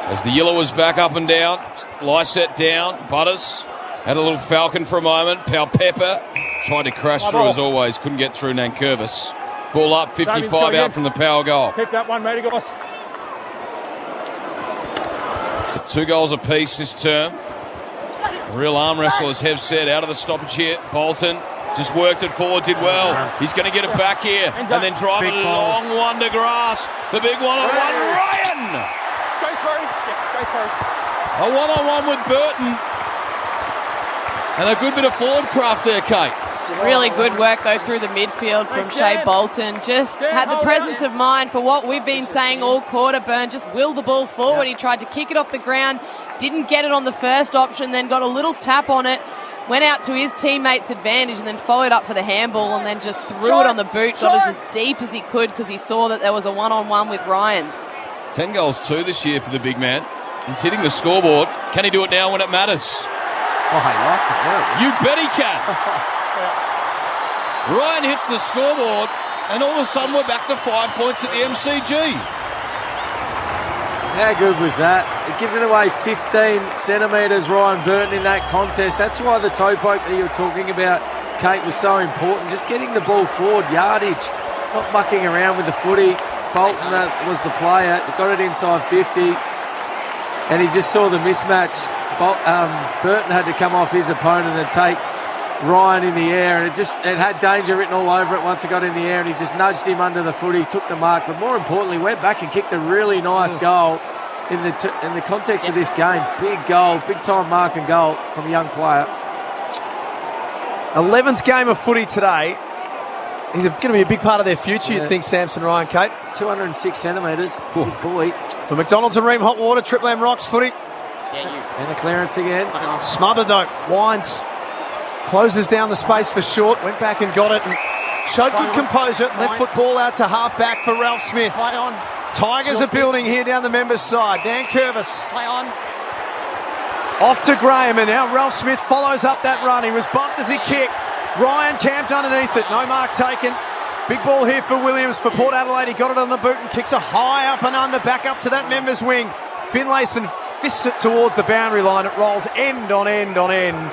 As the yellow was back up and down. Lysette down. Butters had a little falcon for a moment. Powell Pepper tried to crash through as always. Couldn't get through Nankervis. Ball up, 55 out from the power goal. Keep that one, matey, guys. So 2 goals apiece this term. Real arm wrestle, as Hev said, out of the stoppage here. Bolton just worked it forward, did well. He's going to get it back here and then drive a long one to grass. The big one-on-one, Ryan! Go through. Yeah, go through. A one-on-one with Burton. And a good bit of forward craft there, Kate. Really good work, though, through the midfield from Shea Bolton. Just had the presence of mind for what we've been saying all quarter, Burn. Just will the ball forward. He tried to kick it off the ground, didn't get it on the first option, then got a little tap on it, went out to his teammates' advantage, and then followed up for the handball and then just threw it on the boot, got as deep as he could because he saw that there was a one-on-one with Ryan. 10 goals too this year for the big man. He's hitting the scoreboard. Can he do it now when it matters? Oh, hey, nice work. You bet he can. Ryan hits the scoreboard, and all of a sudden we're back to 5 points at the MCG. How good was that? Giving away 15 centimetres, Ryan Burton, in that contest. That's why the toe poke that you're talking about, Kate, was so important. Just getting the ball forward, yardage, not mucking around with the footy. Bolton was the player, got it inside 50, and he just saw the mismatch. Burton had to come off his opponent and take Ryan in the air, and it had danger written all over it once it got in the air, and he just nudged him under the footy, took the mark, but more importantly went back and kicked a really nice goal in the context of this game. Big goal, big time mark and goal from a young player. 11th game of footy today. He's going to be a big part of their future, you'd think, Samson Ryan, Kate. 206 centimetres. Big boy. For McDonald's and Ream Hot Water, Triple M Rocks footy. And a clearance again. Smothered though, winds. Closes down the space for Short, went back and got it and showed good composure. Left foot ball out to half back for Ralph Smith. Tigers are building here down the members' side. Dan Curvis. Off to Graham, and now Ralph Smith follows up that run. He was bumped as he kicked. Ryan camped underneath it. No mark taken. Big ball here for Williams for Port Adelaide. He got it on the boot and kicks a high up and under, back up to that members' wing. Finlayson fists it towards the boundary line. It rolls end on end on end.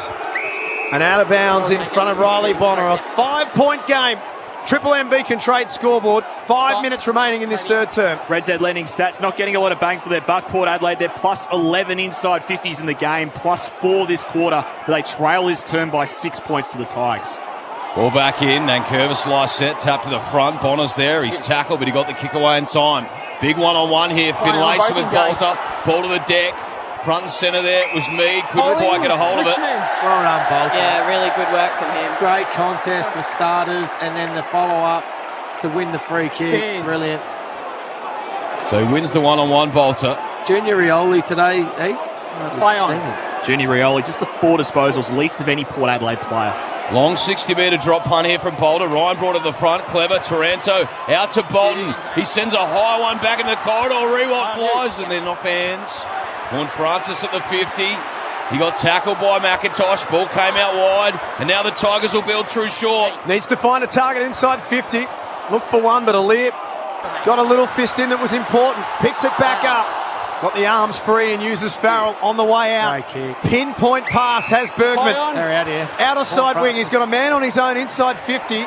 And out of bounds in front of Riley Bonner. A 5-point game. Triple M Beacon Trade scoreboard. 5 minutes remaining in this third term. Red Z lending stats not getting a lot of bang for their buck. Port Adelaide, they're plus 11 inside 50s in the game, plus 4 this quarter. They trail this term by 6 points to the Tigers. Ball back in, Nankervis Lysette, tap to the front. Bonner's there, he's tackled, but he got the kick away in time. Big one-on-one here, Finlayson with Bolter. Ball to the deck. Front and centre there, it was Mead, couldn't quite get a hold of it. Well done, Bolter. Yeah, really good work from him. Great contest for starters, and then the follow-up to win the free kick. Brilliant. So he wins the one-on-one, Bolter. Junior Rioli today, Heath. Junior Rioli, just the 4 disposals, least of any Port Adelaide player. Long 60-metre drop punt here from Bolter. Ryan brought it to the front. Clever. Taranto out to Bolton. He sends a high one back in the corridor. Rewalt flies and then off hands. Horn Francis at the 50. He got tackled by McIntosh. Ball came out wide. And now the Tigers will build through short. Needs to find a target inside 50. Look for one, but Alir got a little fist in that was important. Picks it back up. Got the arms free and uses Farrell on the way out. Pinpoint pass has Bergman. They're out here. Outer side wing. He's got a man on his own inside 50.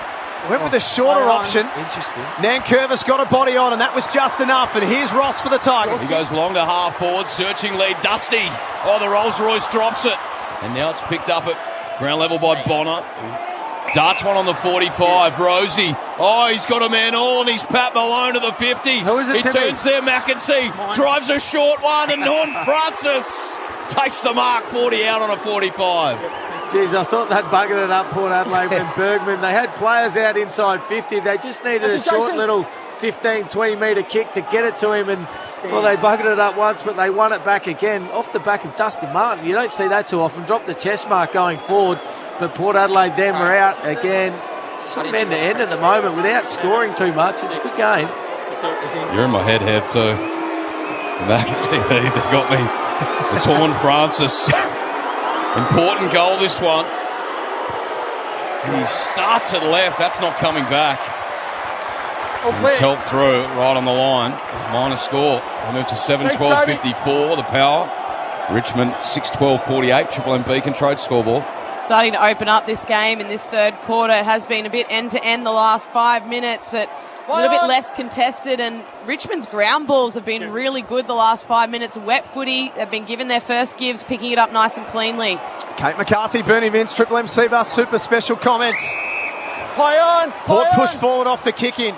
Went with a shorter option. Interesting. Nankervis got a body on, and that was just enough. And here's Ross for the Tigers. He goes long to half forward, searching lead. Dusty. Oh, the Rolls Royce drops it. And now it's picked up at ground level by Bonner. Darts one on the 45. Rosie. Oh, he's got a man all, and he's Pat Malone to the 50. Who is it, He Timmy? turns there, McEntee. Drives a short one, and Norm Francis takes the mark. 40 out on a 45. Jeez, I thought they'd buggered it up, Port Adelaide, when Bergman. They had players out inside 50. They just needed a short little 15, 20-metre kick to get it to him. And, well, they buggered it up once, but they won it back again off the back of Dustin Martin. You don't see that too often. Drop the chest mark going forward. But Port Adelaide then were out again. Sort of end-to-end at the moment without scoring too much. It's a good game. You're in my head, Hev, too. McEntee, they got me. It's Horn Francis. Important goal, this one. He starts at left. That's not coming back. It's helped through right on the line. Minor score. They move to 7-12-54, the power. Richmond 6-12-48. Triple M Beacon trade scoreboard. Starting to open up this game in this third quarter. It has been a bit end-to-end the last 5 minutes, but a little bit less contested, and Richmond's ground balls have been really good the last 5 minutes. Wet footy, they've been given their first gives, picking it up nice and clynely. Kate McCarthy, Bernie Vince, Triple M C-Bus, super special comments. Play on! Port push forward off the kick-in.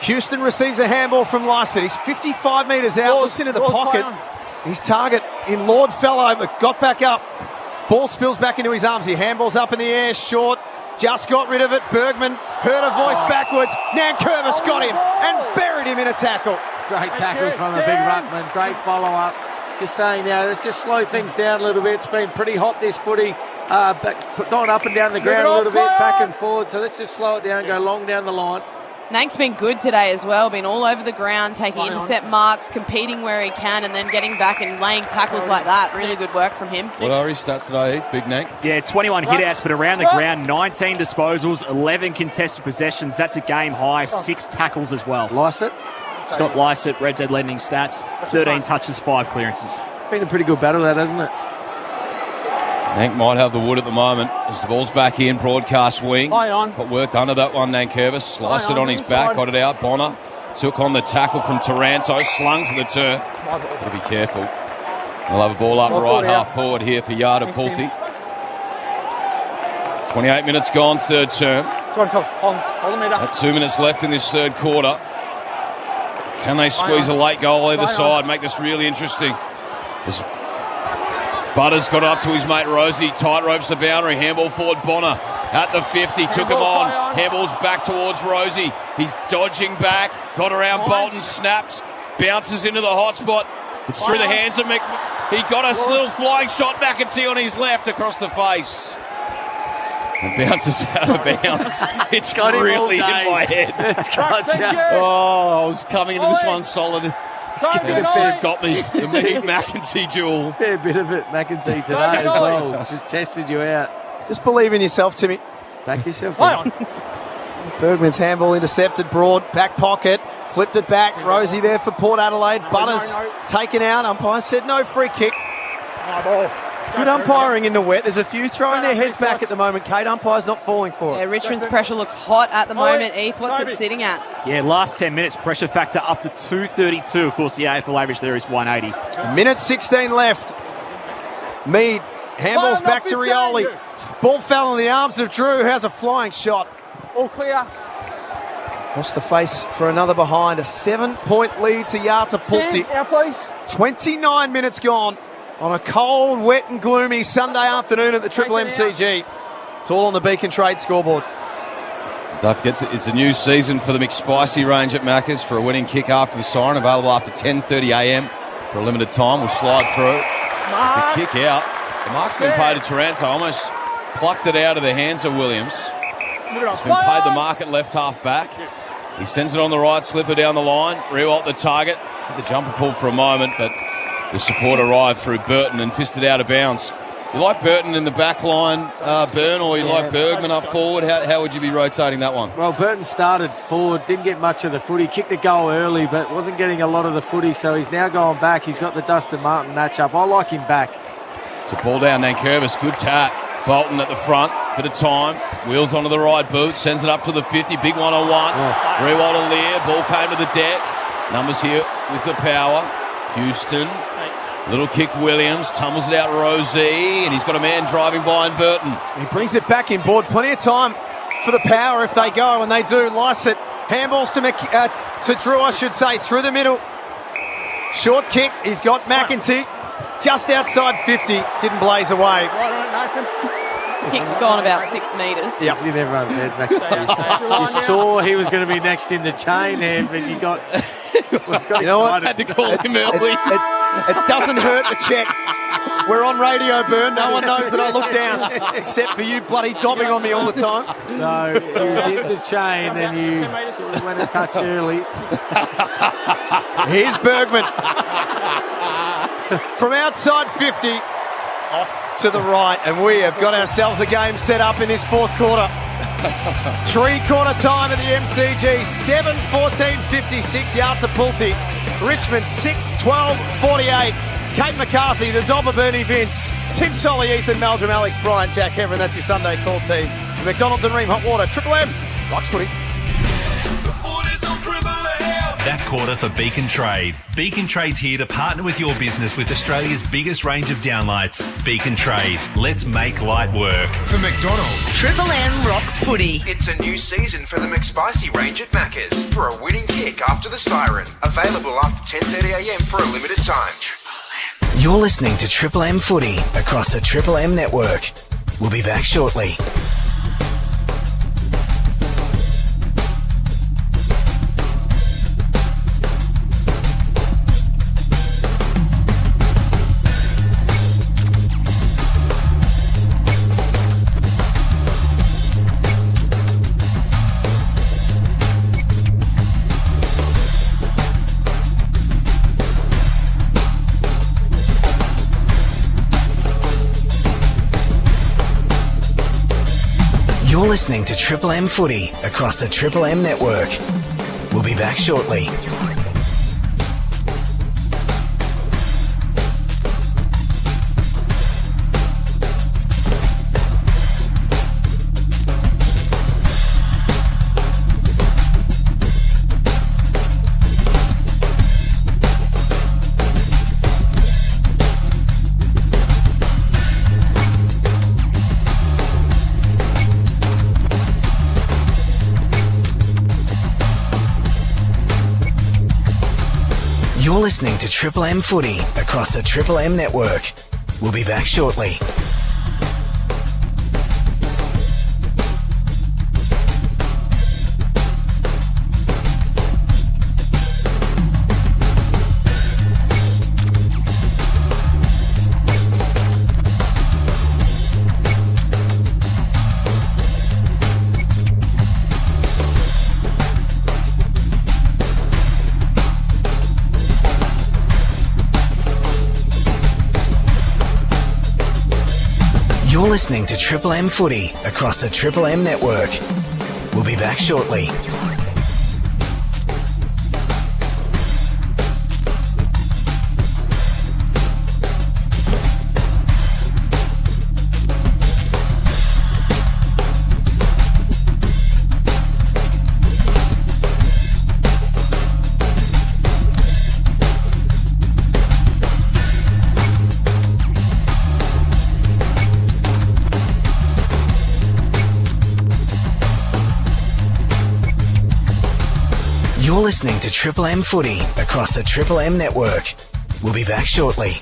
Houston receives a handball from Lysett. He's 55 metres out, looks into the pocket. His target in Lord fell over, got back up. Ball spills back into his arms. He handballs up in the air, short. Just got rid of it. Bergman heard a voice backwards. Nankervis got him and buried him in a tackle. Great tackle from the big ruckman. Great follow-up. Just saying now, let's just slow things down a little bit. It's been pretty hot, this footy. Going up and down the ground a little bit, back and forward. So let's just slow it down, go long down the line. Nank's been good today as well, been all over the ground, taking intercept marks, competing where he can, and then getting back and laying tackles like that. Really good work from him. What are his stats today, Heath? Big Nank? Yeah, 21 hit-outs, but around the ground, 19 disposals, 11 contested possessions. That's a game high, 6 tackles as well. Lysett? Scott Lysett, Red Z lending stats, 13 touches, 5 clearances. Been a pretty good battle, that, hasn't it? Nank might have the wood at the moment as the ball's back in, broadcast wing. But worked under that one, Nankervis. Sliced it on his back, got it out. Bonner took on the tackle from Taranto, slung to the turf. Got to be careful. They'll have a ball up right half forward here for Yada Pulti. 28 minutes gone, third term. At 2 minutes left in this third quarter. Can they squeeze a late goal either side, make this really interesting? As Butters got up to his mate Rosie, tight ropes the boundary, handball forward Bonner at the 50, took him on, handballs back towards Rosie, he's dodging back, got around Bolton, snaps, bounces into the hot spot, it's through the hands of he got a little flying shot, McEntee on his left across the face. And bounces out of bounds. It's got really in my head. It's got you. Oh, I was coming into this one solid. It's just got me. The McEntee duel. Fair bit of it, McEntee, today as well. Just tested you out. Just believe in yourself, Timmy. Back yourself in. Bergman's handball intercepted, broad, back pocket, flipped it back. Rosie there for Port Adelaide. Butters taken out. Umpire said no free kick. Good umpiring in the wet. There's a few throwing their heads back at the moment. Kate, umpire's not falling for it. Yeah, Richmond's pressure looks hot at the moment. Heath, what's it sitting at? Yeah, last 10 minutes, pressure factor up to 232. Of course, the AFL average there is 180. Minute 16 left. Mead handballs back to Rioli. Ball fell in the arms of Drew, who has a flying shot. All clear. Across the face for another behind. A 7-point lead to Yata Pulti. Out, please. 29 minutes gone on a cold, wet and gloomy Sunday afternoon at the Triple MCG. It's all on the Beacon Trade scoreboard. Don't forget, it's a new season for the McSpicy range at Macca's for a winning kick after the siren, available after 10:30am for a limited time. We'll slide through. It's the kick out. The mark's been paid to Taranto. Almost plucked it out of the hands of Williams. It's been paid the mark at left half back. He sends it on the right, slipper down the line. Rewalt the target. Had the jumper pulled for a moment, but The support arrived through Burton and fisted out of bounds. You like Burton in the back line, Byrne, or you like Bergman up forward? How would you be rotating that one? Well, Burton started forward, didn't get much of the footy, kicked the goal early, but wasn't getting a lot of the footy, so he's now going back. He's got the Dustin Martin matchup. I like him back. It's a ball down Nankervis, good tap. Bolton at the front, bit of time, wheels onto the right boot, sends it up to the 50, big one-on-one. Rewald to Lear, ball came to the deck. Numbers here with the power. Houston, little kick Williams, tumbles it out Rosie, and he's got a man driving by in Burton. He brings it back in board. Plenty of time for the power if they go, and they do. Lycett, handballs to Drew, I should say, through the middle. Short kick, he's got McEntee. Just outside 50, didn't blaze away. Kick's gone about 6 metres. It's in everyone's head, McEntee. You saw he was going to be next in the chain there, but you got you know what? Had to call him early. It doesn't hurt to check. We're on radio, Byrne. No one knows that I look down, except for you bloody dobbing on me all the time. No, he was in the chain and you sort of went a touch early. Here's Bergman. From outside 50, off to the right, and we have got ourselves a game set up in this fourth quarter. 3-quarter time at the MCG, 7:14, 56 yards to Pulte. Richmond 6:12, 48. Kate McCarthy, the Dobber, Bernie Vince, Tim Solly, Ethan Meldrum, Alex Bryant, Jack Heverin. That's your Sunday call team. McDonald's and Ream Hot Water, Triple M, Rocks Footy. That quarter for Beacon Trade. Beacon Trade's here to partner with your business with Australia's biggest range of downlights. Beacon Trade. Let's make light work. For McDonald's, Triple M rocks footy. it's a new season for the McSpicy range at Macca's for a winning kick after the siren. Available after 10:30am for a limited time. You're listening to Triple M Footy across the Triple M network. We'll be back shortly. You're listening to Triple M Footy across the Triple M network. We'll be back shortly. You're listening to Triple M Footy across the Triple M network. We'll be back shortly. You're listening to Triple M Footy across the Triple M network. We'll be back shortly. You're listening to Triple M Footy across the Triple M network. We'll be back shortly.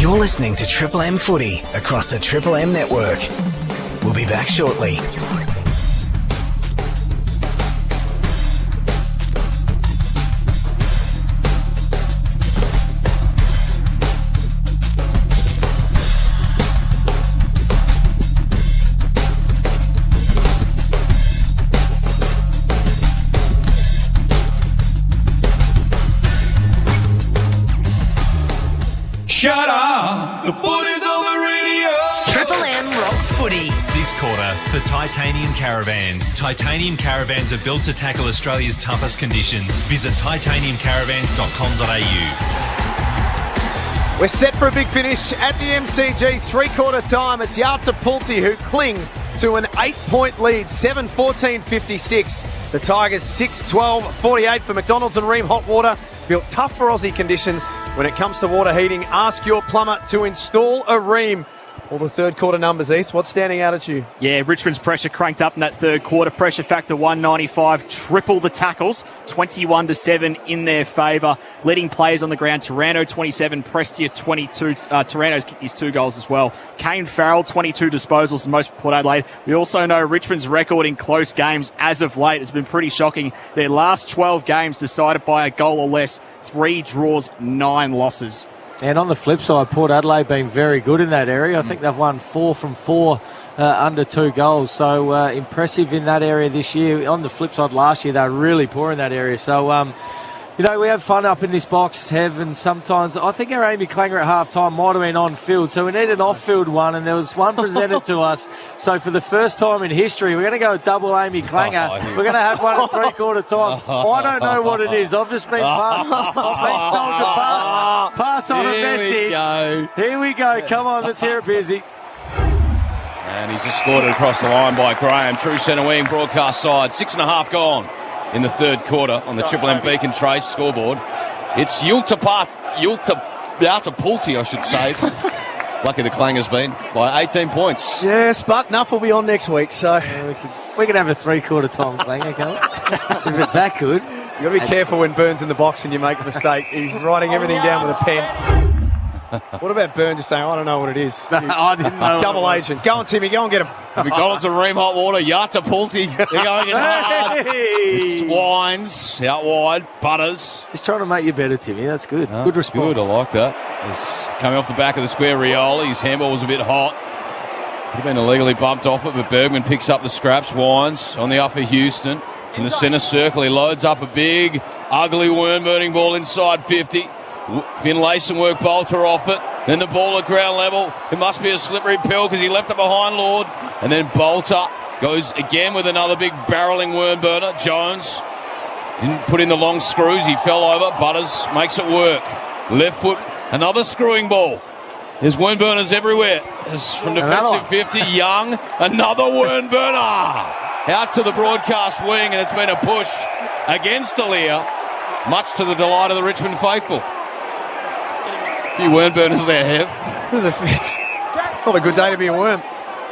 You're listening to Triple M Footy across the Triple M network. We'll be back shortly. Shut up! The footy's on the radio! Triple M rocks footy. This quarter for Titanium Caravans. Titanium Caravans are built to tackle Australia's toughest conditions. Visit titaniumcaravans.com.au. We're set for a big finish at the MCG. Three-quarter time. It's Yarta Pulti who cling to an 8-point lead, 7-14-56. The Tigers 6-12-48 for McDonald's and Ream Hot Water. Built tough for Aussie conditions. When it comes to water heating, ask your plumber to install a Ream. All the third quarter numbers, Heath. What's standing out at you? Yeah, Richmond's pressure cranked up in that third quarter. Pressure factor 195, triple the tackles, 21-7 in their favour. Leading players on the ground, Taranto 27, Prestia 22. Taranto's kicked his 2 goals as well. Kane Farrell, 22 disposals, the most for Port Adelaide. We also know Richmond's record in close games as of late has been pretty shocking. Their last 12 games decided by a goal or less, 3 draws, 9 losses. And on the flip side, Port Adelaide been very good in that area. I think they've won 4 from 4 under 2 goals. So impressive in that area this year. On the flip side, last year they were really poor in that area. So, we have fun up in this box, Hev, and sometimes I think our Amy Clanger at half-time might have been on-field. So we need an off-field one, and there was one presented to us. So for the first time in history, we're going to go double Amy Clanger. We're going to have one at three-quarter time. I don't know what it is. I've just been told to pass on a message. Here we go. Come on, let's hear it, Busy. And he's escorted across the line by Graham. True centre wing, broadcast side. 6.5 gone in the third quarter on the Triple M Beacon Trace scoreboard. It's Yarta Pulti, I should say. Lucky the Clanger's been by 18 points. Yes, but enough will be on next week, so we can have a three-quarter time Clanger, can't we? If it's that good. You've got to be careful when Burns in the box and you make a mistake. He's writing everything down with a pen. What about Burns just saying, I don't know what it is? I didn't know. Double agent. Go on, Timmy. Go and get him. McDonald's and Ream Hot Water. Yarta Pulti. They're going in hard. Swines out wide. Butters. Just trying to make you better, Timmy. That's good. Good response. Good. I like that. He's coming off the back of the square. Rioli. His handball was a bit hot. Could have been illegally bumped off it, but Bergman picks up the scraps. Wines on the upper Houston. In the centre circle, he loads up a big, ugly worm-burning ball inside 50. Finlayson work Bolter off it. Then the ball at ground level. It must be a slippery pill because he left it behind Lord. And then Bolter goes again with another big barrelling worm burner. Jones didn't put in the long screws. He fell over. Butters makes it work. Left foot, another screwing ball. There's worm burners everywhere. It's from defensive 50. Young, another worm burner. Out to the broadcast wing, and it's been a push against Aaliyah, much to the delight of the Richmond faithful. You worm burners there, Hev. It's not a good day to be a worm.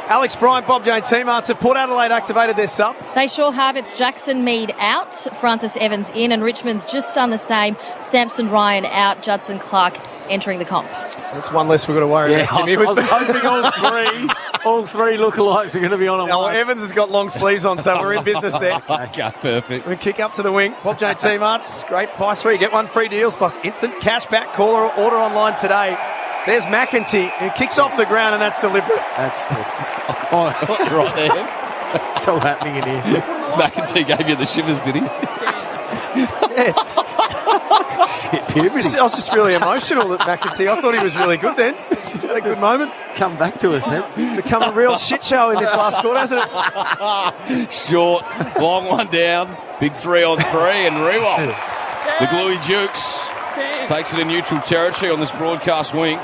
Alex Bryant, Bob Jane team answer. Port Adelaide activated their sub. They sure have. It's Jackson Mead out, Francis Evans in, and Richmond's just done the same. Samson Ryan out, Judson Clark entering the comp. That's one less we've got to worry about, Timmy. I was hoping all three lookalikes are going to be on at once. Evans has got long sleeves on, so we're in business there. Okay, perfect. We kick up to the wing. Bob Jane team arts. Great buy 3. Get 1 free deals plus instant cash back. Call or order online today. There's McEntee, who kicks off the ground, and that's deliberate. That's stiff. Right there. It's all happening in here. McEntee gave you the shivers, did he? Yes. I was just really emotional at McEntee. I thought he was really good then. He's had a good moment. Come back to us, Hev. Become a real shit show in this last quarter, hasn't it? Short, long one down, big 3 on 3, and Rewalt. The Gluey Dukes takes it in neutral territory on this broadcast wing.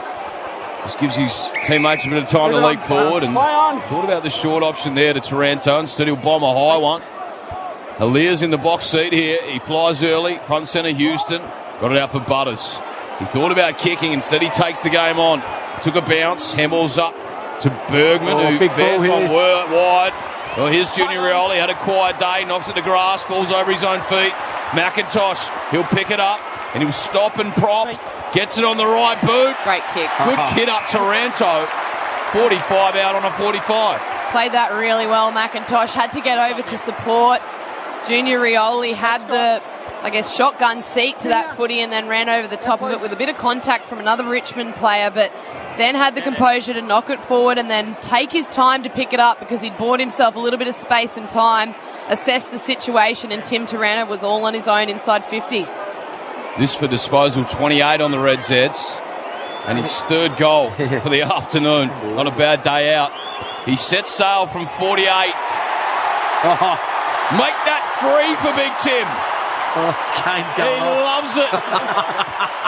Just gives his teammates a bit of time to leap forward, and thought about the short option there to Taranto. Instead he'll bomb a high one. Alia's in the box seat here. He flies early, front centre Houston. Got it out for Butters. He thought about kicking. Instead, he takes the game on. Took a bounce. Hemmels up to Bergman, who bears one wide. Well, here's Junior Rioli. Had a quiet day. Knocks it to grass. Falls over his own feet. McIntosh. He'll pick it up. and he'll stop and prop. Gets it on the right boot. Great kick. Good kid up Taranto. 45 out on a 45. Played that really well, McIntosh. Had to get over to support. Junior Rioli had the, shotgun seat to that footy and then ran over the top of it with a bit of contact from another Richmond player, but then had the composure to knock it forward and then take his time to pick it up because he'd bought himself a little bit of space and time, assessed the situation, and Tim Taranto was all on his own inside 50. This for disposal, 28 on the Red Zeds. And his third goal for the afternoon. Not a bad day out. He sets sail from 48. Make that free for Big Tim. Kane's going He loves it.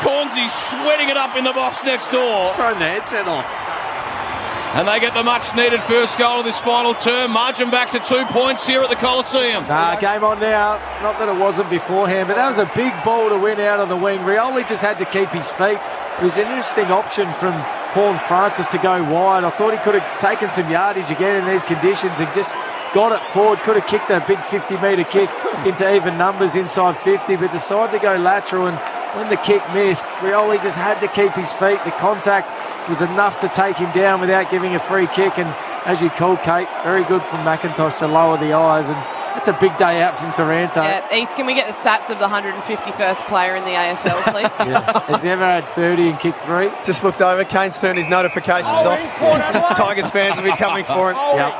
Cornsy's sweating it up in the box next door. Throwing the headset off. And they get the much-needed first goal of this final term. Margin back to 2 points here at the Coliseum. Game on now. Not that it wasn't beforehand, but that was a big ball to win out on the wing. Rioli just had to keep his feet. It was an interesting option from Horne-Francis to go wide. I thought he could have taken some yardage again in these conditions and just got it forward. Could have kicked a big 50-metre kick into even numbers inside 50, but decided to go lateral, and when the kick missed, Rioli just had to keep his feet. The contact was enough to take him down without giving a free kick, and as you called, Kate, very good from McIntosh to lower the eyes, and that's a big day out from Taranto. Yeah, Heath, can we get the stats of the 151st player in the AFL, please? Has he ever had 30 and kicked 3? Just looked over. Kane's turned his notifications off. Tigers fans will be coming for him. Yep.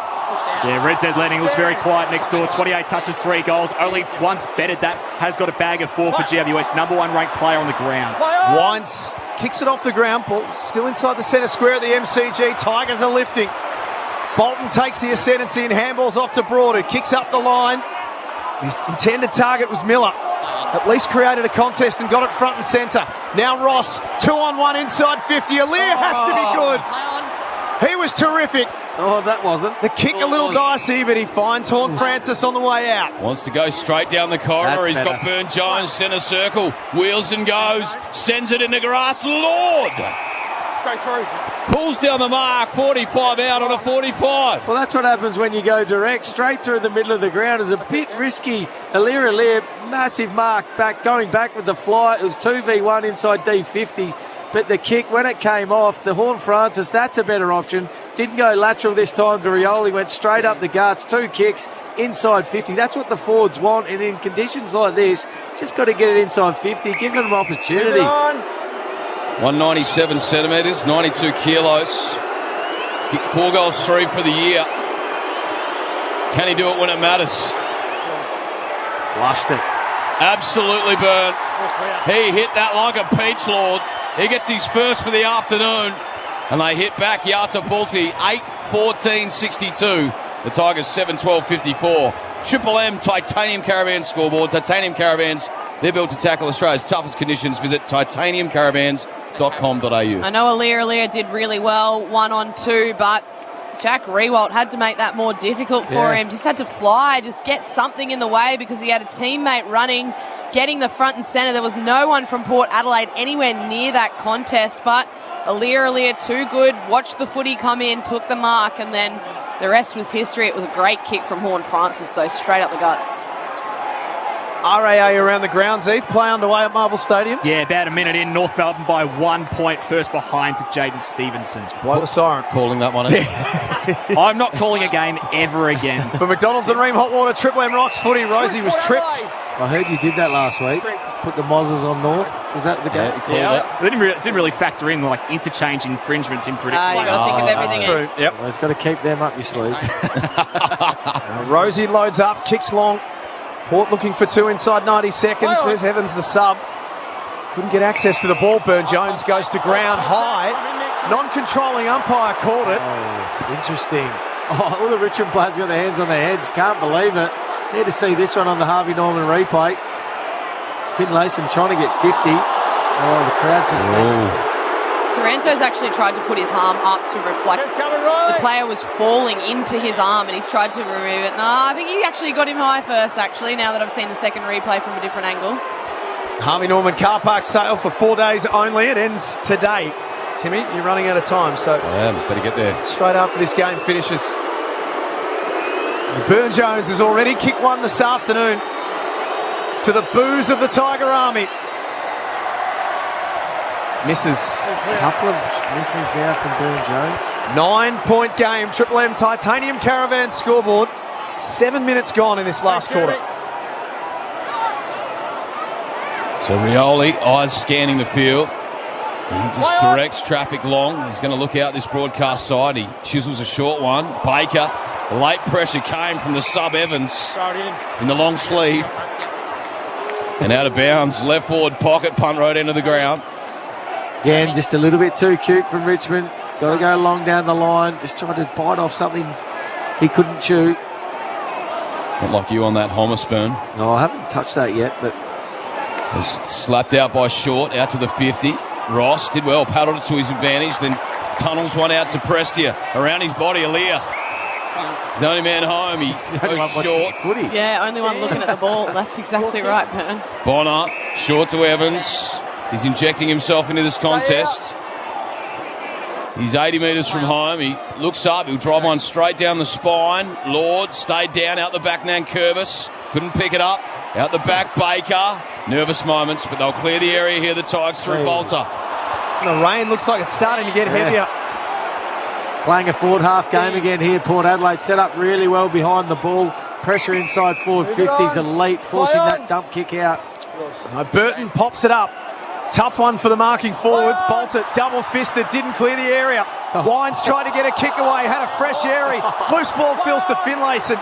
Yeah, Red Zed Landing looks very quiet next door. 28 touches, 3 goals. Only once betted that. Has got a bag of 4 for GWS. Number 1 ranked player on the grounds. Wines kicks it off the ground. Ball still inside the centre square of the MCG. Tigers are lifting. Bolton takes the ascendancy and handballs off to Broad, who kicks up the line. His intended target was Miller. At least created a contest and got it front and centre. Now Ross, 2-on-1 inside 50. Aaliyah has to be good. He was terrific. Oh, that wasn't. The kick a little dicey, but he finds Horne-Francis on the way out. Wants to go straight down the corridor. He's got Burne-Jones, centre circle. Wheels and goes. Sends it into grass. Lord! Go through. Pulls down the mark. 45 out on a 45. Well, that's what happens when you go direct. Straight through the middle of the ground. It was a bit risky. Aaliyah, massive mark back, going back with the fly. It was 2v1 inside D50. But the kick, when it came off, the Horne-Francis, that's a better option. Didn't go lateral this time to Rioli, went straight up the guts, 2 kicks, inside 50. That's what the forwards want, and in conditions like this, just got to get it inside 50, give them an opportunity. 197 centimetres, 92 kilos. Kicked 4 goals, 3 for the year. Can he do it when it matters? Flushed it. Absolutely burnt. He hit that like a peach, Lord. He gets his first for the afternoon, and they hit back Yatapulti 8-14-62. The Tigers 7-12-54. Triple M Titanium Caravan scoreboard. Titanium Caravans, they're built to tackle Australia's toughest conditions. Visit titaniumcaravans.com.au. I know Aaliyah did really well 1-on-2, but Jack Rewalt had to make that more difficult for him. Just had to fly, just get something in the way because he had a teammate running, getting the front and centre. There was no one from Port Adelaide anywhere near that contest, but Aaliyah too good, watched the footy come in, took the mark, and then the rest was history. It was a great kick from Horne-Francis, though, straight up the guts. RAA around the grounds, Heath. Play underway at Marvel Stadium. Yeah, about a minute in. North Melbourne by 1 point. First behind to Jaden Stevenson. Blow the siren. Calling that one in. I'm not calling a game ever again. For McDonald's and Ream Hot Water, Triple M Rocks footy. Rosie was tripped. I heard you did that last week. Put the Mozzers on North. Was that the game? Yeah, it didn't really factor in like interchange infringements in predicament. You've got to think of everything. True. Yep. Well, it's got to keep them up your sleeve. Rosie loads up, kicks long. Port looking for 2 inside 90 seconds. There's Evans, the sub. Couldn't get access to the ball. Burne-Jones goes to ground high. Non-controlling umpire called it. Oh, interesting. Oh, all the Richmond players got their hands on their heads. Can't believe it. Need to see this one on the Harvey Norman replay. Finlayson trying to get 50. Oh, the crowd's just... Taranto's actually tried to put his arm up to, the player was falling into his arm and he's tried to remove it. No, I think he actually got him high first, actually, now that I've seen the second replay from a different angle. Harvey Norman car park sale for 4 days only. It ends today. Timmy, you're running out of time, so... I am, better get there. Straight after this game finishes. Burne-Jones has already kicked one this afternoon to the boos of the Tiger Army. Misses. A couple of misses now from Burn-Jones. 9-point game. Triple M Titanium Caravan scoreboard. 7 minutes gone in this last quarter. So Rioli, eyes scanning the field. He just directs traffic long. He's going to look out this broadcast side. He chisels a short one. Baker, late pressure came from the sub Evans in the long sleeve. And out of bounds, left forward pocket, punt right into the ground. Again, just a little bit too cute from Richmond. Got to go long down the line. Just tried to bite off something he couldn't chew. Not like you on that Homer spoon. No, I haven't touched that yet, but... Was slapped out by Short, out to the 50. Ross did well, paddled it to his advantage, then tunnels one out to Prestia. Around his body, Aaliyah. He's the only man home. He goes short. Yeah, only one looking at the ball. That's exactly right, Bern. Bonner, short to Evans. He's injecting himself into this contest. He's 80 metres from home. He looks up. He'll drive one straight down the spine. Lord stayed down out the back. Nankervis couldn't pick it up. Out the back, Baker. Nervous moments, but they'll clear the area here. The Tigers through Bolter. The rain looks like it's starting to get heavier. Playing a forward half game again here. Port Adelaide set up really well behind the ball. Pressure inside forward 50s elite, forcing that dump kick out. Burton pops it up. Tough one for the marking forwards. Bolter double-fisted, didn't clear the area. Wines tried to get a kick away, had a fresh airy. Loose ball fills to Finlayson.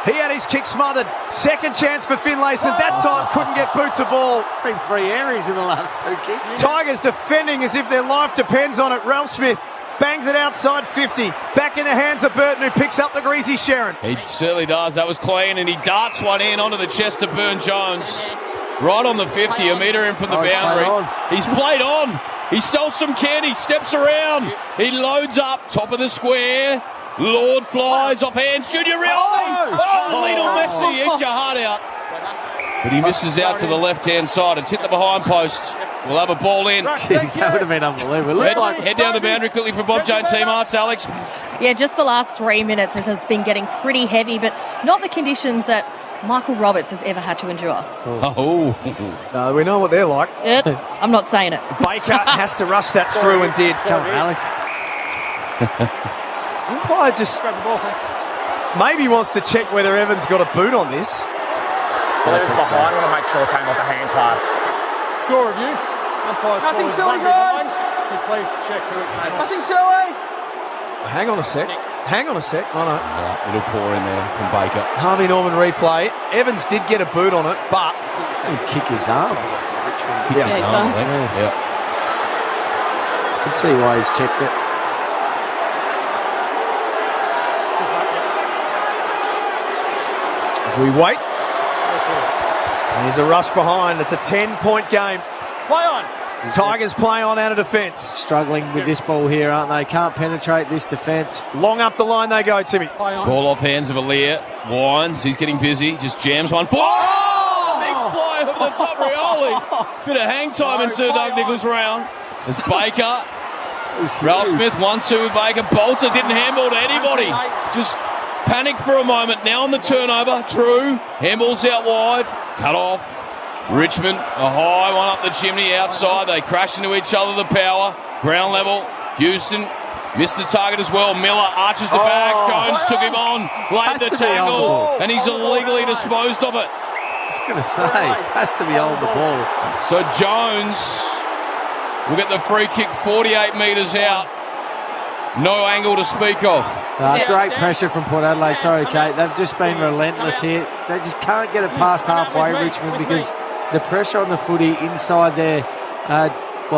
He had his kick smothered. Second chance for Finlayson. That time couldn't get boots a ball. It's been 3 areas in the last 2 kicks. Tigers defending as if their life depends on it. Ralph Smith bangs it outside 50. Back in the hands of Burton, who picks up the greasy Sharon. He certainly does. That was clean, and he darts one in onto the chest of Burn-Jones. Right on the 50, a metre in from the boundary. He's played on. He sells some can. He steps around. He loads up, top of the square. Lord flies off hands. Junior Rioli. Little Messi, eat your heart out. But he misses out to the left-hand side. It's hit the behind post. We'll have a ball in. Jeez, that would have been unbelievable. Head down the boundary quickly for Bob Jane Team Arts, Alex. Yeah, just the last 3 minutes it has been getting pretty heavy, but not the conditions that Michael Roberts has ever had to endure. We know what they're like. I'm not saying it. Baker has to rush that through and did. Come on, Alex. Umpire just maybe wants to check whether Evans got a boot on this. Well, it's behind. I want to make sure it came off the hands last. Score review. Nothing silly, guys. Can you please check who it came off? Nothing silly. Hang on a sec. Oh no. Little pour in there from Baker. Harvey Norman replay. Evans did get a boot on it, but he kicked his arm. Yeah, it does. Yeah. You can see why he's checked it. As we wait, and there's a rush behind. It's a 10-point game. Play on. Tigers play on out of defence. Struggling with this ball here, aren't they? Can't penetrate this defence. Long up the line they go, Timmy. Ball off hands of Aaliyah. Wines, he's getting busy. Just jams one. Big fly over the top, Rioli. Bit of hang time in Sir Doug Nicholls' round. There's Baker. Ralph Smith, 1-2 with Baker. Bolter didn't handball to anybody. Just panic for a moment. Now on the turnover. True. Handball's out wide. Cut off. Richmond, a high one up the chimney outside. They crash into each other, the power. Ground level. Houston missed the target as well. Miller arches the back. Jones took him on. Laid the tackle. And he's illegally disposed of it. I was going to say, has to be on the ball. So Jones will get the free kick 48 metres out. No angle to speak of. Great pressure from Port Adelaide. Sorry, Kate. They've just been relentless here. They just can't get it past halfway, Richmond, because the pressure on the footy inside there,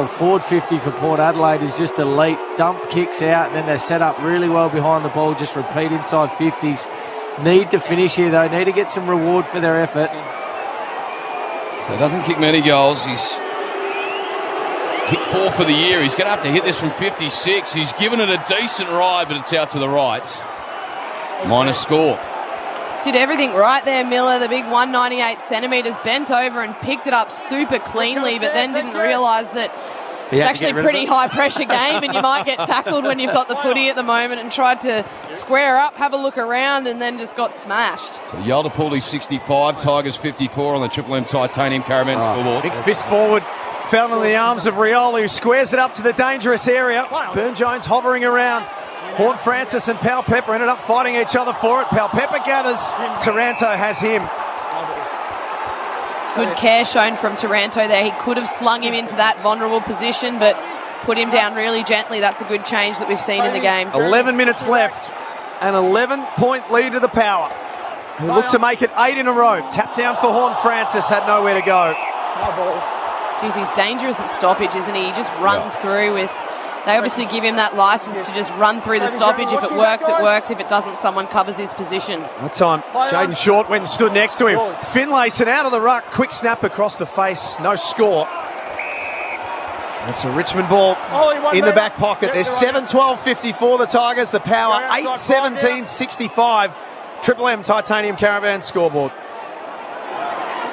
forward 50 for Port Adelaide is just elite. Dump kicks out, and then they're set up really well behind the ball. Just repeat inside 50s. Need to finish here, though. Need to get some reward for their effort. So he doesn't kick many goals. He's kicked 4 for the year. He's going to have to hit this from 56. He's given it a decent ride, but it's out to the right. Minus score. Did everything right there, Miller. The big 198 centimetres, bent over and picked it up super cleanly, but then didn't realise that it's actually a pretty high-pressure game and you might get tackled when you've got the footy at the moment, and tried to square up, have a look around, and then just got smashed. So Yaldapouli 65, Tigers 54 on the Triple M Titanium Caravan scoreboard. Big fist forward Fell in the arms of Rioli, who squares it up to the dangerous area. Burne-Jones hovering around. Horne-Francis and Powell-Pepper ended up fighting each other for it. Powell-Pepper gathers. Taranto has him. Good care shown from Taranto there. He could have slung him into that vulnerable position, but put him down really gently. That's a good change that we've seen in the game. 11 minutes left. An 11-point lead to the Power, who look to make it 8 in a row. Tap down for Horne-Francis, had nowhere to go. Jeez, he's dangerous at stoppage, isn't he? He just runs through with... They obviously give him that licence to just run through the stoppage. If it works, it works. If it doesn't, someone covers his position. That time, Jaden Short went and stood next to him. Finlayson out of the ruck. Quick snap across the face. No score. That's a Richmond ball in the back pocket. There's 7-12-54 the Tigers. The Power 8-17-65. Triple M Titanium Caravan scoreboard.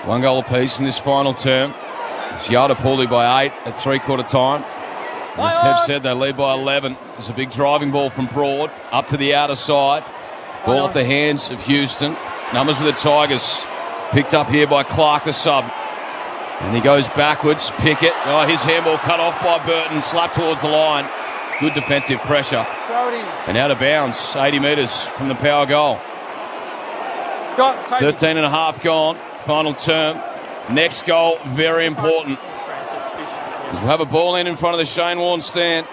1 goal apiece in this final term. Giada Pooley by 8 at three-quarter time. As Heb said, they lead by 11. There's a big driving ball from Broad up to the outer side. Ball at the hands of Houston. Numbers with the Tigers. Picked up here by Clark, the sub. And he goes backwards. Pickett. Oh, his handball cut off by Burton. Slapped towards the line. Good defensive pressure. And out of bounds. 80 metres from the Power goal. 13 and a half gone. Final term. Next goal, very important. As we'll have a ball in front of the Shane Warne stand.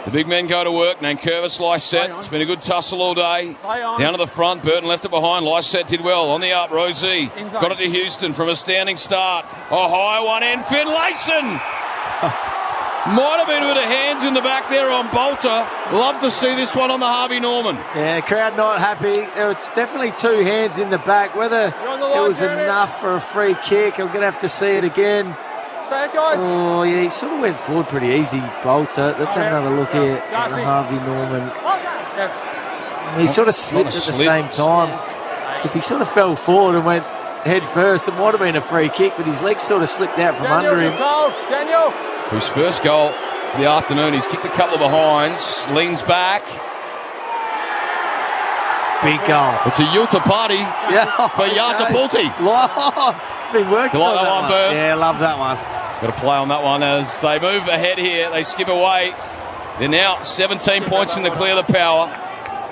The big men go to work. Nankervis, Lysette. It's been a good tussle all day. Down to the front. Burton left it behind. Lysette did well. On the up, Rosie. Got it to Houston from a standing start. A high one in. Finlayson. Might have been with the hands in the back there on Bolter. Love to see this one on the Harvey Norman. Yeah, crowd not happy. It's definitely 2 hands in the back. Whether it was enough for a free kick, I'm going to have to see it again. Oh, yeah, he sort of went forward pretty easy, Bolter. Let's have another look here at the Harvey Norman. He sort of slipped at the same time. If he sort of fell forward and went head first, it might have been a free kick, but his legs sort of slipped out from under him. For his first goal of the afternoon, he's kicked a couple of behinds, leans back. Big goal. It's a Yuta party for Yata Pulti. Been working you like on that one, Bert? Yeah, love that one. Got to play on that one as they move ahead here. They skip away. They're now 17 points in the clear of the Power.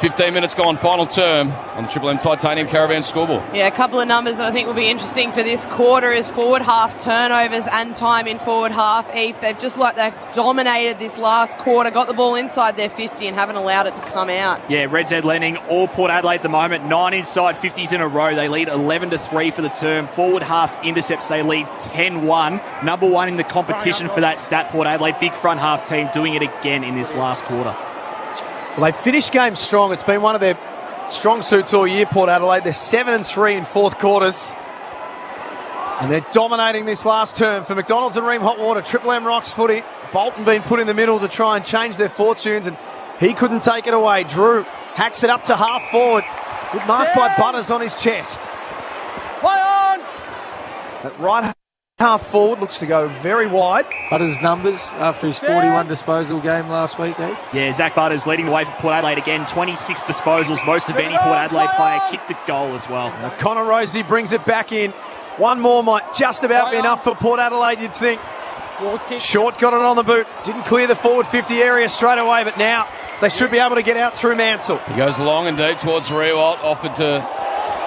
15 minutes gone, final term on the Triple M Titanium Caravan scoreboard. Yeah, a couple of numbers that I think will be interesting for this quarter is forward half turnovers and time in forward half. Eve, they've dominated this last quarter, got the ball inside their 50 and haven't allowed it to come out. Yeah, Reds Ed leading all Port Adelaide at the moment. 9 inside 50s in a row. They lead 11-3 for the term. Forward half intercepts, they lead 10-1. Number 1 in the competition for that stat, Port Adelaide. Big front half team doing it again in this last quarter. Well, they finished games strong. It's been one of their strong suits all year, Port Adelaide. They're 7-3 in fourth quarters. And they're dominating this last term for McDonald's and Ream Hot Water. Triple M Rocks footy. Bolton being put in the middle to try and change their fortunes, and he couldn't take it away. Drew hacks it up to half forward. Good mark by Butters on his chest. Play on! That right half forward looks to go very wide. Butters' numbers after his 41 disposal game last week, Dave. Yeah, Zach Butters leading the way for Port Adelaide again. 26 disposals, most of any Port Adelaide player. Kicked the goal as well. Connor Rosie brings it back in. One more might just about be enough for Port Adelaide, you'd think. Short got it on the boot. Didn't clear the forward 50 area straight away, but now they should be able to get out through Mansell. He goes long and deep towards Rewalt. Offered to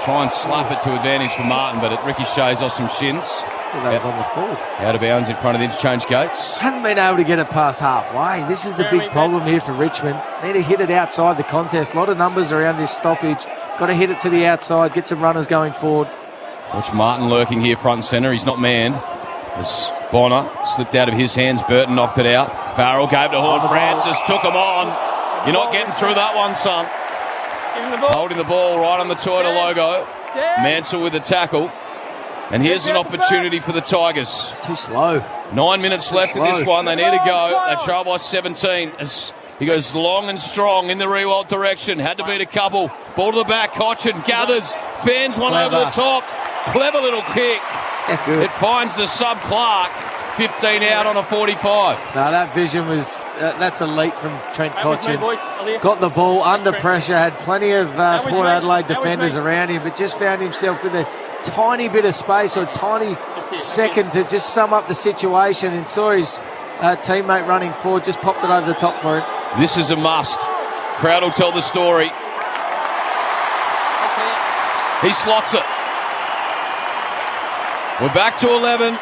try and slap it to advantage for Martin, but it ricochets off some shins. That was on the full. Out of bounds in front of the interchange gates. Haven't been able to get it past halfway. This is the big problem here for Richmond. Need to hit it outside the contest. A lot of numbers around this stoppage. Got to hit it to the outside, get some runners going forward. Watch Martin lurking here front and centre. He's not manned. As Bonner slipped out of his hands, Burton knocked it out. Farrell gave to Horne-Francis, took him on. You're not getting through that one, son. Holding the ball right on the Toyota logo. Mansell with the tackle. And here's an opportunity for the Tigers. Too slow. 9 minutes left in this one. They need to go. They trail by 17 as he goes long and strong in the Rewalt direction. Had to beat a couple. Ball to the back. Cochin gathers. Fans one over the top. Clever little kick. It finds the sub Clark. 15 out on a 45. No, that vision was, that's elite from Trent Cochin. Got the ball under pressure, had plenty of Port Adelaide defenders around him, but just found himself with a tiny bit of space or tiny second to just sum up the situation and saw his teammate running forward, just popped it over the top for him. This is a must. Crowd will tell the story. He slots it. We're back to 11.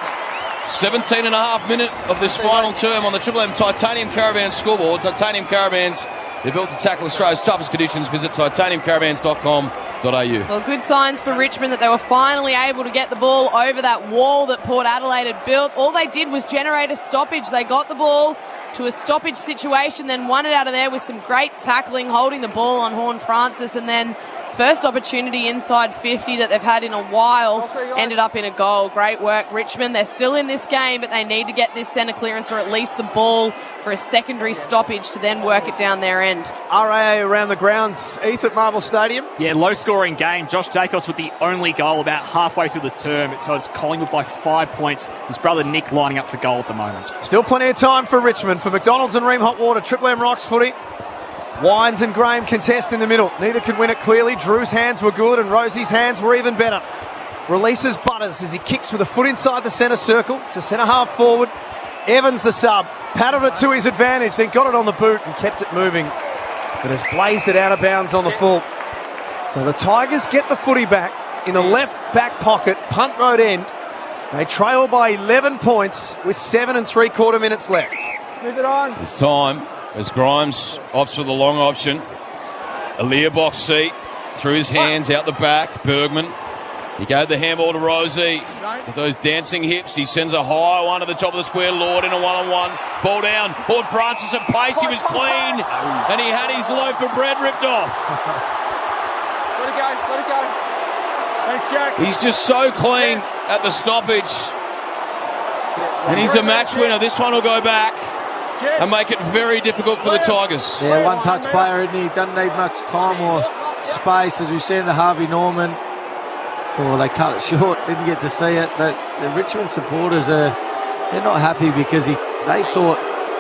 17 and a half minute of this final term on the Triple M Titanium Caravan scoreboard. Titanium Caravans, they're built to tackle Australia's toughest conditions. Visit titaniumcaravans.com.au. Well, good signs for Richmond that they were finally able to get the ball over that wall that Port Adelaide had built. All they did was generate a stoppage. They got the ball to a stoppage situation, then won it out of there with some great tackling, holding the ball on Horne-Francis, and then first opportunity inside 50 that they've had in a while ended up in a goal. Great work, Richmond. They're still in this game, but they need to get this centre clearance or at least the ball for a secondary stoppage to then work it down their end. RAA around the grounds, Heath at Marvel Stadium. Yeah, low-scoring game. Josh Jacobs with the only goal about halfway through the term. So it's Collingwood by 5 points. His brother Nick lining up for goal at the moment. Still plenty of time for Richmond. For McDonald's and Ream Hot Water, Triple M Rocks footy. Wines and Graham contest in the middle. Neither could win it clearly. Drew's hands were good and Rosie's hands were even better. Releases Butters as he kicks with a foot inside the centre circle to centre half forward. Evans, the sub, paddled it to his advantage, then got it on the boot and kept it moving, but has blazed it out of bounds on the full. So the Tigers get the footy back in the left back pocket, punt road end. They trail by 11 points with 7 3/4 minutes left. Move it on. It's time as Grimes opts for the long option. Aaliyah box seat, through his hands out the back. Bergman, he gave the handball to Rosie. With those dancing hips, he sends a high one to the top of the square. Lord in a one-on-one. Ball down. Horne-Francis at pace. He was clean. And he had his loaf of bread ripped off. Let it go. Let it go. Thanks, Jack. He's just so clean at the stoppage. And he's a match winner. This one will go back and make it very difficult for the Tigers. Yeah, one-touch player, isn't he? Doesn't need much time or space, as we've seen the Harvey Norman. Oh, they cut it short, didn't get to see it. But the Richmond supporters they're not happy because they thought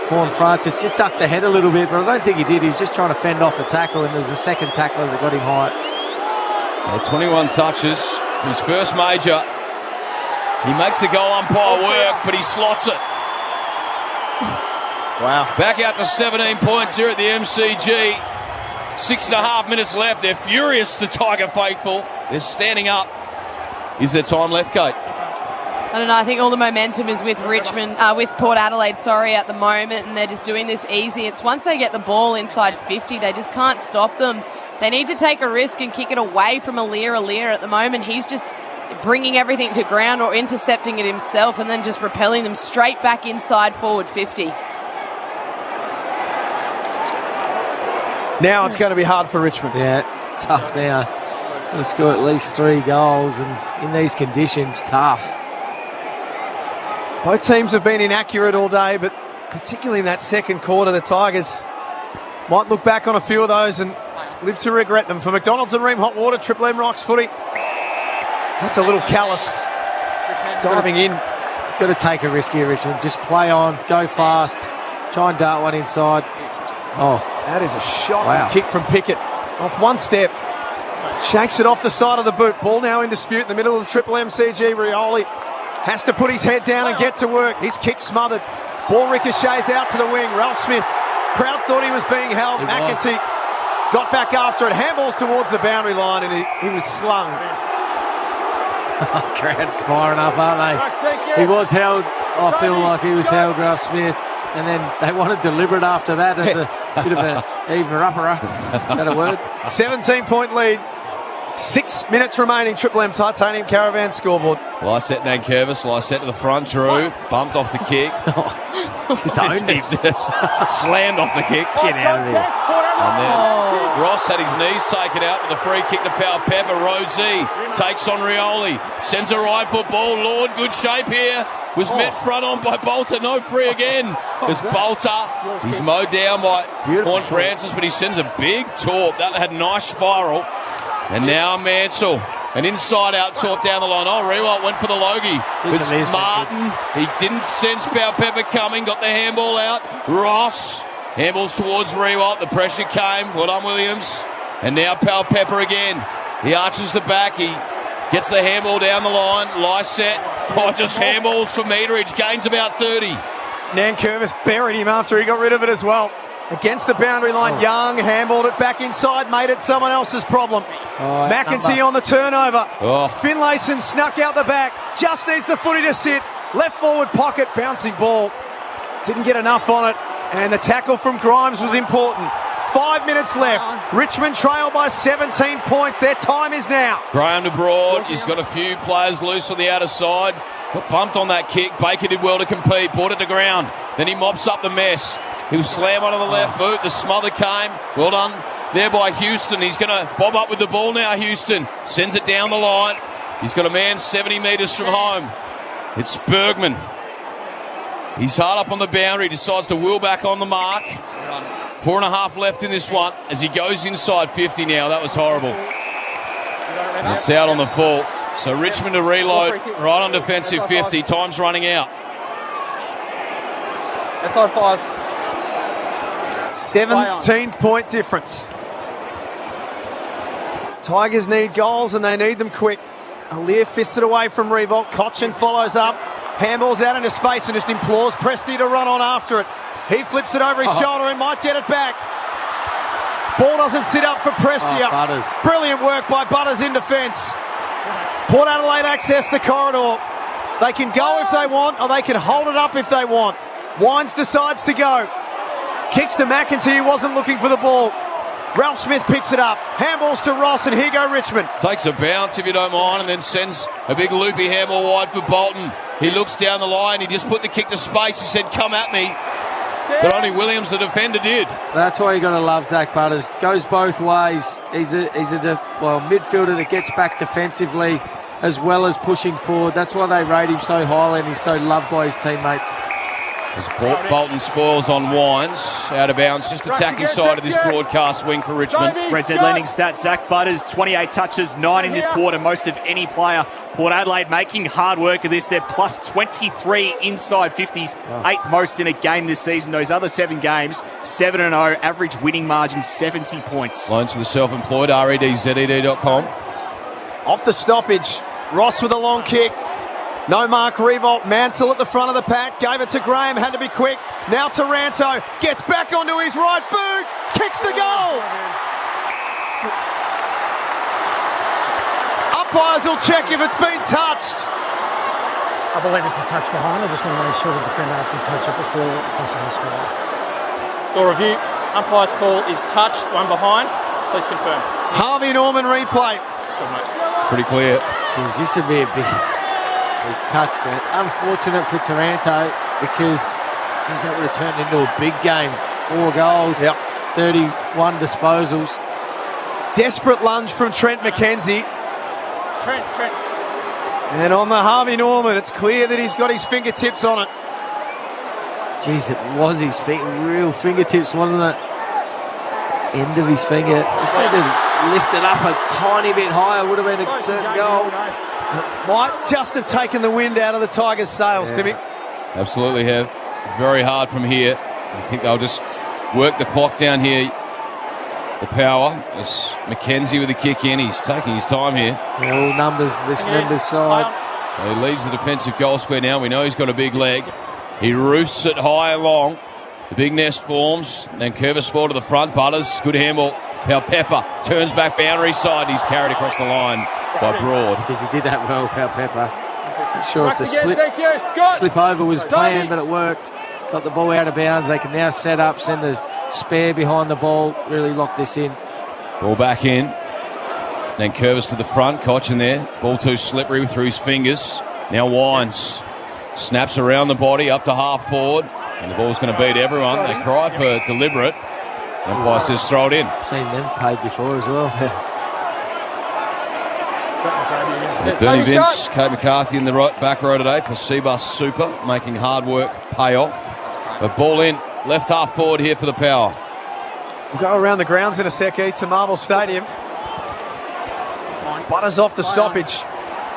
Horne-Francis just ducked the head a little bit, but I don't think he did. He was just trying to fend off a tackle, and there was a second tackler that got him high. So 21 touches for his first major. He makes the goal umpire work, but he slots it. Wow. Back out to 17 points here at the MCG. 6.5 minutes left. They're furious, the Tiger faithful. They're standing up. Is there time left, Kate? I don't know. I think all the momentum is with Richmond, with Port Adelaide, at the moment, and they're just doing this easy. It's once they get the ball inside 50, they just can't stop them. They need to take a risk and kick it away from Aaliyah. At the moment, he's just bringing everything to ground or intercepting it himself and then just repelling them straight back inside forward 50. Now it's going to be hard for Richmond. Yeah, tough now. Got to score at least 3 goals, and in these conditions, tough. Both teams have been inaccurate all day, but particularly in that second quarter, the Tigers might look back on a few of those and live to regret them. For McDonald's and Ream Hot Water, Triple M Rocks footy. That's a little callous diving in. Got to take a risk here, Richmond. Just play on, go fast, try and dart one inside. Oh, that is a shot kick from Pickett. Off one step. Shanks it off the side of the boot. Ball now in dispute in the middle of the Triple MCG. Rioli has to put his head down and get to work. His kick smothered. Ball ricochets out to the wing. Ralph Smith. Crowd thought he was being held. McEntee got back after it. Handballs towards the boundary line and he was slung. Crowd's firing up, aren't they? He was held. I feel like he was held, Ralph Smith. And then they wanted deliberate after that as a bit of an evener-upperer. Is that a word? 17-point lead. 6 minutes remaining. Triple M Titanium Caravan scoreboard. Lysette Nankervis, Lysette to the front. Drew bumped off the kick. Just owned him. Slammed off the kick. Get out of here. And then Ross had his knees taken out with a free kick to Powell Pepper. Rosie takes on Rioli. Sends a right foot ball. Lord, good shape here. Was met front on by Bolter. No free again. As Bolter, he's mowed down by Horne-Francis, but he sends a big torp. That had a nice spiral. And now Mansell. An inside-out talk down the line. Oh, Rewalt went for the Logie. It was Martin. He didn't sense Powell Pepper coming. Got the handball out. Ross. Handballs towards Rewalt. The pressure came. Well done, Williams. And now Powell Pepper again. He arches the back. He gets the handball down the line. Lysette Oh, just handballs for Meteridge. Gains about 30. Nankervis buried him after he got rid of it as well. Against the boundary line, Young handballed it back inside, made it someone else's problem. McEntee on the turnover. Finlayson snuck out the back, just needs the footy to sit. Left forward pocket, bouncing ball. Didn't get enough on it, and the tackle from Grimes was important. 5 minutes left. Richmond trail by 17 points. Their time is now. Graham to Broad. He's got a few players loose on the outer side. Got bumped on that kick. Baker did well to compete. Brought it to ground. Then he mops up the mess. He'll slam onto the left boot. The smother came. Well done there by Houston. He's going to bob up with the ball now, Houston. Sends it down the line. He's got a man 70 metres from home. It's Bergman. He's hard up on the boundary. Decides to wheel back on the mark. 4.5 left in this one as he goes inside 50 now. That was horrible. It's out on the full. So Richmond to reload right on defensive 50. Time's running out. That's on 5. 17-point difference. Tigers need goals and they need them quick. Aliir fisted away from Revolt. Cochin follows up. Handballs out into space and just implores Presti to run on after it. He flips it over his shoulder and might get it back. Ball doesn't sit up for Presti. Butters. Brilliant work by Butters in defence. Port Adelaide access the corridor. They can go if they want, or they can hold it up if they want. Wines decides to go. Kicks to McEntee, who wasn't looking for the ball. Ralph Smith picks it up. Handballs to Ross, and here go Richmond. Takes a bounce, if you don't mind, and then sends a big loopy handball wide for Bolton. He looks down the line. He just put the kick to space. He said, "Come at me." But only Williams, the defender, did. That's why you got to love Zach Butters. Goes both ways. He's a midfielder that gets back defensively as well as pushing forward. That's why they rate him so highly, and he's so loved by his teammates. As Bolton spoils on Wines, out of bounds, just attacking side of this broadcast wing for Richmond. Red Z leading stats, Zach Butters, 28 touches, 9 in this quarter, most of any player. Port Adelaide making hard work of this. They're plus 23 inside 50s, 8th most in a game this season. Those other 7 games, 7-0, average winning margin 70 points. Loans for the self-employed, redzed.com. Off the stoppage, Ross with a long kick. No mark, Revolt. Mansell at the front of the pack. Gave it to Graham. Had to be quick. Now Taranto. Gets back onto his right boot. Kicks the goal. Umpires will check if it's been touched. I believe it's a touch behind. I just want to make sure the defender did touch it before crossing the score. Score review. Umpire's call is touched. One behind. Please confirm. Harvey Norman replay. It's pretty clear. Jeez, this would be a big... He's touched it. Unfortunate for Taranto because, geez, that would have turned into a big game. 4 goals, 31 disposals. Desperate lunge from Trent McKenzie. Trent. And on the Harvey Norman, it's clear that he's got his fingertips on it. Jeez, it was his real fingertips, wasn't it? The end of his finger. Just need to lift it up a tiny bit higher. Would have been a certain goal. Might just have taken the wind out of the Tigers' sails, Timmy. Absolutely have. Very hard from here. I think they'll just work the clock down here. The power. As McKenzie with the kick in. He's taking his time here. All numbers this member's side. So he leaves the defensive goal square now. We know he's got a big leg. He roosts it high along. The big nest forms. And then Curvis ball to the front. Butters. Good handball. Pepper turns back boundary side. He's carried across the line by Broad. Because he did that well, Pepper. Not sure if the slip over was planned, but it worked. Got the ball out of bounds. They can now set up, send a spare behind the ball, really lock this in. Ball back in. Then Curvis to the front. Cochin there. Ball too slippery through his fingers. Now Wines. Snaps around the body up to half forward. And the ball's going to beat everyone. They cry for deliberate. Umpire says throw it in. Seen them paid before as well. Bernie Vince, Kate McCarthy in the back row today for Seabus Super, making hard work pay off. A ball in, left half forward here for the Power. We'll go around the grounds in a sec, to Marvel Stadium. Butters off the stoppage.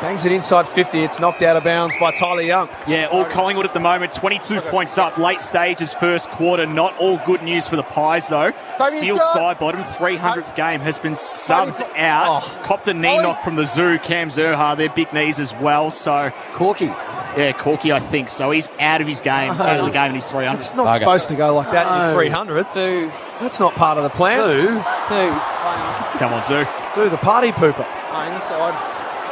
Bangs it inside 50. It's knocked out of bounds by Tyler Young. Yeah, all Collingwood at the moment, 22 points up. Late stages, first quarter. Not all good news for the Pies, though. Steele Sidebottom, 300th game, has been subbed out. Copped a knee knock from the Zoo. Cam Zerha, their big knees as well. So Corky. Yeah, Corky, I think. So he's out of his game, out of the game in his 300. It's not supposed to go like that in your 300th. That's not part of the plan. Come on, Zoo. Zoo, the party pooper. Inside.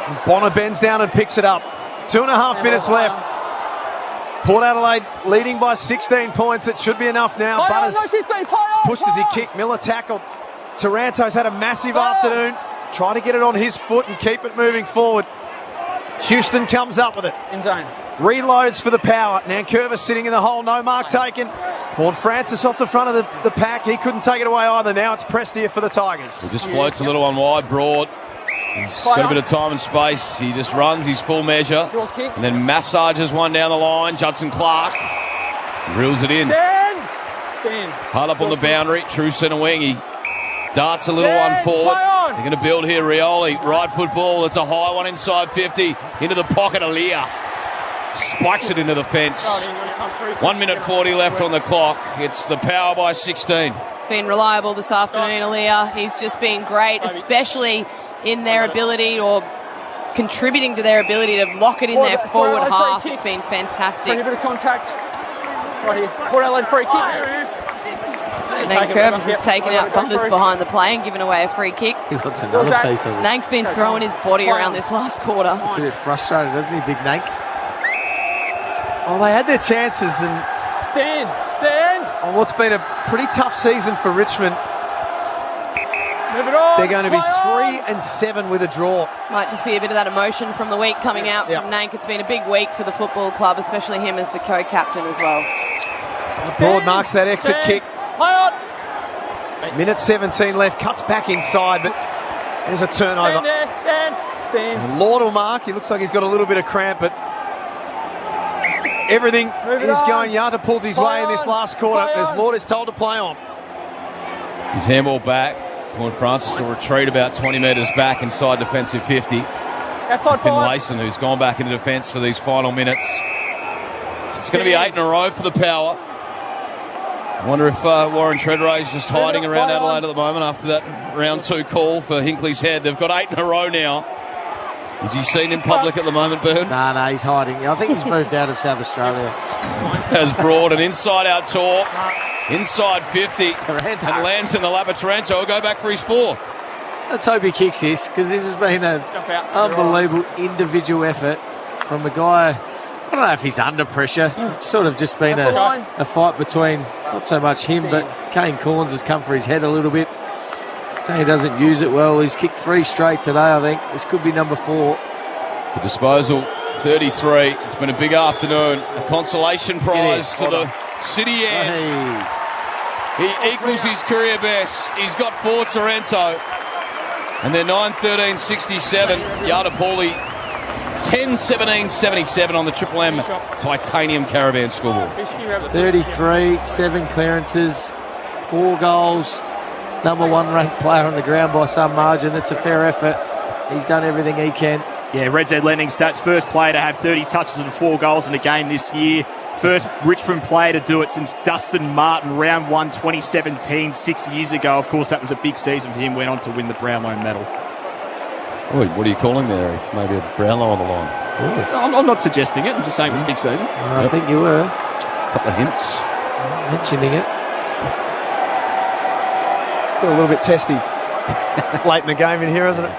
And Bonner bends down and picks it up. 2.5 minutes left. Port Adelaide leading by 16 points. It should be enough now. Butters pushed as he kicked. Miller tackled. Taranto's had a massive afternoon. Try to get it on his foot and keep it moving forward. Houston comes up with it. In zone. Reloads for the power. Nankervis sitting in the hole. No mark taken. Horn Francis off the front of the pack. He couldn't take it away either. Now it's Prestia for the Tigers. He just floats a little one wide, broad. He's got a bit of time and space. He just runs his full measure and then massages one down the line. Judson Clark reels it in. Stand. Hard up on the boundary. True centre wing. He darts a little one forward. They're going to build here. Rioli. Right foot ball. It's a high one inside 50. Into the pocket. Aaliyah spikes it into the fence. 1 minute 40 left on the clock. It's the Power by 16. Been reliable this afternoon, Aaliyah. He's just been great, especially in their ability or contributing to their ability to lock it in their forward half. It's been fantastic. A bit of contact. Right here. Port Adelaide free kick. And then Curvis has taken out Butters behind the play and given away a free kick. He wants another piece of it. Nank's been throwing his body around this last quarter. Looks a bit frustrated, doesn't he, Big Nank? Oh, they had their chances and Stand. on what's been a pretty tough season for Richmond. Move it on. They're going to be 3-7 with a draw. Might just be a bit of that emotion from the week coming out from Nank. It's been a big week for the football club, especially him as the co-captain as well. Broad marks that exit kick. Play on. Minute 17 left. Cuts back inside, but there's a turnover. Stand. And Lord will mark. He looks like he's got a little bit of cramp, but everything is going Yanta pulled his way in this last quarter as Lord is told to play on. His handball back. Horn Francis will retreat about 20 metres back inside defensive 50. Outside Finlayson, who's gone back into defence for these final minutes. It's going to be 8 in a row for the Power. I wonder if Warren Treadray is just hiding around Adelaide at the moment after that round 2 call for Hinkley's head. They've got 8 in a row now. Is he seen in public at the moment, Byrne? No, he's hiding. I think he's moved out of South Australia. Has Broad an inside-out tour. Inside 50. Taranto. And lands in the lap of Taranto. He'll go back for his 4th. Let's hope he kicks this, because this has been an unbelievable individual effort from a guy. I don't know if he's under pressure. It's sort of just been a fight between not so much him, but Kane Corns has come for his head a little bit. So he doesn't use it well. He's kicked 3 straight today, I think. This could be number 4. The disposal, 33. It's been a big afternoon. A consolation prize to the City end. He equals his career best. He's got 4 Taranto. And they're 9-13-67. Yardapoli 10-17-77 on the Triple M Titanium Caravan scoreboard. 33, 7 clearances, 4 goals. Number 1 ranked player on the ground by some margin. That's a fair effort. He's done everything he can. Yeah, Red Z Lending Stats, first player to have 30 touches and 4 goals in a game this year. First Richmond player to do it since Dustin Martin, round 1, 2017, 6 years ago. Of course, that was a big season for him. Went on to win the Brownlow medal. Oh, what are you calling there, Heath? Maybe a Brownlow on the line. I'm not suggesting it. I'm just saying it's a big season. I think you were. A couple of hints. Mentioning it. It's got a little bit testy late in the game in here, isn't it?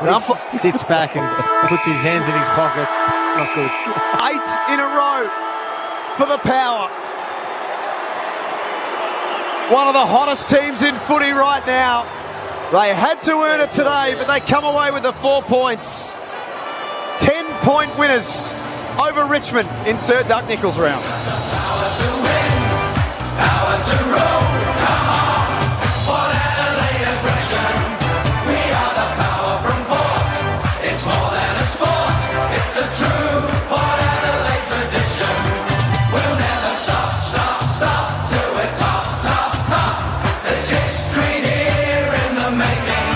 He sits back and puts his hands in his pockets. It's not good. 8 in a row for the Power. One of the hottest teams in footy right now. They had to earn it today, but they come away with the 4 points. 10-point winners over Richmond in Sir Duck Nicholls round. Power to win, power to roll, come on. Port Adelaide aggression, we are the power from Port. It's more than a sport, it's a true Port Adelaide tradition. We'll never stop, stop, stop, till we're top, top, top. There's history here in the making.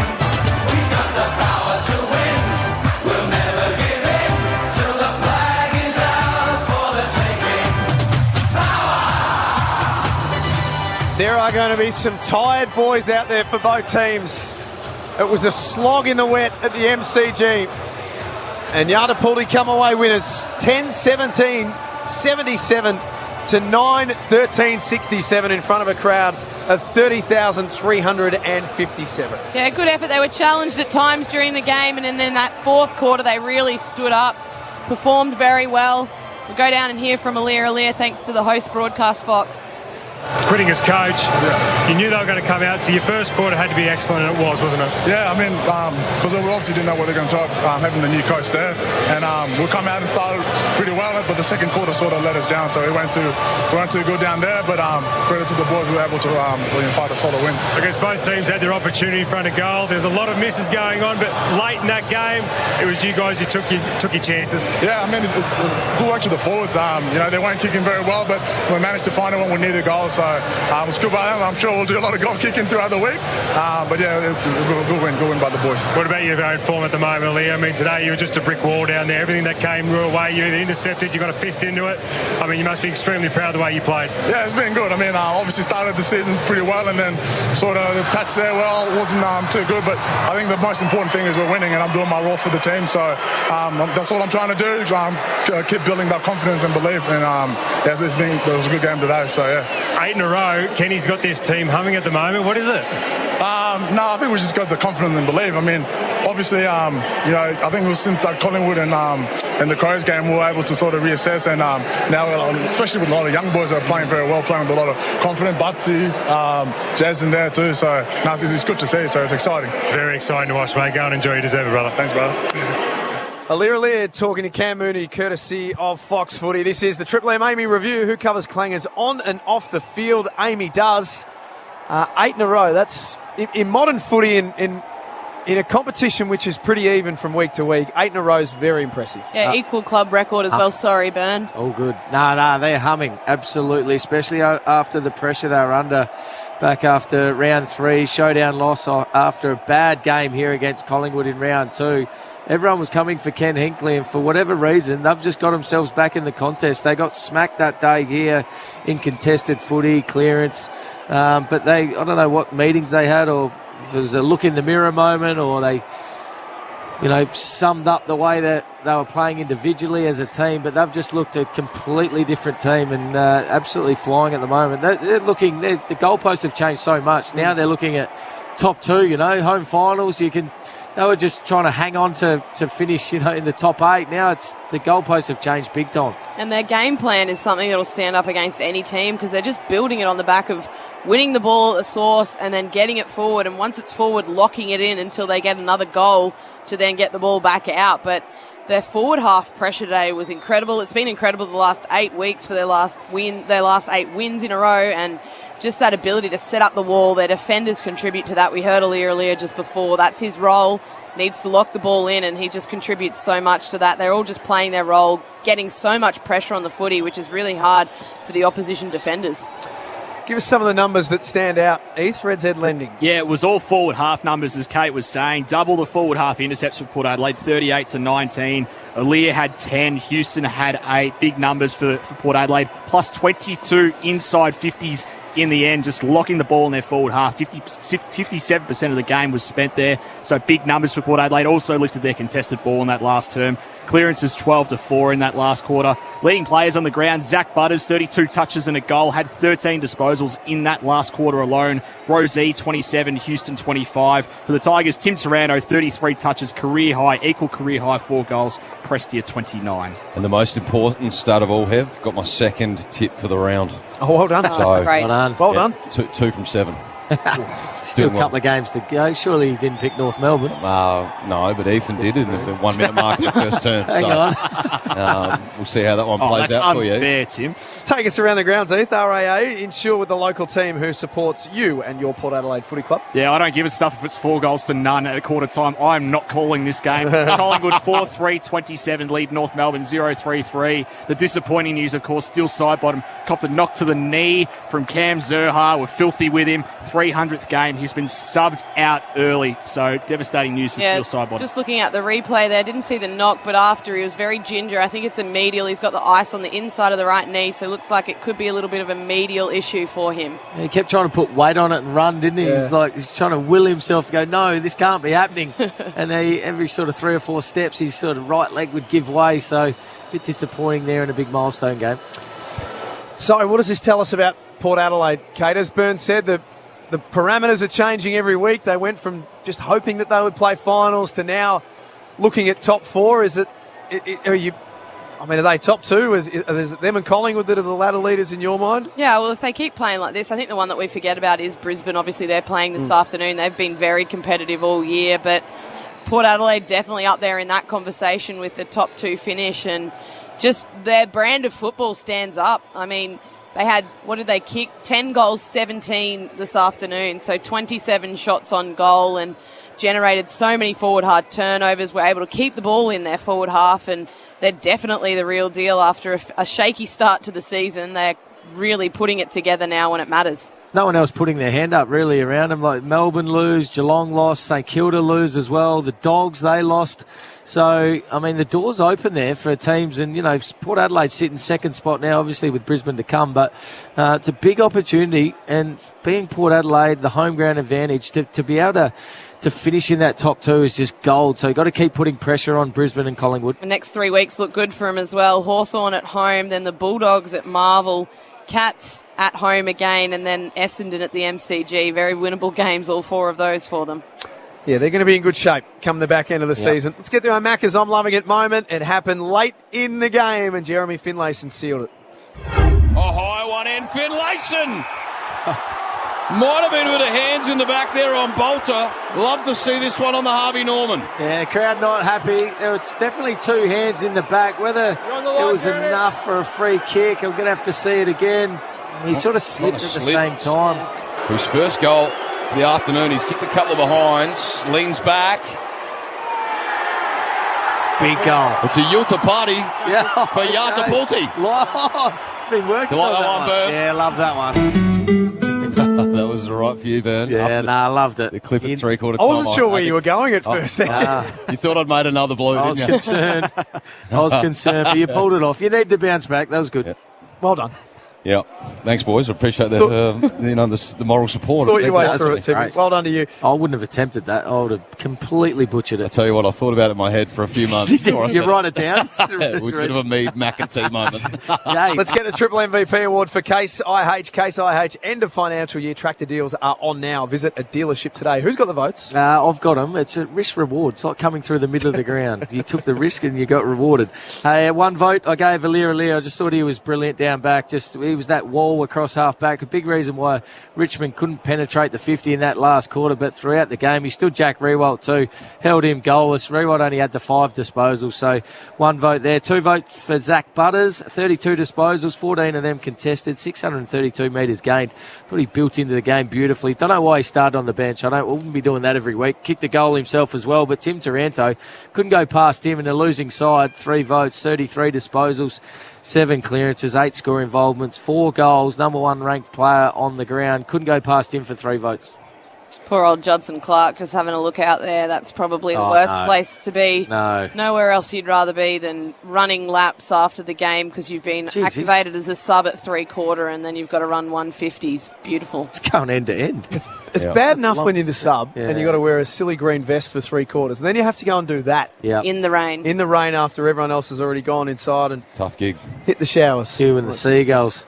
We've got the power to win, we'll never are going to be some tired boys out there for both teams. It was a slog in the wet at the MCG. And Yardapulli come away winners 10-17, 77 to 9-13, 67 in front of a crowd of 30,357. Yeah, good effort. They were challenged at times during the game, and then in that fourth quarter they really stood up, performed very well. We'll go down and hear from Alir, thanks to the host broadcast Fox. Quitting as coach, you knew they were going to come out, so your first quarter had to be excellent, and it was, wasn't it? Yeah, I mean, because we obviously didn't know what they're going to try, having the new coach there, and we'll come out and started pretty well, but the second quarter sort of let us down, so we weren't too good down there, but credit to the boys, we were able to fight a solid win. I guess both teams had their opportunity in front of goal. There's a lot of misses going on, but late in that game, it was you guys who took your chances. Yeah, I mean, good work to the forwards. They weren't kicking very well, but we managed to find it when we needed goals. So it was good by them. I'm sure we'll do a lot of goal kicking throughout the week. But yeah, it was a good win by the boys. What about your own form at the moment, Leah? I mean, today you were just a brick wall down there. Everything that came your way, you either intercepted, you got a fist into it. I mean, you must be extremely proud of the way you played. Yeah, it's been good. I mean, obviously started the season pretty well, and then sort of the patch there, wasn't too good. But I think the most important thing is we're winning, and I'm doing my role for the team. So that's all I'm trying to do. Keep building that confidence and belief. And it was a good game today. So yeah. 8 in a row. Kenny's got this team humming at the moment. What is it? No, I think we just got the confidence and belief. I mean, obviously, I think it was since Collingwood and the Crows game, we were able to sort of reassess. And now, especially with a lot of young boys that are playing very well, playing with a lot of confidence. Butsy, Jazz in there too. So it's good to see. So it's exciting. Very exciting to watch, mate. Go and enjoy. You deserve it, brother. Thanks, brother. Alir talking to Cam Mooney, courtesy of Fox Footy. This is the Triple M Amy review. Who covers clangers on and off the field? Amy does. 8 in a row. That's in modern footy in a competition which is pretty even from week to week. 8 in a row is very impressive. Yeah, equal club record as well. Sorry, Bern. All good. No, they're humming. Absolutely, especially after the pressure they were under back after round 3. Showdown loss after a bad game here against Collingwood in round 2. Everyone was coming for Ken Hinkley, and for whatever reason, they've just got themselves back in the contest. They got smacked that day here in contested footy, clearance. But I don't know what meetings they had, or if it was a look in the mirror moment, or they, summed up the way that they were playing individually as a team. But they've just looked a completely different team and absolutely flying at the moment. The goalposts have changed so much. Now they're looking at top 2, home finals. They were just trying to hang on to finish, in the top 8. Now the goalposts have changed big time. And their game plan is something that'll stand up against any team, because they're just building it on the back of winning the ball at the source and then getting it forward. And once it's forward, locking it in until they get another goal to then get the ball back out. But their forward half pressure today was incredible. It's been incredible the last 8 weeks for their last 8 wins in a row, and just that ability to set up the wall. Their defenders contribute to that. We heard Alir just before. That's his role. Needs to lock the ball in, and he just contributes so much to that. They're all just playing their role, getting so much pressure on the footy, which is really hard for the opposition defenders. Give us some of the numbers that stand out, Heath. Red's Head Lending. Yeah, it was all forward half numbers, as Kate was saying. Double the forward half intercepts for Port Adelaide, 38 to 19. Alir had 10. Houston had 8. Big numbers for Port Adelaide. Plus 22 inside 50s in the end, just locking the ball in their forward half. 57% of the game was spent there. So big numbers for Port Adelaide. Also lifted their contested ball in that last term. Clearances 12-4 in that last quarter. Leading players on the ground, Zach Butters, 32 touches and a goal, had 13 disposals in that last quarter alone. Rosie, 27, Houston, 25. For the Tigers, Tim Taranto, 33 touches, career high, equal career high, 4 goals. Prestia, 29. And the most important stat of all, Hev, got my second tip for the round. Oh, well done. So, great. Well done. 2 from 7. Still a couple of games to go. Surely he didn't pick North Melbourne. No, but Ethan did in the 1 minute mark in the first turn. Hang on. We'll see how that one plays out for you. Unfair, Tim. Take us around the grounds, Heath. RAA, insure with the local team who supports you and your Port Adelaide Footy Club. Yeah, I don't give a stuff if it's 4 goals to none at a quarter time. I'm not calling this game. Collingwood 4-3-27 lead North Melbourne 0-3-3. The disappointing news, of course, still side bottom. Copped a knock to the knee from Cam Zurhaar. We're filthy with him. 300th game. He's been subbed out early, so devastating news for Steel Sidebottom. Just looking at the replay there, didn't see the knock, but after he was very ginger. I think it's a medial. He's got the ice on the inside of the right knee, so it looks like it could be a little bit of a medial issue for him. He kept trying to put weight on it and run, didn't he? Yeah. He's trying to will himself to go, no, this can't be happening. And every sort of 3 or 4 steps, his sort of right leg would give way. So a bit disappointing there in a big milestone game. So what does this tell us about Port Adelaide, Kate? As Burns said, the parameters are changing every week. They went from just hoping that they would play finals to now looking at top 4. Are they top 2? Is it them and Collingwood that are the ladder leaders in your mind? Yeah, well, if they keep playing like this, I think the one that we forget about is Brisbane. Obviously, they're playing this afternoon. They've been very competitive all year, but Port Adelaide definitely up there in that conversation with the top 2 finish, and just their brand of football stands up. I mean, they had, what did they kick? 10 goals, 17 this afternoon, so 27 shots on goal and generated so many forward hard turnovers, were able to keep the ball in their forward half, and they're definitely the real deal after a shaky start to the season. They're really putting it together now when it matters. No one else putting their hand up really around them. Like Melbourne lose, Geelong lost, St Kilda lose as well. The Dogs, they lost. So, I mean, the door's open there for teams. And, Port Adelaide sitting second spot now, obviously with Brisbane to come. But it's a big opportunity. And being Port Adelaide, the home ground advantage, to be able to finish in that top 2 is just gold. So you've got to keep putting pressure on Brisbane and Collingwood. The next 3 weeks look good for them as well. Hawthorn at home, then the Bulldogs at Marvel, Cats at home again, and then Essendon at the MCG. Very winnable games, all 4 of those for them. Yeah, they're going to be in good shape come the back end of the season. Let's get to our Macca's I'm Loving It moment. It happened late in the game, and Jeremy Finlayson sealed it. A high one in, Finlayson. Might have been with the hands in the back there on Bolter. Love to see this one on the Harvey Norman. Yeah, crowd not happy. It's definitely 2 hands in the back. Whether it was enough for a free kick, I'm going to have to see it again. He sort of slipped at the same time. His first goal of the afternoon, he's kicked a couple of behinds, leans back. Big goal. It's a Yulta party for Yata Pulti. Been working you like on that one, Bern? Yeah, love that one. That was right for you, Bern. Yeah, I loved it. The clip at 3/4 time. I wasn't sure where you were going at first. You thought I'd made another blue, I was didn't you? concerned. But you pulled it off. You need to bounce back. That was good. Yeah. Well done. Yeah. Thanks, boys. I appreciate that. The moral support. Thought you way through it, Timmy. Well done to you. I wouldn't have attempted that. I would have completely butchered it. I tell you what, I thought about it in my head for a few months. Did you write it down? It was a bit of a me McEntee moment. Let's get the Triple MVP award for Case IH. Case IH end of financial year tractor deals are on now. Visit a dealership today. Who's got the votes? I've got them. It's a risk reward. It's like coming through the middle of the ground. You took the risk and you got rewarded. Hey, 1 vote I gave Alir. I just thought he was brilliant down back. He was that wall across half back. A big reason why Richmond couldn't penetrate the 50 in that last quarter, but throughout the game he stood Jack Riewoldt too, held him goalless. Riewoldt only had the 5 disposals, so 1 vote there. 2 votes for Zach Butters, 32 disposals, 14 of them contested, 632 metres gained. Thought he built into the game beautifully. Don't know why he started on the bench. I wouldn't be doing that every week. Kicked the goal himself as well, but Tim Taranto couldn't go past him in a losing side. 3 votes, 33 disposals, 7 clearances, 8 score involvements, 4 goals, number 1 ranked player on the ground. Couldn't go past him for 3 votes. Poor old Judson Clark just having a look out there. That's probably the worst place to be. No. Nowhere else you'd rather be than running laps after the game because you've been activated as a sub at 3/4 and then you've got to run 150s. Beautiful. It's going end to end. It's bad enough when you're the sub and you've got to wear a silly green vest for 3/4. And then you have to go and do that. In the rain. In the rain after everyone else has already gone inside and tough gig. Hit the showers. You and the Seagulls.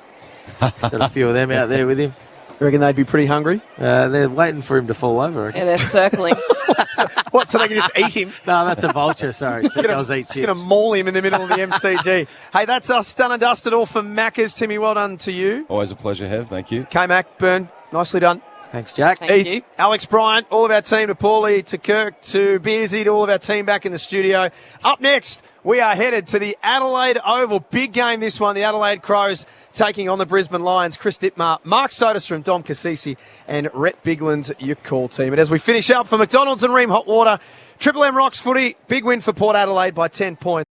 Got a few of them out there with him. You reckon they'd be pretty hungry? They're waiting for him to fall over. Yeah, they're circling. What, so they can just eat him? No, that's a vulture, sorry. Just going to maul him in the middle of the MCG. Hey, that's us done and dusted all for Macca's. Timmy, well done to you. Always a pleasure, Hev. Thank you. K-Mac, Byrne, nicely done. Thanks, Jack. Thank you. Alex Bryant, all of our team, to Paulie, to Kirk, to Beersy, to all of our team back in the studio. Up next, we are headed to the Adelaide Oval. Big game this one. The Adelaide Crows taking on the Brisbane Lions. Chris Dittmar, Mark Soderstrom, Dom Cassisi and Rhett Bigland's your call team. And as we finish up for McDonald's and Ream Hot Water, Triple M Rocks footy, big win for Port Adelaide by 10 points.